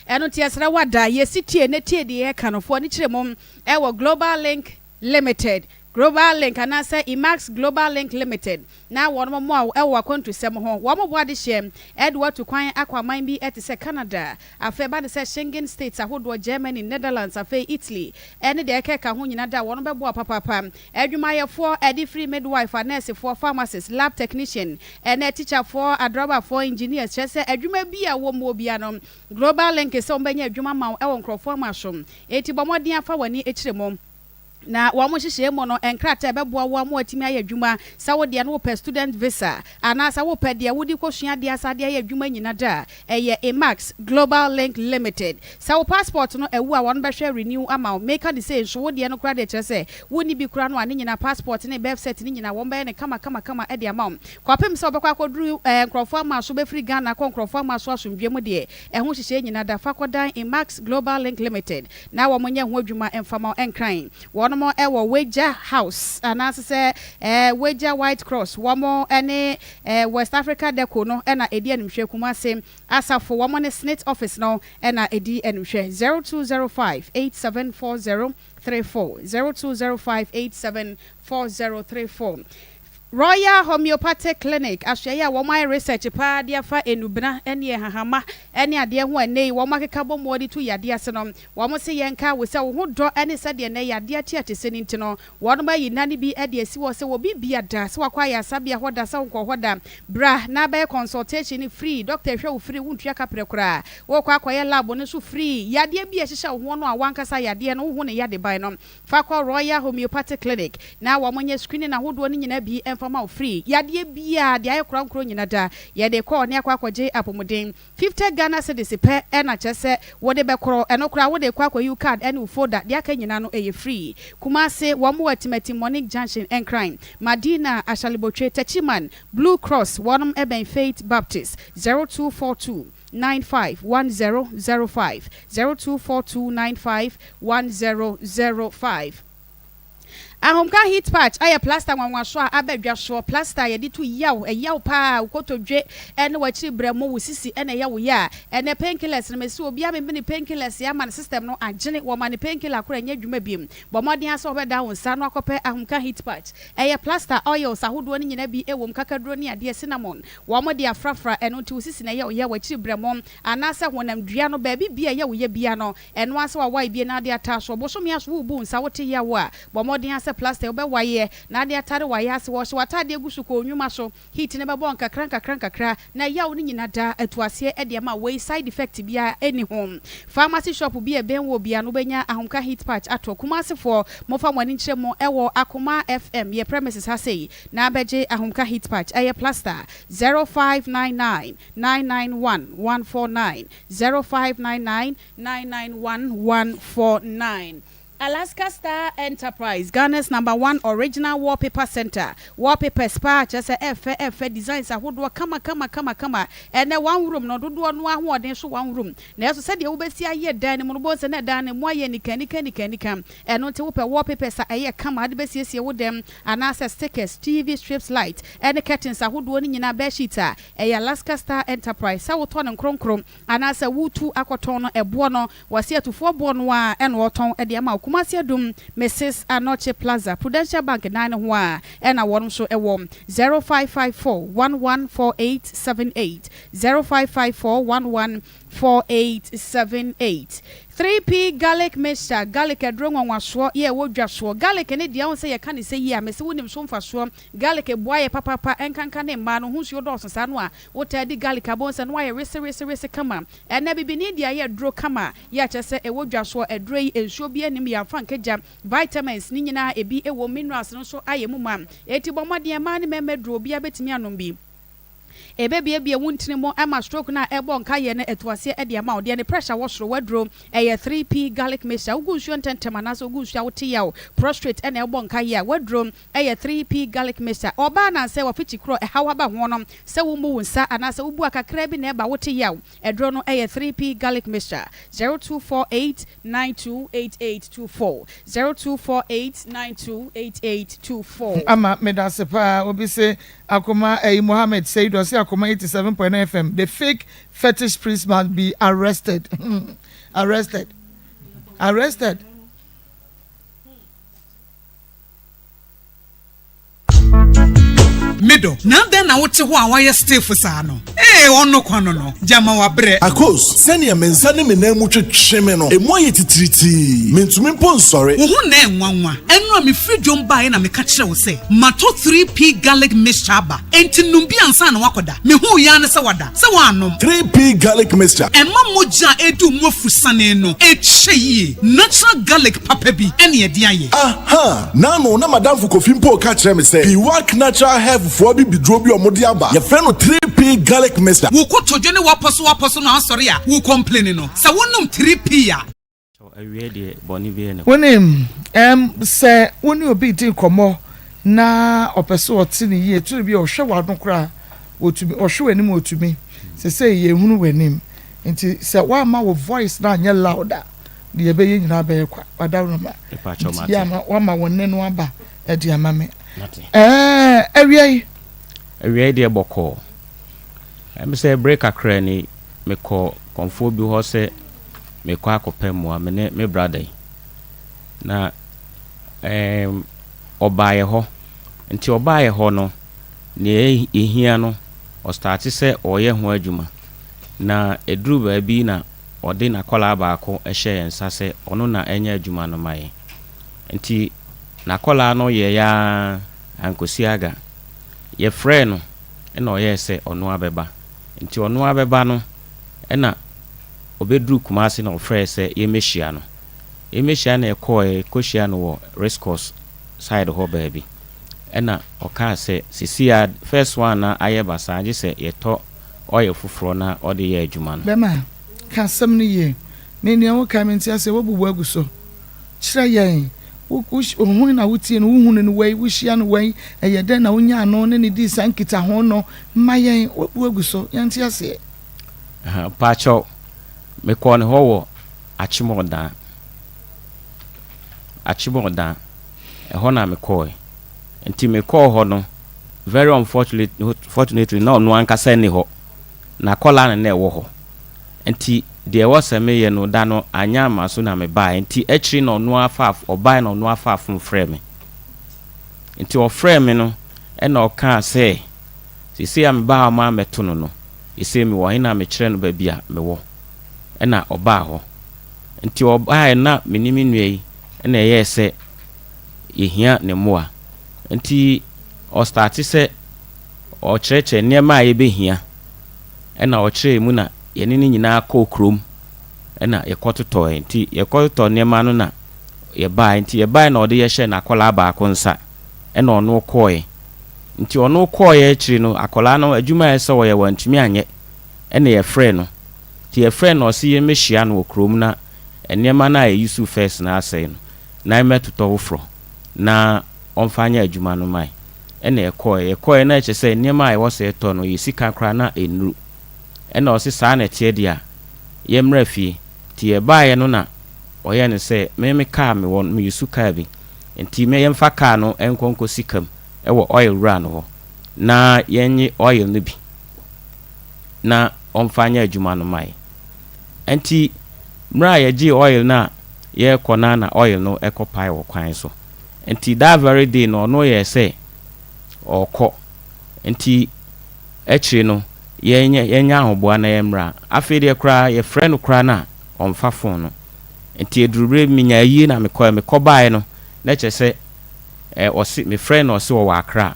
eno tie sra wada ye sitie ne tie de ye kanofo ni kiremom e wo Global Link Limited Global Link anasa Emax Global Link Limited na wono mo a ewo akwantu sem ho wo mo boade hye edwa to kwan akwaman bi etise Canada afa ba de se Schengen states ahodo Germany Netherlands afa Italy ene de ekeka ho nyina da wono bebo papa adwumayefo edi free midwife nurse for pharmacist lab technician ene teacher for adroba for engineers chese adwuma bi a wo mo bia no Global Link se ombanya adwuma ma ewo nkrofo ma som eti bomodin afa wani ekiremom na wa mo hihye mo no enkrata ebeboa wa mo atimi aye adwuma sa wo de no per student visa ana sa wo per de wo di kosua de asade aye adwuma nyina da eye Emax Global Link Limited sa wo passport no ewu a won behwe renew ama make the say so wo de no kra de kire se wo ni bi kra no ane nyina passport ne birth set ni nyina won be ne kama e de ama kwapem se obekwa koduru nkrofo ama so be free Ghana ko nkrofo ama so asomdwe mu de ho hihye nyina da fa kodan Emax Global Link Limited na wo monye ho adwuma emfama enkran mo ewo Weja House anase se Weja White Cross womo ene West Africa Deco no ena edi animhwe kumase asafo womo ne Senate office no ena edi animhwe 0205874034 0205874034 Royal Homeopathic Clinic ahweye wo my research pa dia fa enubna ene hahama ene ade ho ene wo makeka bom wodi to yade ase no wo mo se yenka wo se wo ho do ene se de ne yade ate ate se ninti no wo no ba yinane bi ade asi wo se wo bibia da se wakwa ya sabia hoda se wo hoda bra na ba consultation free doctor hwe wo free wontua kapre kura wo kwa akoye lab no so free yade bi ehihye wo no awankasa yade no wo ne yade ban no fa kwa Royal Homeopathic Clinic na wo monye screening na hodo no nyina bi fama free yade bia de ayekora nkro nyina da yade call ne akwaje apomuden 50 Ghana cedis pe na chese wode be kro enokra wode kwa you card ene folder de aka nyina no eye free Kumase wo mo atimati Monic Junction and Crime Madina Ashalibotwe Tachiman Blue Cross wonum eben Faith Baptist 0242 951005 0242 951005 Ahomka heat patch aya plaster wanwaso abadwa so plaster ye ditu yaw pa ukotodwe ene wachi bremo wusisi ene yawo ya ene painkillers na mesi obi amembe painkillers ya man system no agene wo man painkiller akora nya dwuma biem bomoden aso obeda wonsa no akope ahomka heat patch aya plaster oil sahodo ni nyina bi ewom kakaduro ni ade cinnamon wo mo de afrafra eno ti wusisi na ya wachi bremo anasa wonam dua no ba bibia yawo ya bia no eno aso wa wai bia na ade ataso bosom ya so bu nsa wote yawo a bomoden plaster obe waye na de atare waye ase wo so atade egusu ko onwuma so heat ne bebo nkakra na yawo ni nyina da atuase e de ma way side effect bia any home pharmacy shop bia ben wo bia no benya ahomka heat patch ato Kumase for mofa mwani nkyere mo ewo Akoma FM ye premises ha sei na abeje ahomka heat patch eye plaster 0599 991 149 0599 991 149 Alaska Star Enterprise, Ghana's #1 original wallpaper center. Wallpaper spa, just a F designs a hoodwa kama. And one room, no do no one so one room. Now said you be see a year dan monobos and a dan and why any can come. And not to open wallpapers a year come at the best with them and access stickers, TV strips, light, and the curtains a hood winning in a beshita. A Alaska Star Enterprise, Sawoton and Crom, and as a woo two aquatono, a buono was here to 4 bonwa and waton at the amount. Kumasi Dum, Mrs. Anoche Plaza, Prudential Bank 9 and a warm show a warm 0554 114878 0554 114878 3P garlic mixture garlic adronwa waswo ye wodwaso garlic ne dia won say ye kan say ye amese wonim so mfaso garlic boye papa enkanka ne ma no hunsu do sonsa no a wotadi garlic abonsa no ye rese kama ena bibini dia ye dro kama ye chese e wodwaso edroi ensuo bi anim ya fankeja vitamins ni nyina ebi ewo minerals no so ayemu ma eti bomode ma ne memedro bi abetimi anom bi ebebie wuntini mo ama stroke na ebo nka ye ne etuase e de ama ode ne pressure wosoro wadro eye 3P garlic mixture ugunsu ntentema na so ugunsu awote yawo prostrate ene ebo nka ye wadro eye 3P garlic mixture oba na se wafichi kro e hawaba honom se wo mu wonsa ana se ubu akakra bi na eba wote yawo edro no eye 3P garlic mixture 0248928824 0248928824 ama medasepa obi se Akoma Mohammed said was Akoma 87.9 FM. The fake fetish priest must be arrested. Arrested. Middle. Now then I would say why you stay for Sano. Ono kwano no. Jama wa bre. Akos, send your mensani me name much chimeno. E mo yeti triti. Mentumi pon sorry. Wo na enwanwa. Enu mi free jom ba na me ka kire wo say. Mato 3P garlic mixture ba. Enti numbi ansa na wakoda. Me hu ya ne se wada. Se wanom. 3P garlic mixture. Emma moja edu mo fusane no. E cheye. Natural garlic papa bi ene e dia ye. Aha. Na no na madam fu kofimpo ka kire me say. He work natural health for bi bidrobi omodi aba. Ye friend no 3P garlic mixture. Wo ko tojo ne waposo na asori a wo complain no. Sa wonum 3P ya. Awie de boni bi ne. Wonim se woni obi din komo na opeso otini ye turu bi ohwe wadon kra otumi ohwe anim otumi se ye hunu wanim nti se wa ma wo voice na anya louder de ye be ye nyina be kwa wadawo ma ya ma wa ma wonne no aba e de amame awie de boko em say break akra ni me ko konfo bi ho se me ko akopem mo amene me brother na obaye ho nti obaye ho no ne ehia no o start se oye ho adwuma na eduru ba bi na ode na kola baako ehye ensa se ono na enya adwuma no mai nti na kola no ye ya ankosi aga ye frɛ no na oye se ono abeba nti ono abeba no na obeduru kumase na ofrɛ se ye mehia no emehia na ekoe koshia no wo rescos side ho baby ena oka se sisia first one na ayebasa age se yeto oil fufuro na ode ye adwuma no bema ka sam ne ye ne ne wo comment ya se wo bubu aguso kira yen wo hu na wutie no hu ne wei wo hia no wei eye den na wonya ano ne di sankita ho no mayen wo bubu aguso yanti ase pacho me ko ne ho wo achimodan ho na me ko nti me call ho no very unfortunately na no ankasa ni ho na kola na ewo ho nti de was me ye no da no anya maso na me buy nti ekiri no no afa obai no no afa from frame nti o frame no e na o ka say sisi am ba ma meto no no ise mi wo hina me kire no ba bia me wo e na oba ho nti obai na menimi nui e na ye se yehia ne moa nti o start se o cheche niema ye behia e na o kire mu na ye ni nyina akọ krom e na ye kototo nti ye kototo niema no na ye ba nti ye ba na o de ye hye na akola ba akonsa e na ono koe nti ono koe akiri no akola no adwuma ye se wo ye wantumi anye e na ye frɛ no ti ye frɛ no si ye mehia no krom na niema na ye yusu first na asɛ no na emetoto wo fro na onfanya adwuma no mai ene ekoe na eche se niema ai wose eto no yisika kra na enuru ena ose saa na tie dia ye mra fie ti ye baaye no na oye ne se me ka me won me yusu ka bi enti me yemfa ka no enkonko sikam ewo oil run ho na yenye oil no bi na onfanya adwuma no mai enti mra ye gi oil na ye kona na oil no ekopai wo kwan so enti that very day no ye say okọ enti ekiri no yenya ahoboa na yemra afede kra ye friend kra na onfa phone no enti edurure minya yi na mekọ bae no na chese osi me friend osi wo akra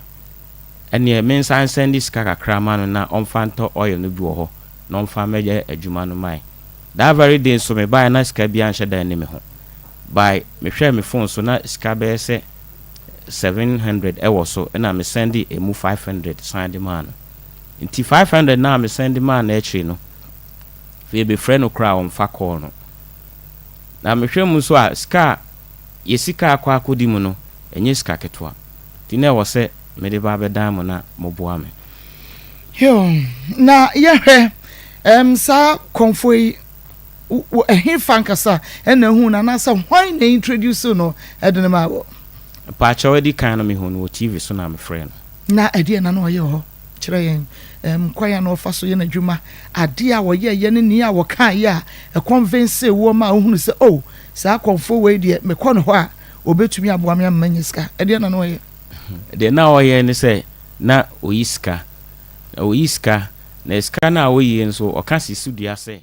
ene me nsan send sika kakra ma no na onfa nto oil no bi wo ho na onfa meje adwuma no mai that very day so me bae na sika bi anhye da ne me ho by me hwe me phone so na sika be se 700 ewo so na me send emu 500 send man nti 500 na me send man na echi no fe be friend no kra on fa call no na me hwe mu so a sika ye sika akwa akodi mu no enye sika ketwa ti na ewo se me de ba be dan mu na mo boa me yo na ye hwe sa konfoi he fankasa ena hu na na sa why na introduce no edene ma wo pacha wedi kan no me hu no TV so na me friend na ade na no ye ho kire yen kwaya no fa so ye na dwuma ade a wo ye ne ni a wo kan ye a convince wo ma hu se oh sa konfo we de me kɔ no ho a obetumi aboa me amanyiska ade na no ye de na o ye ne se na oyiska na iska na o ye nso o ka sisu dia se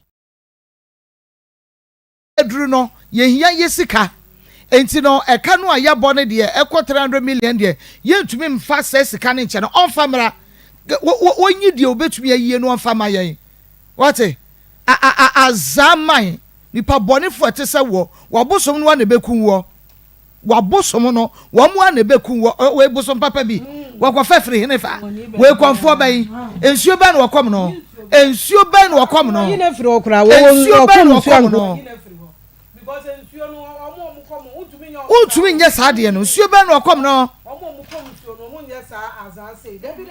edru no ye hia yesika enti no eka no aya bone de ekọ 300 million de ye ntumi mfa sika ne nche no onfa mra wonyi de obetumi ayi no onfa ma yen what azaman nipa bone fo te se wo wabosom no na bekun wo wabosom no wo mo na bekun wo we bosom papa bi wakwa fefre hene fa we konfo ban ensuo ban wo kom no ensuo ban wo kom no yin afiri okra wo ensuo ban wo kom no because ensuo no omo kom utumi nye saa de no ensuo ban wo kom no omo kom ensuo no mo nye saa azan say debi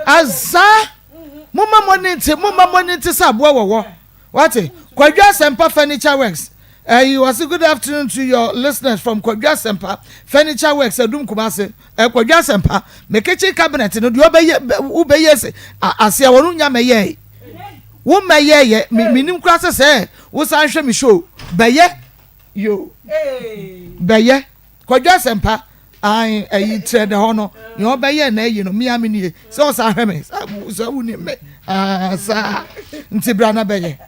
aza mumma monite sa boa wo what Kwadwa Sempa Furniture Works. You was a good afternoon to your listeners from Kwadwa Sempa Furniture Works Adum Kumase. Kwadwa Sempa me kitchen cabinet no do obeye se ase wonu nya meye wo meye minim krase se wo san hwe mi show beye yo beye Kwadwa Sempa ai ayi tre de ho no ye obeye na ayi no mi amini se o sa hweme sa wuni me sa nti bra na beye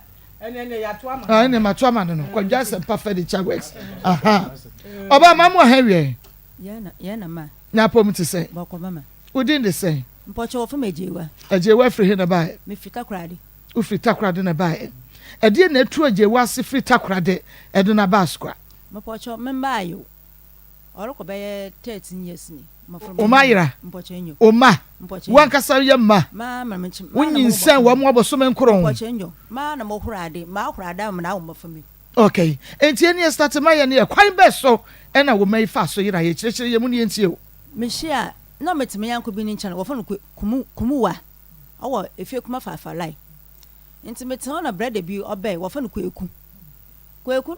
ene ya to ama ene ma to ama no kwadwa se perfect the chagwex aha oba mamu ahawie ye na ma na pom ti se boko mama udin de se mpoche wo fama ejewa ejewa free he na bai me fita krade u fita krade na bai edi na tu ejewa se free takrade edo na ba skwa mpoche memba ayo oroko be 13 years ni o mayira mpoche nyo o ma wankasa ye ma menchi wonyin sen wa mo abosom nkron mpoche nyo ma na mo hurade ma hurada ma na wo mafami okay enti eni start ma ye ne kwan be so e na wo mai fa so yira ye kirekire ye mu ne enti o mehia na metime yanko bi ni nchana wo fa no kumuwa owo efie kuma fa lai enti metime na brother bi obe wo fa no kweku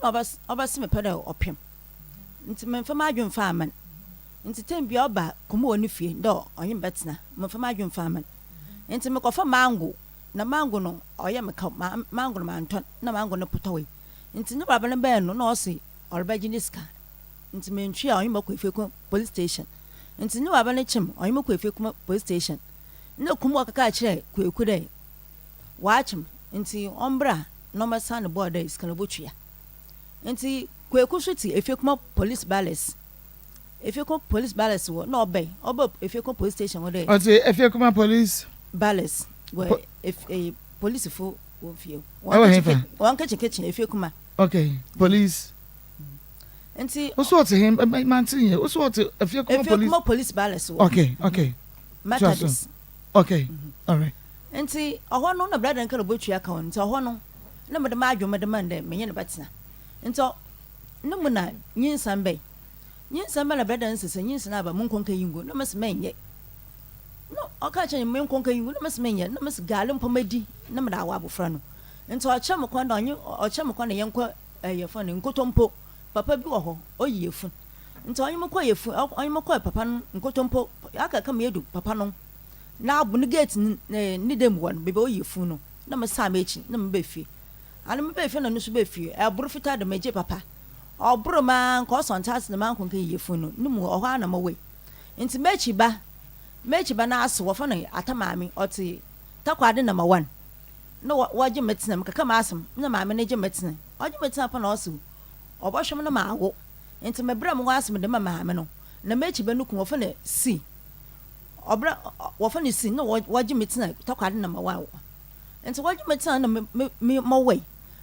na obas me peda opem enti me fa ma adwon fa aman enti tem bi oba kumuwa ni fie ndo onye betna me fa ma adwon fa aman enti me kofa mango na mango no oye me ka mango no manton na mango no potowe enti ne baba no be no na osi orbaji niska enti me ntwi a onye makọ efie ko police station enti ne baba ne chim onye makọ efie ko police station ne kumu kaka kire kweku dai wachim enti ombra no masa ne board is kana botwia enti kweku shuti efie ko police ballets efie ko police ballets wo na obey efie ko police station wo dai oti efie ko police ballets wo police fo wo fie wan kitchen efie ko okay police enti oso oti him mantin ye oso oti efie ko police ballets wo okay methodist okay all right enti oho no na brother nka robotwa ka enti oho no na me de ma adwo me de man de menye ne betena enti no mu na nyinsan be na brother nsese nyinsan aba mun konka yingo na mes menye no oka cha mun konka yingo na mes menye na mes gale mpomadi na me da awa abofra no enti ocha me kwanda onye ocha me kwanda yenko yefo ne nkotompo papa bi wo ho oyiyefu enti onye me kwa yefu onye me kwa papa no nkotompo aka ka me edu papa no na abu ni gate ni dem won bebe oyiyefu no na me sa mechi na me befie ana me befie na no so befie e buru fita de meje papa oburu man ko sontas ne man ko ka yiyefu no nimu oho ana mawe enti mechi ba na aso wo fa no atamaami oti takwade na ma 1 no waje metina mkaka ma asem na maame ne je metina waje metina pa na oso obohwem na maawo enti mebra mo asem de ma maame no na mechi ba no ku wo fa na si obra wo fa na si no waje metina takwade na ma 1 enti waje metina na me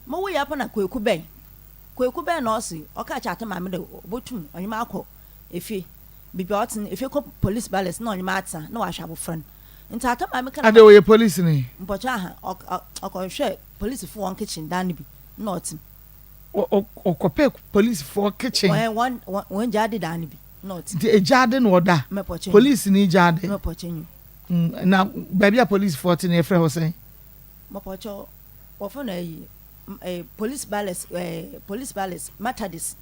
mawe ya pa na kweku ben na osi oka cha atamaami de obotum onyema akọ efie bibi otin efie ko police ballets na onyema ata na wa hwabo friend nti atamaami kana ade oye police ni mpocha ha okọhwe police for one kitchen dan bi na otim okope police for kitchen one jade dan bi na otim the jade no oda police ni jade mpocha nyu na baby a police for tin e frɛ ho sɛn mpocha wo fa na yi police ballets matadis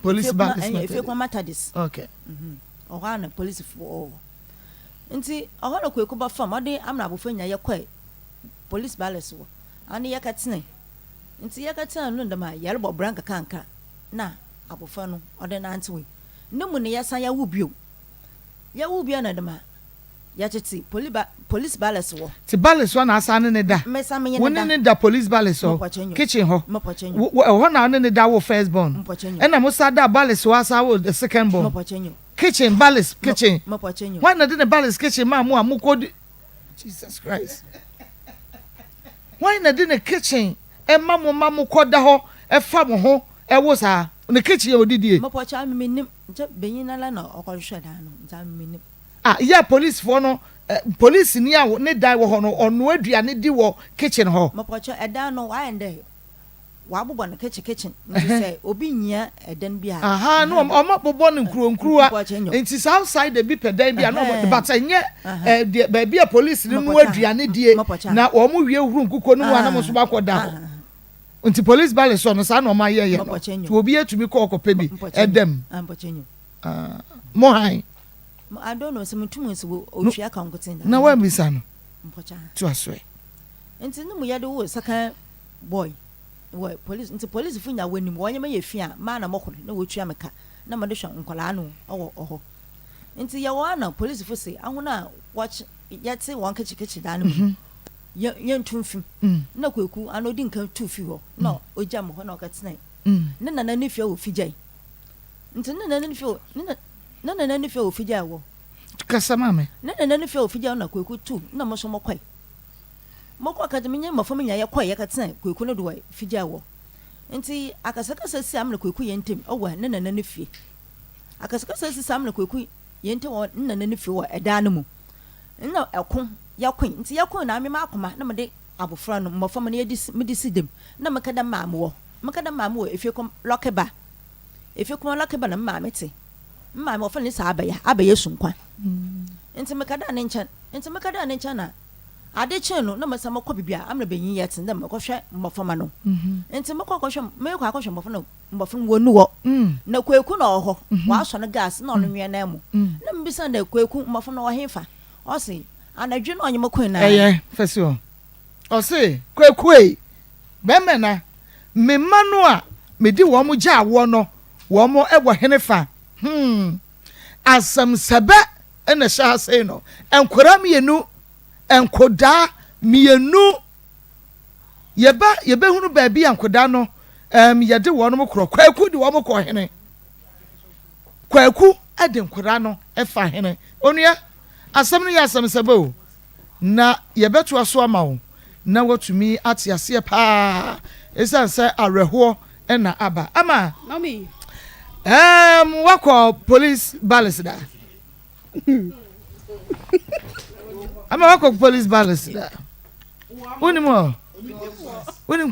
police ballets efie kwa matadis okay ohana police for nti ohana kweku ba fam ade amna abofanya ye kwa police ballets wo ani ye katene nti ye katene no ndama yare bo branka kanka na abofa no ode na antewe nemu ne yasan ya wubio na ndama ya cheti police ballets wo ti ballets wo na asane ne da woni ne da police ballets wo kitchen ho ho na ne da wo first born na mo sa da ballets wo asa wo the second born kitchen ballets kitchen why na the ballets kitchen ma mo amukodi Jesus Christ why na the kitchen e ma mo koda ho e fa mo ho e wo sa ne kitchen e odidie mo pocha me nim je benyina la na okohwe da no nta me nim yeah police for no police ni a ne dai wo ho no ono aduane di wo kitchen ho mapocho eda no wa ende wa bobọ no kitchen nti say obi nyia eden bi ha aha no o bobọ no nkuro nti outside the bi pedan bi no but enye ba bi a police ni no aduane die na o mo wie huru nkuko no wa na mo so ba koda nti police ballets no sa no ma ye no to obi atumi ko okope bi edem mo han I don't know some two months will Oshia Congotin. Now, where Miss Anno? To us, way. And no Yado was second boy. Well, police into police when you when you may fear, man, a mock, no which Yamaka, no Madisha, Uncolano, or nti ya wana police fo say ahuna watch yete won kachi da no ye ntumfim na kwaku anodi nkan tufi ho na ojam ho na okatena ne nana ne fie wo fijai nti ne nana ne fie na nana ne fie wo fijai wo kasama me ne nana ne fie wo fijai na kwaku tu na mo so mokwai mokwa kademinya mafam nya ye kwai ye katena kwaku no do fijai wo nti akasakasa si amna kwaku ye ntem owa ne nana ne fie akasakasa si amna kwaku ye ntem wo nana ne fie wo eda no mu na ekon yakwen nti yakwen na me ma Akoma na me de abofra no mafam na ye di sidem na me kada maamo wo efiekom lokeba na maamete maame ofan ni sa abaya sunkwan nti me kada ne ncha na ade chen no na me sa makọ bibia amna benyin yet na me kohwe mafam no nti me kohwe mafam wonu wo na kwaku na oho wa so no gas na ono nwe na mu na me bisa na kwaku mafam na ohefa o se anadwe no onyem kwen na fesio o se kwaku beme na me manu a me di wo mo gya wo no wo mo ebo henefa asam sabe ena sha sei no enkora mienu enkoda mienu yeba hunu ba bi enkoda no yede wo no mo kro kwaku di wo mo ko hene kwaku ade enkora no efa hene onua asam no ya asam sabe o na yebeto aso ama wo na watumi atiase pa esan say areho na aba ama mami wako police balance da ama wako police balance da woni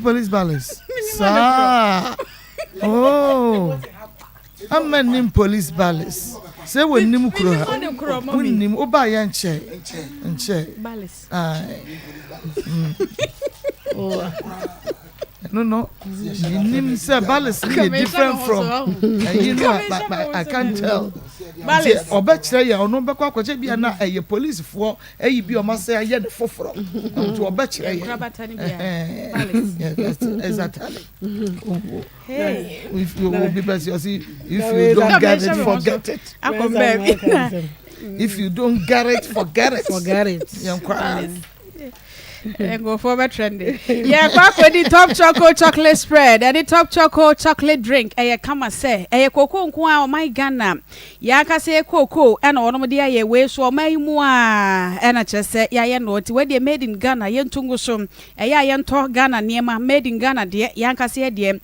police balance sa oh ama nim police balance say wonim kuro ha wonim oba ya nche balance oh no nim say balance is different from you know I can't tell balance obekire ya ono bekwa akwache bia na eye police fo eyi bi o ma say aye ne foforo to obekire ya balance exactly hey if you will be best you see if you don't get it forget it if you don't get it forget it go for a trendy. Yeah, back with the top chocolate spread and the top chocolate drink. Come say, cocoa nko my Ghana. Ya ka say cocoa and ono dia ye we so my mua and I just say ya no where they made in Ghana yen tungu so yen to Ghana niema made in Ghana de ya ka say de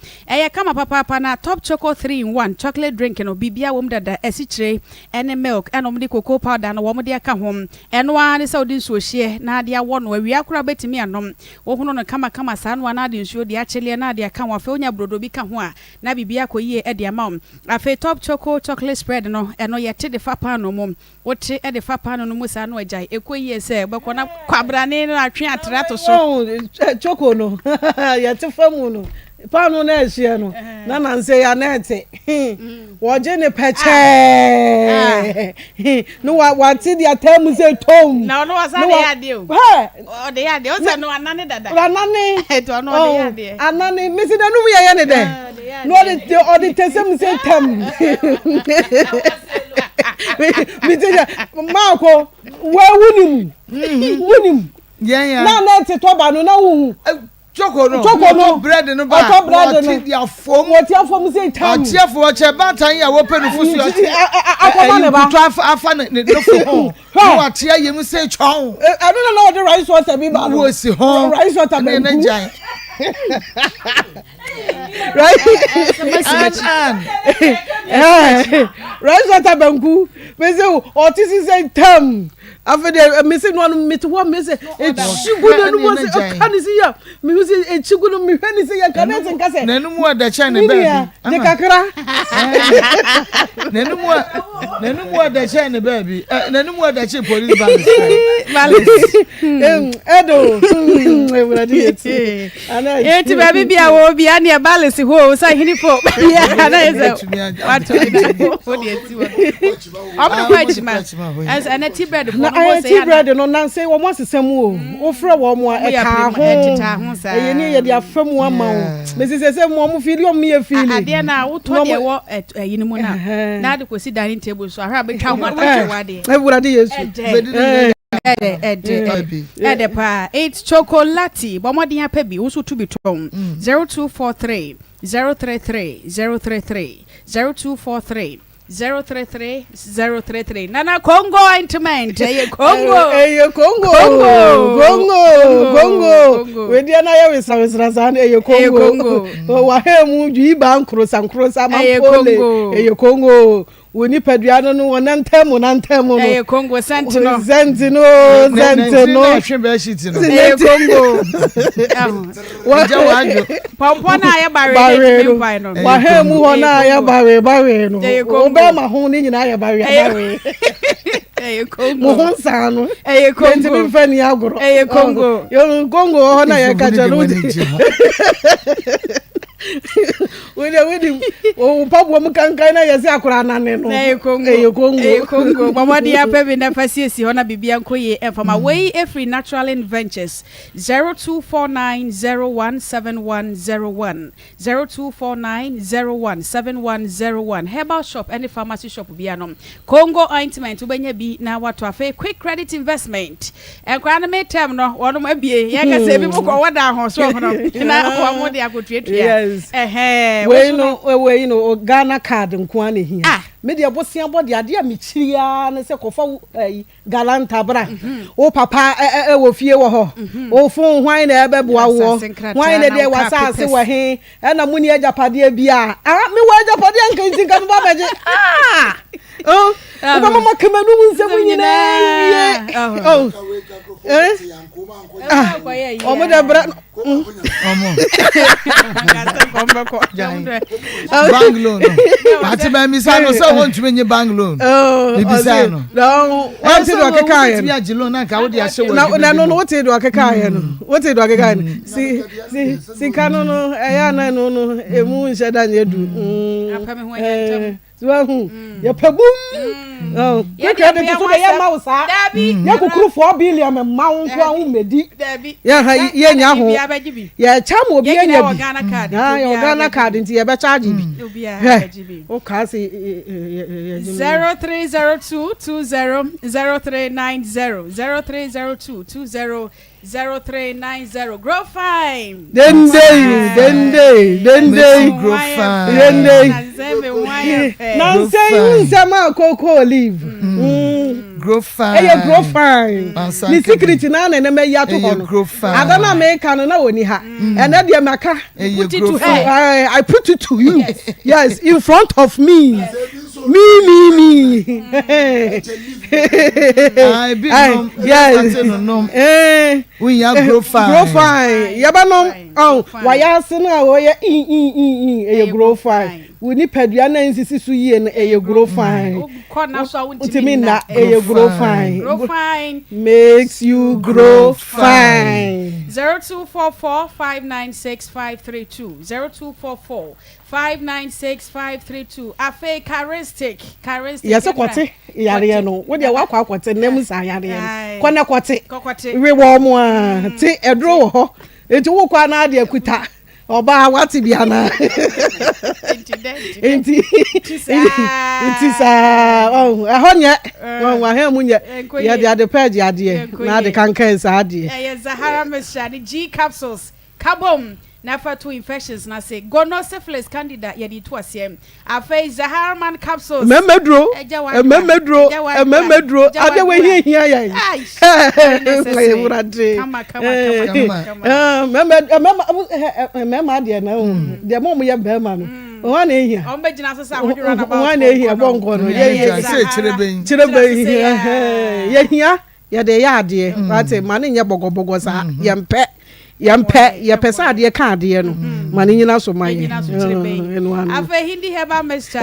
come papa na top choco 3-in-1 chocolate drink no bibia wom dada esichire and milk and omdi cocoa powder na wom dia ka hom and one so din so hie na dia won we akura betimi anom wo hono no kama saa no na de nsuo de achele na de aka wafe onya brodo bi ka ho a na bibia koyie e de ama afi top chocolate spread no eno yete de fapa no mum wote e de fapa no mu saa no agya ekoyie se beko na kwabrane no atwe atrato so choco no yete famu no pano na ehie no na nanse ya nete wo je ne peche no wa ti dia temu se tom na no wasa de ade o o de ade o se no anane dada anane to no de ade anane misi da no mu ye ne de no de o de tesem se tem mi te ma ko we wunim yeah na nete to ba no na wu Choco no bread no ba dia fom say time atia fo che batan ya wo penu fusu Akoma ne ba to afa ne no fo ho atia yemu say chon I don't know the rice water be ba wo si ho rice water be na jan right rice water banku me say o ti say time after the missing one me to one me say e chigudo no was kan see ya me say e chigudo me hwe say ya kan say kase na no mu ada cha ne baby de kakra na no mu ada cha ne baby na no mu ada cha police balance edo e wurade yeti ana yeti baby bia wo bia ne balance ho say hinifo bia na eze what for the yeti wo am no kwachima as an tea bread bread no nan say wo mo sesam o wo frɛ wo mo e ka ho e ni ye dia fam wo ma wo me sesem mo mo fili o me ye fili ade na wo to de wo yini mu na de kosi dining table gu so ahra betwa ho wade ewurade yesu ede pa it's chocolate bomodin apabi wo so to bi ton 0243 033 033 0243 033 Nana Congo ointment Congo we dia na ye wisra san Congo wa hemu dwi ban krosa mampole Congo woni paduano no wonantemu no Congo sentino hwebe shiti no Congo waja wajo pompona ya bare no wa hemu hona ya bare no obe ma ho ni nyina ya bare Congo mo ho sano Congo ntimi fani agoro Congo yo Congo hona ya kacha no we o pabo mu kankan na yesi akura nane no Congo mamadi ya pebi na fasiesi hona bibia nkoye enfama way every natural ventures 0249017101 0249017101 herbal shop and pharmacy shop bia no Congo ointment ubenya bi na wato afa quick credit investment enkwa na me term no wono mabie ya ka se bi bukọ wada ho so hono na kwa mo de akotuatua we no Ghana card nko na hia me de abosia body ade a mechiria na se kofa galanta bra o papa wo fie wo ho o fun hwan na ebeboa wo hwan na de wasase wo he na muni ajapade bia me wo ajapade anka ntinka no ba beje o mama kemanu nsemu nyina o mo de bra bank loan ati ba mi sa no so won tumi nye bank loan bibi sa no what do akeka ye no ya loan na ka wo de ahye wo no what do akeka ye no si kanu no eya na no emu nse da nye du apa me ho yentam Wahu ya pabum ya ka de so ya mausa ya kukuru 4 billion me mawo nko awu medi ya ya nya ho ya chamo obi anya bi ya Ghana card nti ya be charge bi o ka se 0302200390 0390 grow fine dende grow fine now say sama cocoa olive grow fine grow fine the secret na na me ya to hono adana me kan na woni ha ena de maka put it to her I put it to you yes in front of me I be yes we ya grow fine yaba no wa ya se na wo ya grow fine we ni padua na nsisi so yie na grow fine corner so untimi na grow fine makes you grow fine 0244596532 0244596532 afa charistic yes kwate yare no we de wakwa kwate nem sa yare no kona kwate we wo mo a ti edro wo ho enti wo kwa na ade akuta oba wati bia na enti sa ahonye wa he munye ya de ade page ade na ade kankan sa ade Zahara Meshani G capsules kabom na for two infections na say gonorrhea candida yedi to asem afei Zahara man capsules memedro ade we hia ya kama mema ade na de mo ye bema no wa na hia o mbegina so sa wodura na ba wa na hia bonko no ye say chirebe ye hia ya de ya ade ate mane nye bogobogo sa ye pesa ade ka ade no mane nyina so maye afa hindi heba mesta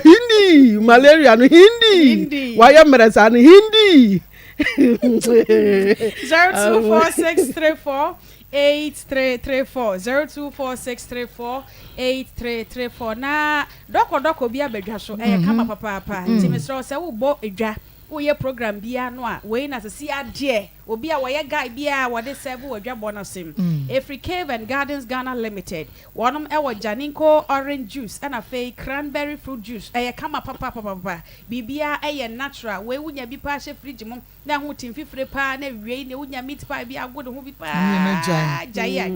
hindi malaria no hindi waya meresa no hindi 024634 8334 024634 8334 na doko bi abedwa so kama papa nti mesro se wo bo edwa woyɛ program bia no a wei na sɛ ade obi a wɔyɛ guy bia wɔde serve wɔdwa bonus sim Every Cave and Gardens Ghana Limited wɔnom ɛwɔ Janinko orange juice ɛna fei cranberry fruit juice ɛyɛ kama papa bibia ɛyɛ natural wei wonya bi pa hyɛ fridge mom na ho tim fifire pa na wei na wonya meat pie bi agode ho bi pa jai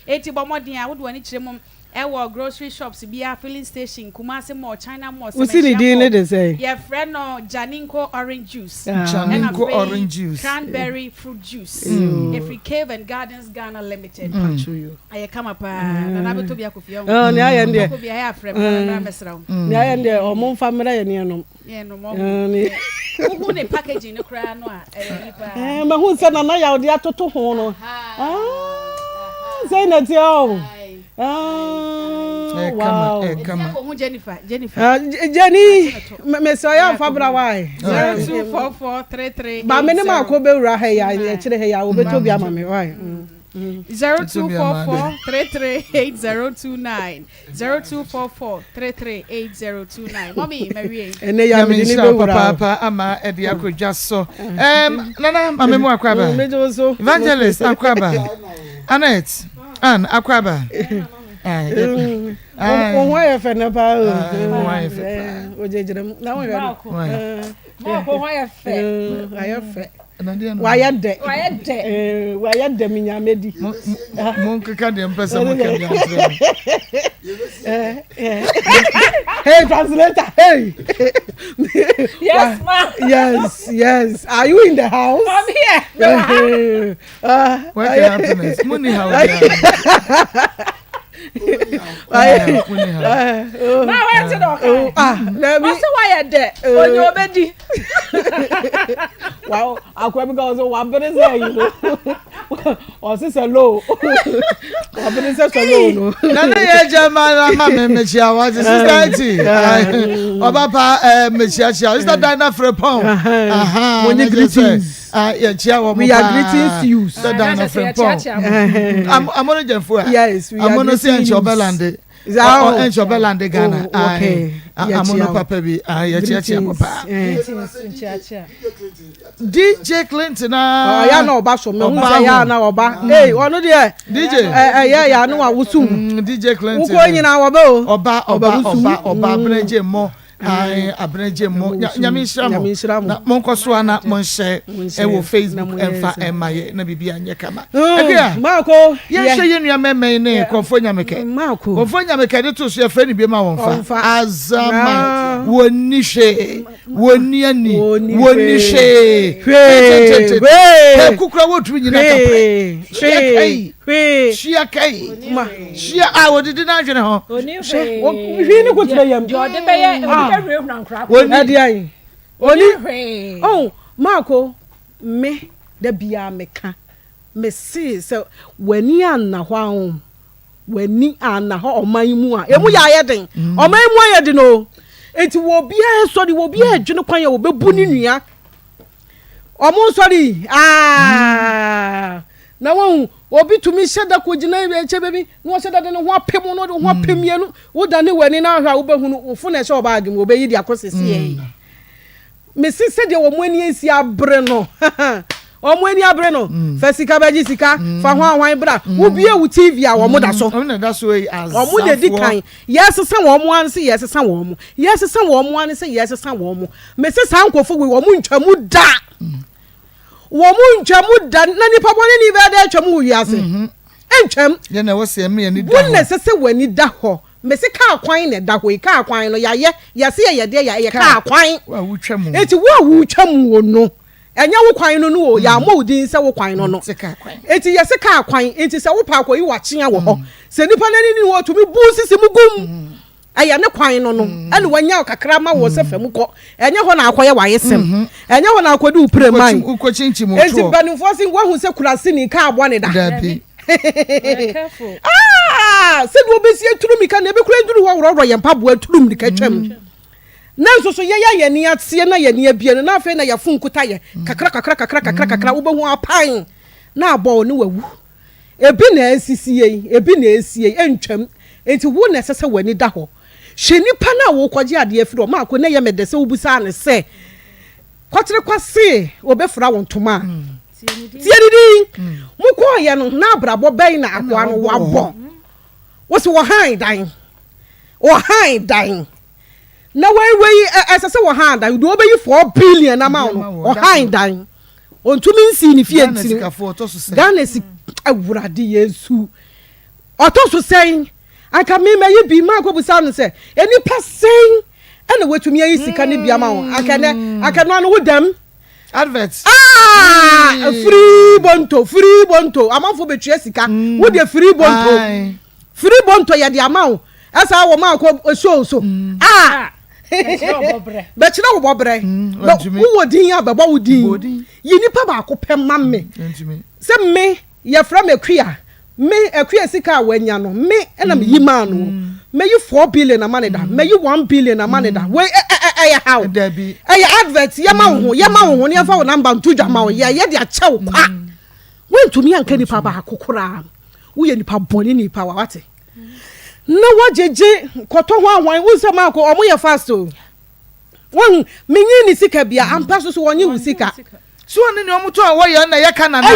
eti bomodin a wode wani kyerɛ mom ɛwɔ grocery shops bia filling station Kumasi Mall China Mall Usini di ne de say your friend no Janinko orange juice Janinko orange juice cranberry fruit juice Every Cave and Gardens Ghana Limited aye kama pa na beto bia kofia ne aye ndie ko bia ya frem na mesra ne aye ndie o mo mfa mera ye ne no who ne packaging no kra no a nipa ma hu se na ya ode atoto ho no say na ti o wow. Jennifer. Jenny, me so ya fabra why. 024433. Ba me ne ma ko be wura ha ya kire ha ya obeto bia ma me why. 0244338029 0244338029 Mommy Mary ene ya me ni be wura papa ama e dia kodwa so nana mama mu akwaba evangelist akwaba Annette An akwaba o wa fe na pa o jejere na wo yo ko wa ya fe ayo fe waya de minyamedi mon keka de mpesa mo kebia hey translator hey yes ma yes are you in the house? I'm here what can happen money how now where to do what's why there on your bedi wow akwa because one body say you know or say low one body say low no na ye jama ma me chia wa sister oba pa me chia sister Dina Frepon when you greetings yeah chia wo we are greetings you sister Dina Frepon I'm on jefo yes we are I'm on say Enchobelande Enchobelande Ghana okay I'm on papa bi ya chia papa DJ Clinton ya na oba so me hu say ya na oba onu de DJ ya na wa wusum DJ Clinton uko nyina oba oba breje mo abreje mo nyame nshiramo na monko so ana monhye e wo Facebook emfa emaye na bibia nye kama ekia Maako ye hye ye nua memmen ne konfo nyameke Maako konfo nyameke de to so ye frɛ ni bi ma wonfa azama woni hwe woni ani woni hwe kukura wotu nyina kapa shia kai shia wodidi na adwene ho hwe ni kutra yam de beye oni oh Maako me da bia meka me see so wani anna ho wani anna ho oman mu a emu ya yeden oman mu ayeden o enti wo bia so de wo bia adwene kwan ya wo bebu ni nua omo sorry na won obi tumi hyeda ko gina eche bebi no hyeda de no ho apem no de ho apemie no wo da ne wani na ahwa wo behunu ofo na hye oba agem wo be yidi akosese ye me sise de wo mu ani esi abre no omo ani abre no fa sika baji sika fa ho anwan bra wo bie wo TV a wo mo da so na da so yi azafo omo de di kan yes san wo mo an se yes san wo mo yes san wo mo an se yes san wo mo me sise ankofo wo mo ntwamu da wo mu ntwamu da na nipa bone ni be da atwamu wi ase entwam ye na wo se me ni da won sese wani da ho me se ka kwan ne da ho ka kwan no ya ye se ye de ya ka kwan wa wu twam eti wo twam wo no enya wo kwan no no ya ma odin se wo kwan no eti ye se ka kwan eti se wo pa ko yi wa kyen wo ho se nipa nani ni wo to mi bu sisi mu gum aya ne kwan no no ene wanya kakra ma wo se fam ko enya ho na akoye wa yesem enya ho na akodi upreman uko chinchi mo eti banufo sin wo hu se kurase ni ka abo ne da careful se do besi aturu mi ka na be kura duru wo woro ye mpabo aturu mi ka twam na nso so ye ni atie na ye ni abie na afa na ya funkuta ye kakra wo be hu apan na abo ne wawu ebi na esie entwam enti wo na sese wani da ho hwe nipa na wo kwaje ade afiro Maako na ye medese obusa ne se kwatere kwase obefra won toma tie didi mu ko ye no na abrabo ben na akwa no wabo wo se wo han dan na wei asase wo han dan do obeyi 4 billion amount o han dan ontumi nsi ni fie ntini Ghana si awurade Yesu otoso sen aka me yi bi ma akobusa no se eni pasen ena wetumi yi sika ne bia ma wo aka no no wodam adverts free bonto amafo betue sika wo de free bonto ya de amawo asa wo ma ko so bechira wo bobre wo din ya baba wo din yi nipa ba ko pem ma me se me ya fra me akua sika wanya no me na me yi ma no me yi 4 billion na money da me yi 1 billion na money da we how advert ya ma wo ne fa wo number ntudwa ma wo ye de ache wo kwa we ntumi anka nipa ba akokora wo ye nipa boni nipa wa wate na wajeje koto ho awan wo se ma ko omo ye fast o won menyi ni sika bia ampa so wonye wo sika so ne omuto a wo ye na ye kana na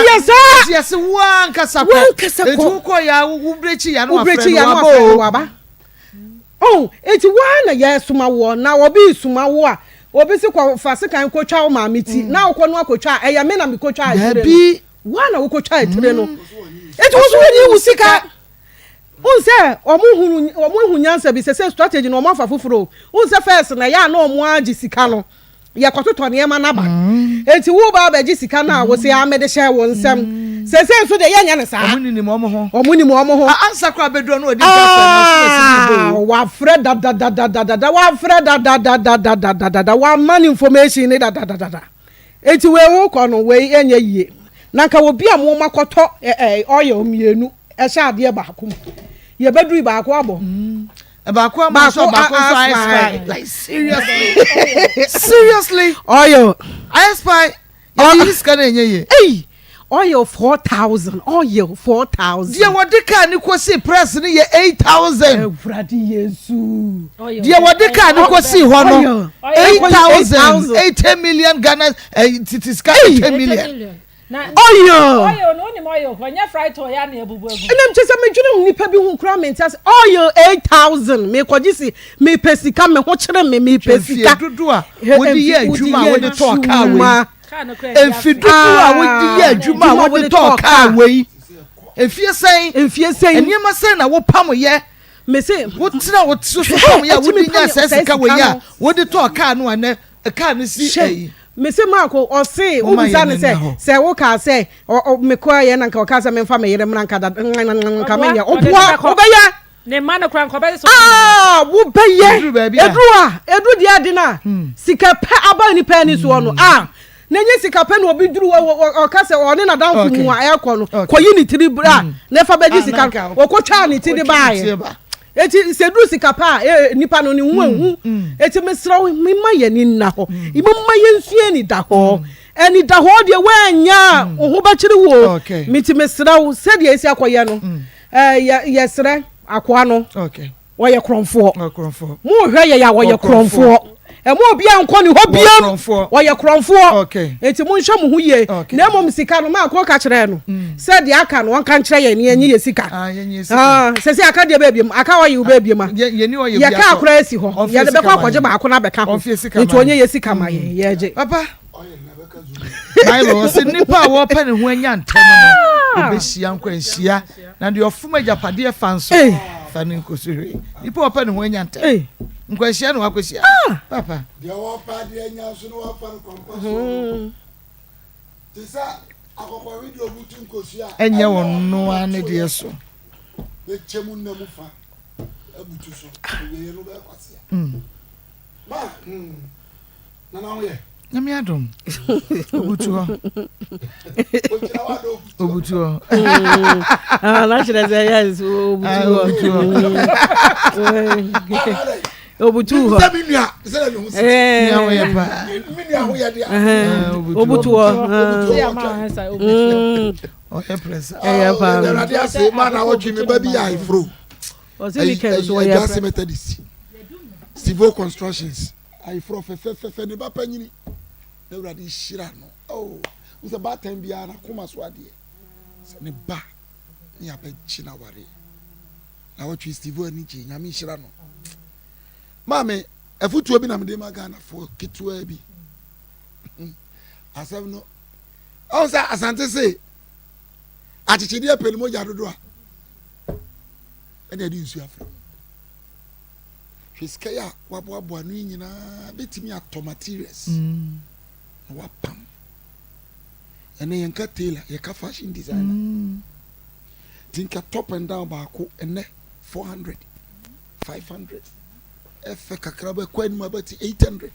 yes wan kasako etu ko ya wo brechi ya no afre waba oh eti wan na ye suma wo na obi suma wo a obi si ko fase kan ko twa wo ma meti na wo no akotwa eya me na me ko twa etire no wan na wo ko twa etire no eti wo so woni wo sika unse omo nyansa bi se strategy no omo afa foforo unse first na ya na omo agi sika no ya kototo ne ma na ba enti wo ba ba gi sika na wo se amede hye wo nsem se so de ya nya ne sa omo ni mo ho ansa kra bedo no odi ka wa fred da wa fred da wa man information ni da enti we wo ko no we enye yie na ka wo bia mo makoto oyo mienu e sha ade ba ko ye bedru ba ko abo ba ko ma so ba ko so I spy like seriously oyo I spy you is can enye ye oyo 4,000 dia wode ka ni ko si press ni ye 8,000 Eurade Yesu dia wode ka ni ko si ho no 8,000 80 million Ghana titiska 80 million oyo no ni moyo kwanya fright o ya na ebubu egu enem chese me dwene nipa bi hu kra mentas oyo 8,000 me kwagisi me pesika me ho kire me pesika dudu a wodi ye adwuma wodi to ka we enfidudu a wodi ye adwuma wodi to ka we efie sen enema sen na wo pam ye me se wo tira wo so pam ye wodi nya sesika we ya wodi to ka no ane ka no si Mese Marco or say say wo ka say me kwa ye na ka ka say me fa me yere mranka da ka me ya obeya ne ma no kran ko be so wo beye edu dia de na sika pa aba ni pa ni so no na nye sika pa na obi duru o ka say o ne na dan fu mu a e ko no ko yi ni tribra na fa be sika o ko twa ni ti de ba ye eti sedu sika pa nipa no ni hu eti mesra me ma ye ni na ho ibo ma ye nsue ni da ho eni da ho de wanya ho ba kire wo miti mesra wo se de esi akoye no yesre akwa no wo ye kronfo mu hwe ye ya wo ye kronfo emo obi anko ni ho biam wo ye kronfo eti mu nhwa mu hu ye na emo sika no ma ko ka kire no se de aka no won kan kire ye ni enyi ye sika se aka de bebiam aka wo ye bebiam ye ni wo ye ya ka akura esi ho ye de be kwa kwaje ba akona be ka ho eti onye ye sika ma ye je papa Bible se nipa wo pa ne ho anya ntam no obehia nkwanhia na de ofuma japade fanso fa ne nkosure nipa wo pa ne ho anya ntam nkwanhia no akwhia papa de wo pa de anya so no wa fa no kompa tisa akokwa video butu nkosua enye won no ane de so e chemu na mu fa abutu so ye no be kwasia ma na na wo ye nyame adom obutu ho na chira say yes obutu ho minua se na hu nya wo ye pa minua ho ye dia obutu ho ya ma hansa obutu o he press pa na dia say ma na wo twi me ba bi ya ifro o se weekend so ye just methodist civil constructions ifro fe ne ba panyini na wura de shira no oh usa ba tan bia na koma so ade se ne ba ni abechi na ware na watwi Steve ani ji nyame shira no mame afutuo bi na mede magana fo ketua bi asem no o sa asante se achichide pelimo jadodo a ene di nsu afro hwiska ya waboabo anu nyina betimi ato materials na wapam ene yanka tailor yaka fashion designer tinka top and down baako ene 400 500 efe kakraba kwani mabati 800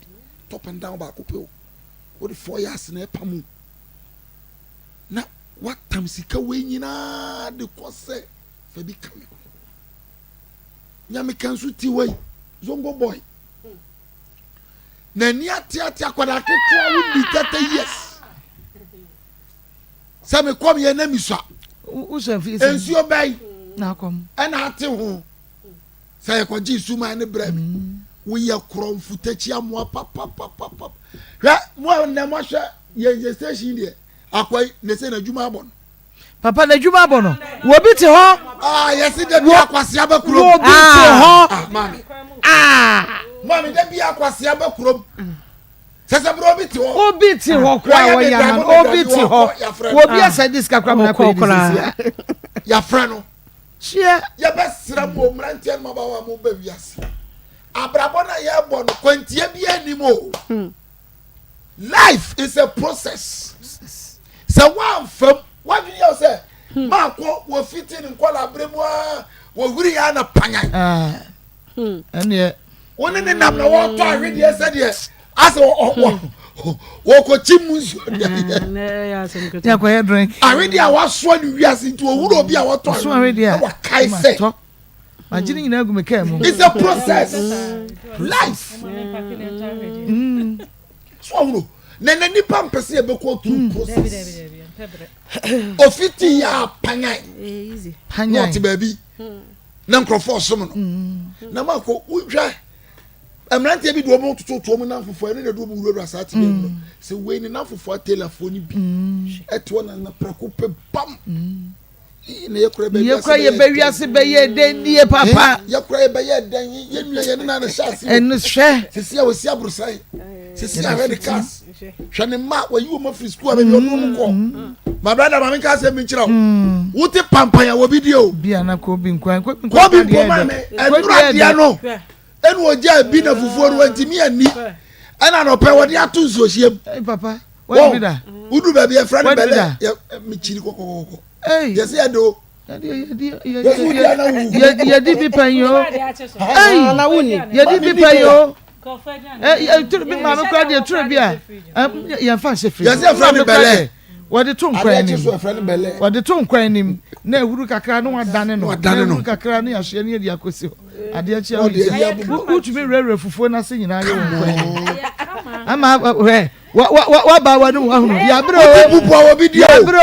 top and down baako pe o the 4 years na pamu na watam sika we nyina de kose fa bi kame nyame kansu ti we zongo boy na ni ati akwada ketua wo bi 30 years same kom ye na miswa wo se fi ensuo bai na kom ana ate ho say ko ji suma ne brem wo ye kromfu tachi amoa papa hwa mo na mo hwa ye station there akwai ne se na djuma abon papa na djuma abon no wo bi te ho yes de bi akwase abakuro wo bi te ho mami mami de bi akwase abakurom sese bro bi te ho obi te ho kwa wo ya man obi te ho wo bi asa diska kwa na kwa disia ya frano chia ya besra mo mrantie ma ba wa mo ba wiase abrabona ya bo no kwantie bi animo life is a process so one fam what do you say ma ko wo fitin nkola bremu a wo huri ya na panyan ene woni ne nam na wo to ahwede ese de ase wo ko chimu nsu ya ko ye drink ahwede a waso ni wiase nti wo wuro bi a wo to so ahwede a wa kai se majini nyina gu meka mu it's a process life so wuro na nipa mpese e be ko through process ofiti ya panyan easy panyan not baby na nkrofo som no na mako udwa amrante bi do mo tutu mo na fofo ene na do mo wura asati bi no se we ni na fofo telefone bi eto na prako pe bam ina yekura be wiase be ye den die papa yekura be ye den ye nua ye na na shasi enu hwe sisi a wosi abrusai sisi a red cars hwane ma wa yi wo ma free school a be no mo ko my brother mama ka say mi nchira wo te pampan ya wo video bia na ko bi nkwan ko bi po ma me enura dia no enu oja bi na fufuo no antimi ani ana no pe wo dia to nso hiem papa wo bi da udu ba bi e friend bele mi chiri kokoko yes ya do ye di bi pan yo na woni ye di bi pan yo turu bi ma me kwa de turu bi a ye fa se free yes ya friend bele wode to nkwan nim wode to nkwan nim na ehuru kakra no wadane no ehuru kakra no yahye ne dia kosi ade achi utumi rere fufuo na se nyina ye nkwan ama wa ba wa no ahunu ya bro pupu a obi dia ya bro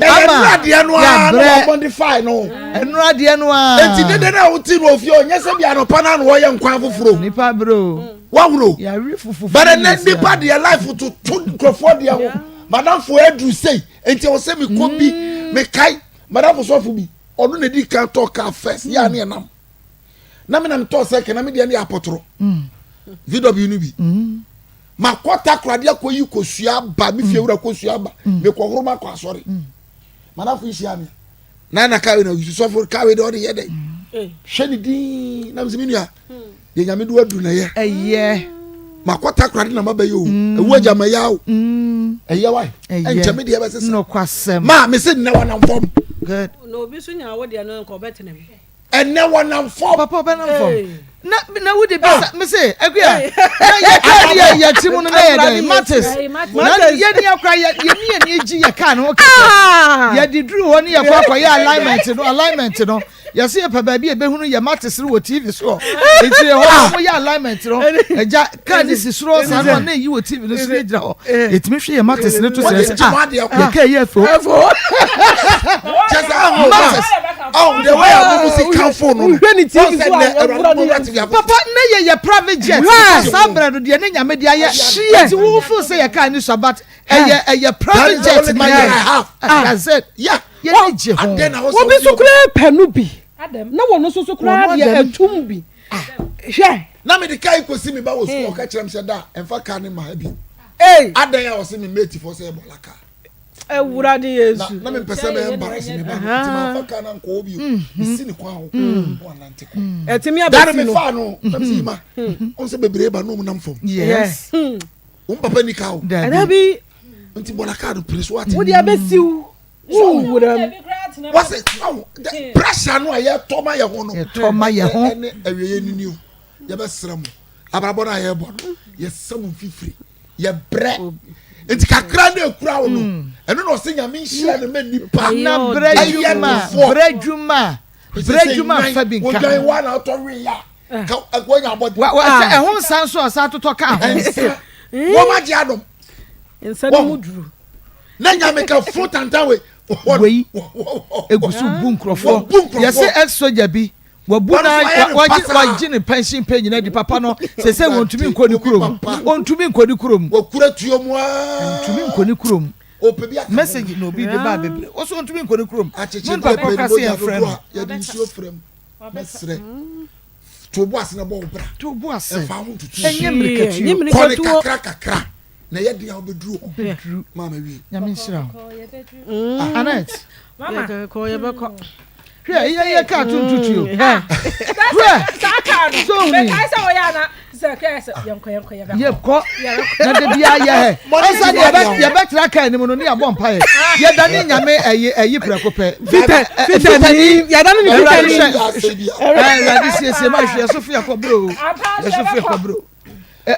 ama dia no a no bondify no enura de no a enti dede na uti no ofie onye se bia no pana no wo ye nkwan foforo nipa bro wa wuro ya ri fufu but the nipa de life to crofo de ho madam for edu say enti o se mi ko bi me kai madam for so fu bi onu na di kan talk first ya na enam na me na me to say ke na me de na apotoro VW ni bi makota krade akoyi kosua ba mi fie wura kosua ba me ko horoma kwa sori madam for isi ami na ka we na so for ka we de o de ye de hwani din na me nua de nyame do adu na ye eye makota krade na mabayo ewu agama yawo eye why enche me de be sese no kwasem ma me se na wana mfom good no obi so nya wo de no ko betenem ene wana mfom papa be na mfom na wo de bisa me se agua na ye timu no na ye matters na ye ni akwa ye ni eji ye ka no okay ye di duru ho ni ye fa akwa ye alignment no ya se pa ba bi e be hunu ya matters wo TV so enti ho mo ya alignment no eja kan si suro sa no na yi wo TV no so ejira ho etimi hwe ya matters ne to se ya ka ye fo just the way I music can phone no papa na ye private jet sabra no de na nyame de aye enti wo feel say ya kan ni so but eye private jet my have that's it yeah and then I was wo bi so kura panu bi na wo no so kura dia atum bi hwe na me de kai ko si me ba wo so ka kirem se da emfa ka ne ma bi adan ya wo se me mate for say bolaka ewura de Yesu na me pese me embarrass me ba ti ma fa ka na nko obi o si ni kwa ho o anante ko etimi abati no me fa no tamsi ma on se bebre ba no mu nam fom yes papa ni ka o ada bi nti bolaka do please what wo dia besiu wuram what's it pressure no aye to ma ye ho no to ma ye ho ene awiye ni ni o ye be sram abrabo na ye bo no ye sam fifiri ye bre enti kakra na ekura wo no eno no se nyame nhia ne mani pa na brejuma fa bi nka wo gan wa na to we ya ka akonya body wa e ho san so sa to ka ho wo ma ji adom ensani muduru na nyame ka fruit antawe wey egusu bunkrofo yese ex-soldier bi wabuna wajini pension pay nyina di papa no se wontumi nkoni kurom wontumi nkoni kurom wakura tuo mu wontumi nkoni kurom message no bi de ba bebre wo so wontumi nkoni kurom non papa ka se friend ya di nsuo frem mesre to bo ase na bo bra to bo ase e fa ho tutu enye mirikatu kakra na ye dia obedru mama wi nyame nhira Anet mama ko ye be ko hwe ye ka tuntutu ha sa ka no so me kai sa oyana se ka se yenko ye ko na de bia ye he osa de ye be tra ka ni mo no ni abon pa ye dani nyame eyi prekope fita ni ya dani ni fita ni la di se ma hwe Sofia ko bro ye Sofia ko bro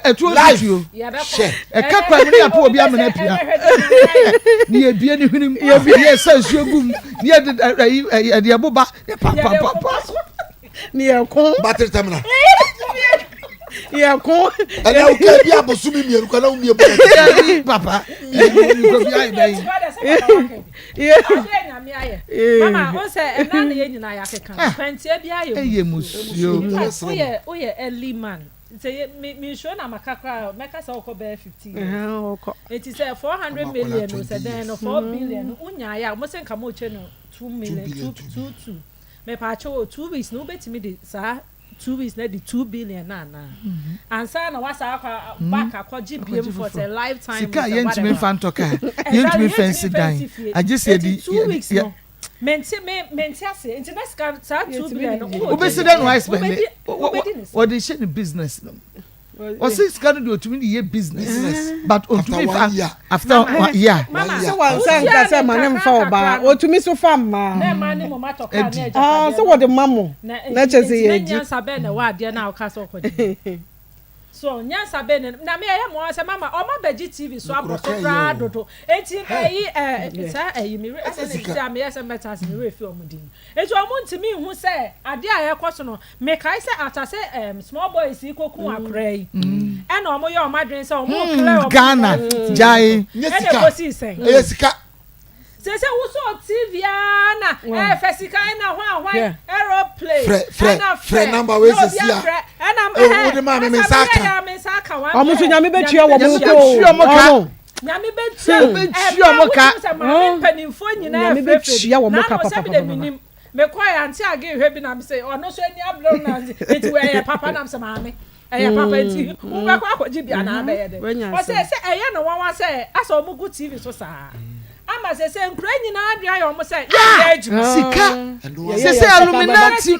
etu otuo ka kwa ni apo obi amena pia ni ebie ni hwinim ye sansuo gum ni de aboba papa ni ekon battery terminal ye ko ana o ke bia bosumi mieru kana o mie bo papa ko bia idai mama o se ena na ye nyina ya keka plenty bia ye musuo oye early man say me show na makakra meka say okọ be 50 okọ it is 400 million no say then 4 billion unya ya mo say nka mo che no 2 million 2 me pa che 2 weeks no betimi de sa 2 weeks na the 2 billion na and say na wasa akwa back akwaji biem for a lifetime sika yentimi fantoka yentimi fancy dan I just said 2 weeks no menti ase international sa 2 billion obesi den wise spend what they share the business no o say scan do to me the business but on to me after 1 year mama so wan say nka say manem fa oba o to me so fam ma na ma ni mo matoka na eja so what the mamo na chese ye ji nyansa be na wa de na o ka so ko so nyansa be na me ye mo say mama o ma beji TV so abroso bra dodo enti sa mi re say me yes metas me re fi omudin enti o mu ntimi hu say ade a ye koso no me kai say atase small boys ikokun akra yi e na o mo ye o madwen say o mo kra o Ghana jai esika se wuso TV ana fesika na hwan aeroplane fre number we se sia o de ma me saka o mo so nyame betua wo mo ko nyame betua mo ka panimfo nyina nyame betua wo mo ka papa me kwa ya anti age hwe bi na me say ono so ani abro na enti we ya papa na me say maame eye papa enti wo ba kwa akwaji bia na be ye de o say eye no wan say asa o mo go TV so saa ama se nkura nyina adua yo mo se ya ejuma sika se illuminati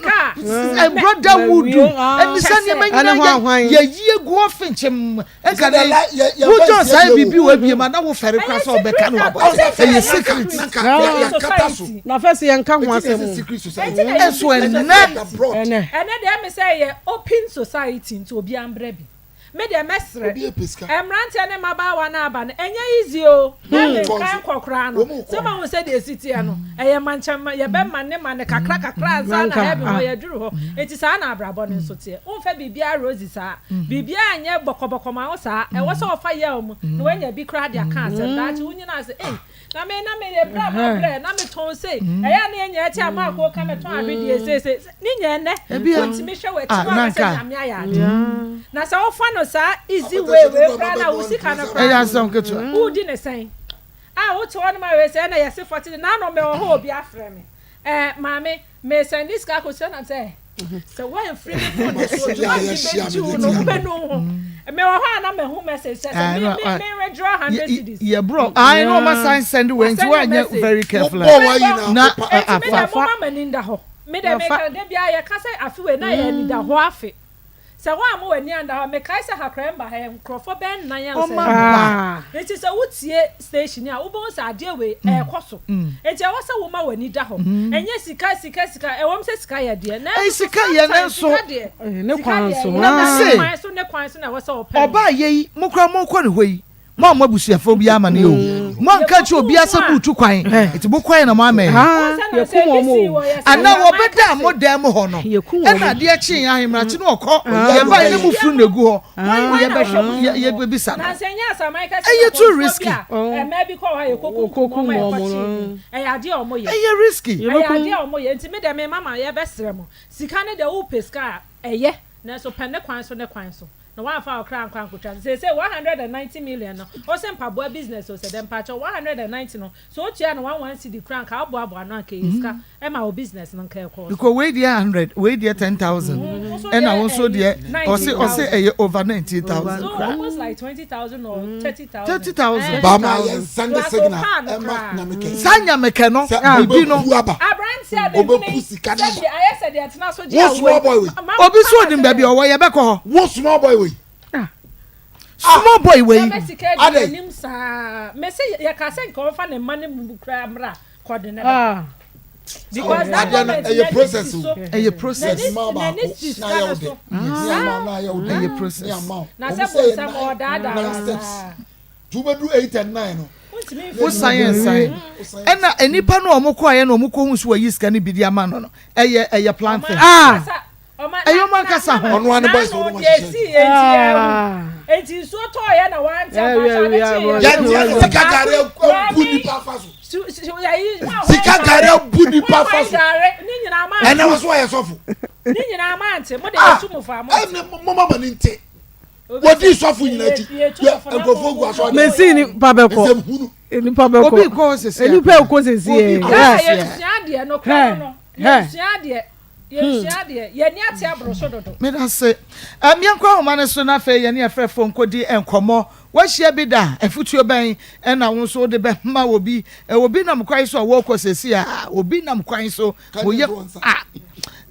brotherhood and sani manya ye yie go ofinchem e ka na wo jo sai bibi wa bi ma na wo fere kwa so be ka no abo e secret na first ye nka ho asem eso ene de me say ye open society nti obi ambra bi me de mesre emrante ne mabawa na aba no enye easy o me kan kokra no se ma won se de city no eye manchama ye be manne manne kakra za na hebi ho ye duru ho enti sa na abrabo ne so te won fa bibia rosy sa bibia anye bokoboko ma wo sa e wo se ofa ye o mu no wanya bi kra de aka se that won nyina se na me ye bra na me ton se eya na enye ati amako ka me ton abedi se ni nye ne ntimi hwe we ti ma se nyame ayade na sa ofa no sa easy way kra na usika na kra eya son ketu udi ne sen wo to one ma we se na yesi 40 na no me ho obi afre me mame me send this ka ko se na say so why free for the so no be no me wo ha na me hu message say me withdraw 100 cedis yeah bro I know my sign send when you are very careful na afa maninda ho me de me ka de bia ye ka say afi we na ye ni da ho afi se wa mo wani anda ho me kai se hakremba he nkrofo ben nan yan se it is a wutie station a wo bon sa ade we ekoso enti a wo se wo ma wani da ho enye sika e wo se sika ye de na sika ye na so ne kwan so ne kwan so na wo se oba ye mukra mo ko ne hoyi mo mabusuafo bi ama ne o mo anka chi obi asabu tu kwan eti bo kwan na mo ame ana wo beda mo dem ho no e na de chi ahimra chi no okọ ye ba ne mu furu negu ho ye ba ye be bisa na senya asama ka e too risky e ma bi ko ha ye koku mo e ya de omo ye e risky e ya de omo ye enti me de me mama ye be sere mo sika ne de wo peska eye na so pene kwan so ne kwan so no one for crown kwantwa say 190 million no o se mpaboa business o se dem pacho 190 no so o tua no 110 the crown ka aboa no aka iska e ma o business no ka ekọ because we dey 100 we dey 10,000 and I also dey o say over 90,000 so almost like 20,000 or 30,000 ba ma ye send signal e ma na meke sanya meke no obi no abranti a obi sika na I said that na so je obi so dim ba bi o ye be ko wo small boy small boy we adenim sa me say ya ka say ko fa ne mane mu kra mra kode ne because that a process a process na say some order to be do 8 and 9 no for science and na enipa no omukọ ye na omukọ hu so yi sika ne bidi ama no eye plan thing ayo man kasa ho ono ane boys ono enti so to ye na wan time ya sika gare budi pa faso sika gare budi pa faso ni nyina ma ene wo so ye sofo ni nyina ma ante mo de sumu fa mo mo mama ni nte wodi sofo nyina ti enkofo gu aso mesi ni pabeko ni pabeko obi ko sese ni pe ko sese ye suade no kra no ye suade ye ni ati abroso dodo me da se amiankwa homa ne so na fe ye ne afre fo nkodi enkomo wahia bi da afutuo ben na won so de be ma obi obi nam kwai so wo ko sesi a obi nam kwai so wo ye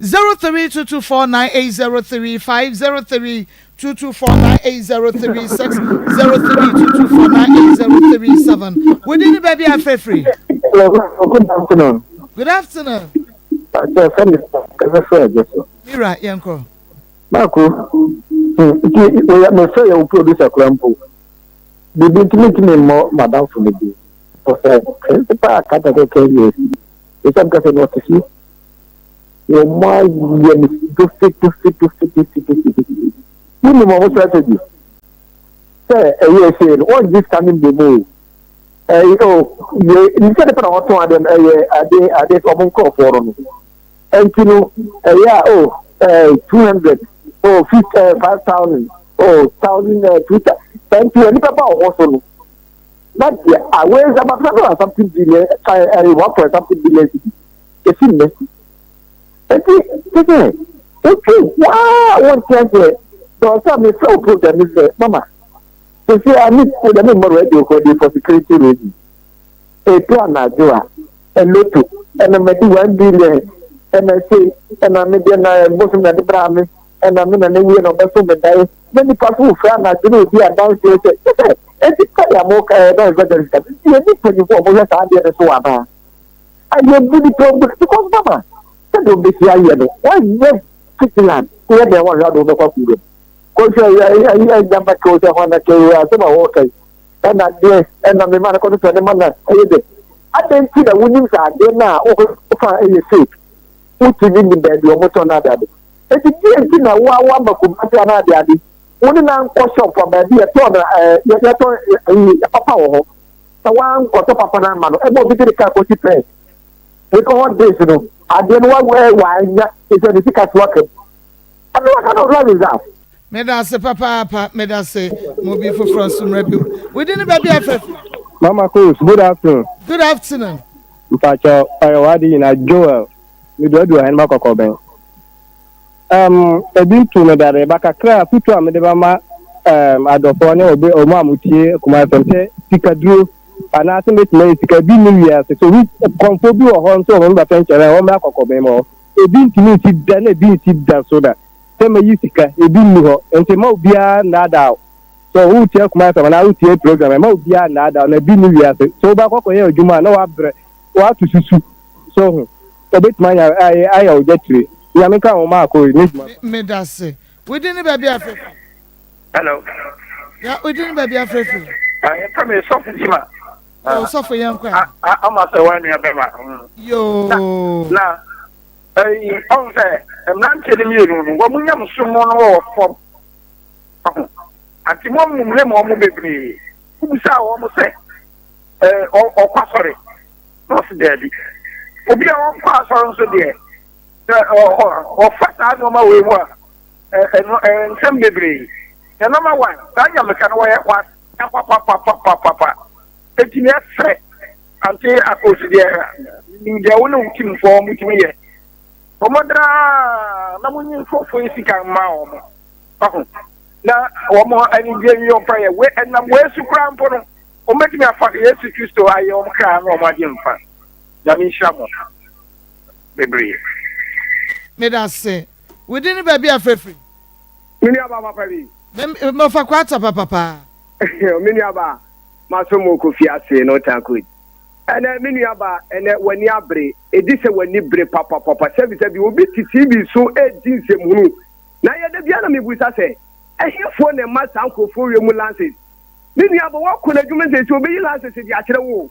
0322498035 02498036 0322498037 we did baby afre free. Good afternoon. Good afternoon. Mira yanko Marco, me say you producer Crampo. The big more madam for me. For principal category carriers. It's a got what to see. Your mind, you fit. Minimum strategy. Say, you say, what this coming the move? You said about what one of them are they common call for me. And you know, 200, 5,000, 1,000 Twitter. Thank you. Any papa also. But yeah, I wear something billion. I work for something billion. It's in there. Okay. Wow, one chance. So some is so good that Mr. Mama. So see, I need to the more radio for security reasons. A plan Najua, a Loto, and a maybe 1 billion. And I say, and I made a bosom at the Brahmin, and I'm in a new of the summer day. Many people who found out to be downstairs. And it's kind of more better. You need to go over the idea of Suama. I am really problem because Mama. That don't be here. Why, yes, Switzerland, where they want to know what you do. I jump back to the one that you are so okay. And that day, and I'm the man according to the man that I didn't see the winnings are there now over a seat. Put him in the bed, your motor not daddy. It's a dear dinner, one back to another daddy. Only now, question for baby, a ton of papa. So one got up upon a man, about to the car for you pay. We call this, you know. I don't know why it's a difficult worker. I don't know what kind of love is that. Medase papa, medase, mobi for France from Rebu. We didn't baby after. Mama Akos, good afternoon. Good afternoon. Mpacho, Ayawadi na Joel. We do hand mark okoben. Ebi tu me dare baka kra fitu amede mama adofo ne obe omo amutie kuma fente sikaduro ana se met me sikabi ni ya so we konfo bi wo ho so o mba fenchere o mba kokoben mo ebi ntimi ti da na ebi ti da so da se me yisika ebi ni ho ente ma obia na da so who tie kuma so na who tie program ma obia na da na ebi ni ya so ba kokoye odwuma na wa bre wa to susu so obet man I o jetri ya me ka o ma ko ni me da se we didn't baby after. Hello. Yeah, we didn't baby after. I come a soft jima. Oh, so for young cry. I'm a one year bema. Yo. Now, on there, I'm not telling you, what we have someone or from. At the moment, we have baby. Who saw almost say, or sorry, not daddy. Obi a pass on so there. Or fast I know my way work. And some baby. The number one, Daniel can wear what? Papa. It's in that threat until I post there. In the only team form with me. Commodra, no one for Fisica Mao. Now, one more, I need your prayer. And I'm where to crown for them. Or make me a fucking execute to I own crown or my young fan. Yamin Shamo. Baby. May I say, we didn't baby a free. Miniaba Paris. Mofa kwata papa. Miniaba. Masomo Kofiase no tankui. And miniaba and when you abre, it is when you bre papa service bi obi TV so edin semunu. Na ye de bia na me busa se. Ehifo na ma sankofo we mu lances. Miniaba wa ko na dwuma se obi lances di akere wo.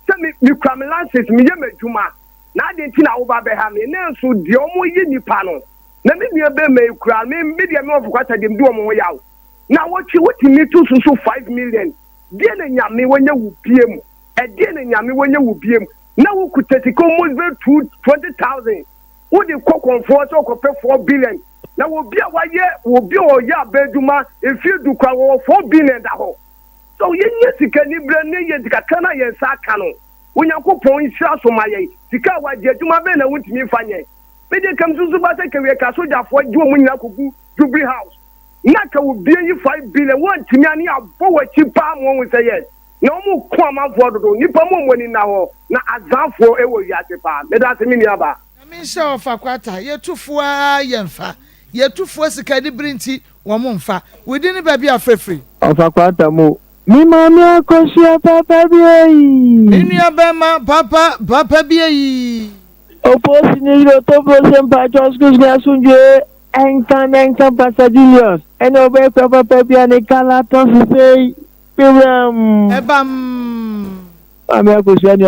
Se mi kwam lances mi ye madwuma. Na de nti na wo ba be ha me na so de omo ye nipa no. Na me nua be me kura me de me of kwata dem do omo yawo. Na what me to so 5 million. Die na nyame wanya wo biem. Die na nyame wanya wo biem. Na wo kutasiko almost 20,000. Wo de kokonfo so ko pe 4 billion. Na wo bia wo bi o ya beduma efi du kwa wo 4 billion da ho. So yenye sika ni bra ne ye sika kana ye sa ka no. Onyankopon nsira so maye. Sika wa je aduma be na wuntimi fanye. Me de kam susu ba se kewe ka soja fo ju omu nyina kogu Jubilee House. Naka will be 5 billion. One Timiani abowa chipa mo we say yes. Na omu ko amanfo dodo nipa mo mwani na ho na azanfo ewo wiase pa. Me da se mi niaba. Na me sha ofa kwata ye tufo a ye mfa. Ye tufo sika di brinti wo mo mfa. We di ni ba bia frefre. Ofa kwata mo. Mi Maa Akos ya papa bi. Mi niaba ma papa bi. Oposi ni ro to bo sempa joskus ga sunje. Enkan Pasadillos. And obey Papa Pepiani Calaton say, Ebam. Maa Akos ya ni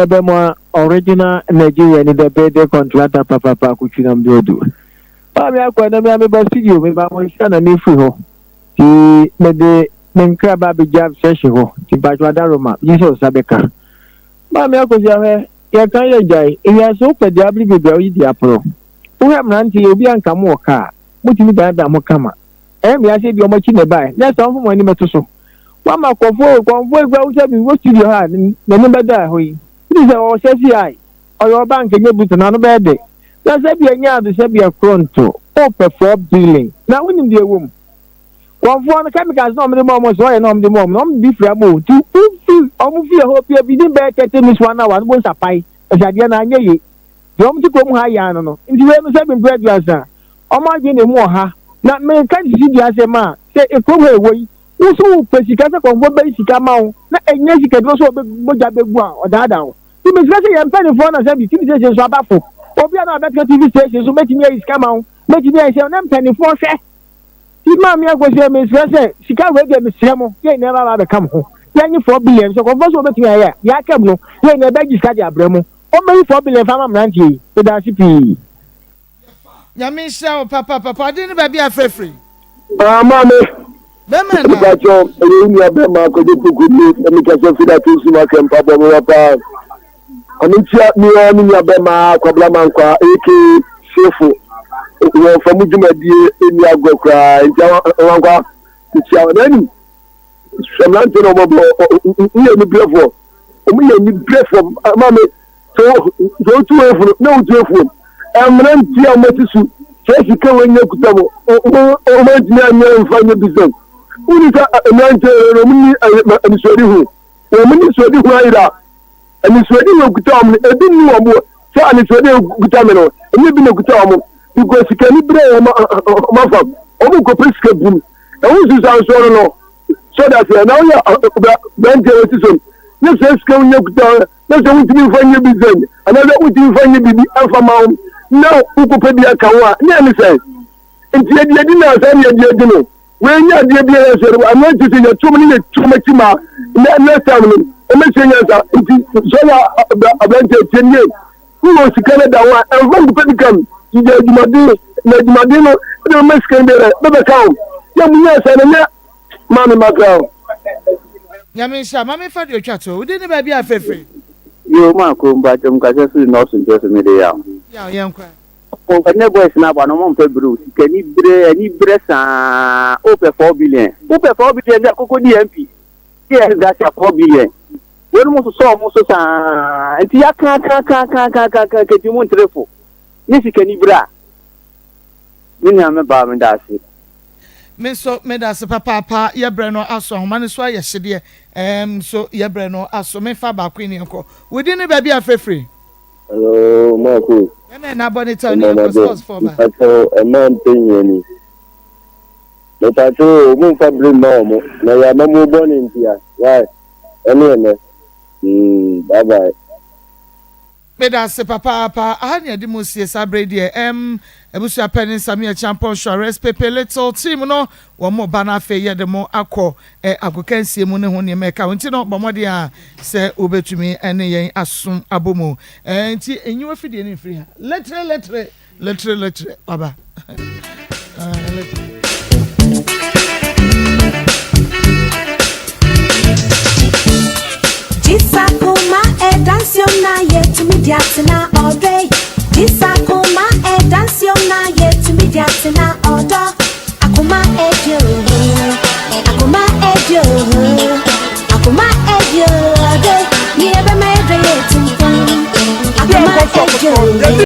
original Nigerian in the birthday contractor Papa Kuchinam Dodo. Maa Akos na me ba studio me ba mo sana ni fu ho. Ti me de menkra ba be jam session ho. Ti ba jwada Roma. Yiso Sabeka. Maa Akos ya kan ye jai. Iya so pe diabli be be yi dia pro. Uwe mnanti obi anka mo ka. Mutimi da mo kama. Ya se bi omo chi ne bai. Na so mfo ni meto so. Wa ma konfo gwa uche bi wo studio ha na ni beda ho yi. Ni se o se fi ai. O bank nye buto na no be de. Na se bi anya adu se bi akronto. O perform billing. Na wonim de ewom. Konfo na chemicals no me mo so ye no me mo. No me bi fra mo. Tu omo fi ho pia bi ni be 30 minutes 1 hour no bo sapai. O jade na anya ye. Dom ti ko mu ha ya no. Ndi we no se bi graduate Oma je ne mu ha na me ka di di asema se ekwo ewo usu pesika se konfo be sika ma wo na enya sika do so be moja begu a odada wo ti me sika se ye mpani fo na se bi TV station so abafo obi na be TV station so metimi ye sika ma wo metimi ye se na mpani fo hwe Mammy, I was your Miss Ressa, Chicago, Miss Samuel, you never have come home. Then you 4 billion, so converse over to me, Yakamo, you never just got your bremo. Only 4 billion from Ranchi, the Darcy. Yamisha, Papa, didn't baby a free. Mammy, Beman, got your Bema, could you put me, and me catch a few smoke and Papa. I mean, chat me on in your Bema, Coblamanqua, AK, Sefu. From Mujuma dear in Yagoka, and Jawanga, the Chavan. Some lantern over the breath. We need breath from Mammy. So go to no joke. I'm not here, Matisu. Chelsea can you could tell and find your business. Who is a man and sorry who? Woman is ready who and it's ready to tell me. I didn't know more. So I'm ready to tell me. And you've been a good time. Because you can bring my phone. Oh, go prescribe him. And who's this answer? No. So that's now you're Benjamin. Yes, let's go in your town. That's what you find your business. Another what you find your baby alpha mount. Now, who could pay the account? Nearly say. And the idea didn't have any idea. When you're the idea, I'm not just in your 2 minutes, too much more. Next time, I'm not saying that it's so a 10 years. Who was to Canada and when the penny come? You get Madino, the Mexican, the cow. Yes, and Mammy Macau. Yamisha, Mammy for your chat, we didn't baby a free. You, Marco, but I'm just not in just a media. Yeah, young cry. Oh, I never is now, but no one Bruce. Can you breast over 4 billion? Over 4 billion, that could be MP. Yes, that's a 4 billion. We almost saw most of and the can't you want to yes, you can ibra. Me am a bar and that's it. Me so me that's papa ya breno aso man so ya hede so ya breno aso me fa ba kwini enko we didn't baby a free. Hello, Marco. Na bonita ni course for ba. A man thing any. No pato mo fa blame mo na ya na mo born in here. Right. Anyway. Bye bye. Meda se papa ahanya di mo sie sabre die ebusu apeni Samia Champion Shores Pepe Little team no wo mo bana fe ye de mo akọ agokansie mu ne ho ne meka nti no bomode a se obetumi ene yen asom abomu nti enyiwa fidie ne free ha letre baba Akoma e dansio na ye to me diatina all day. Akoma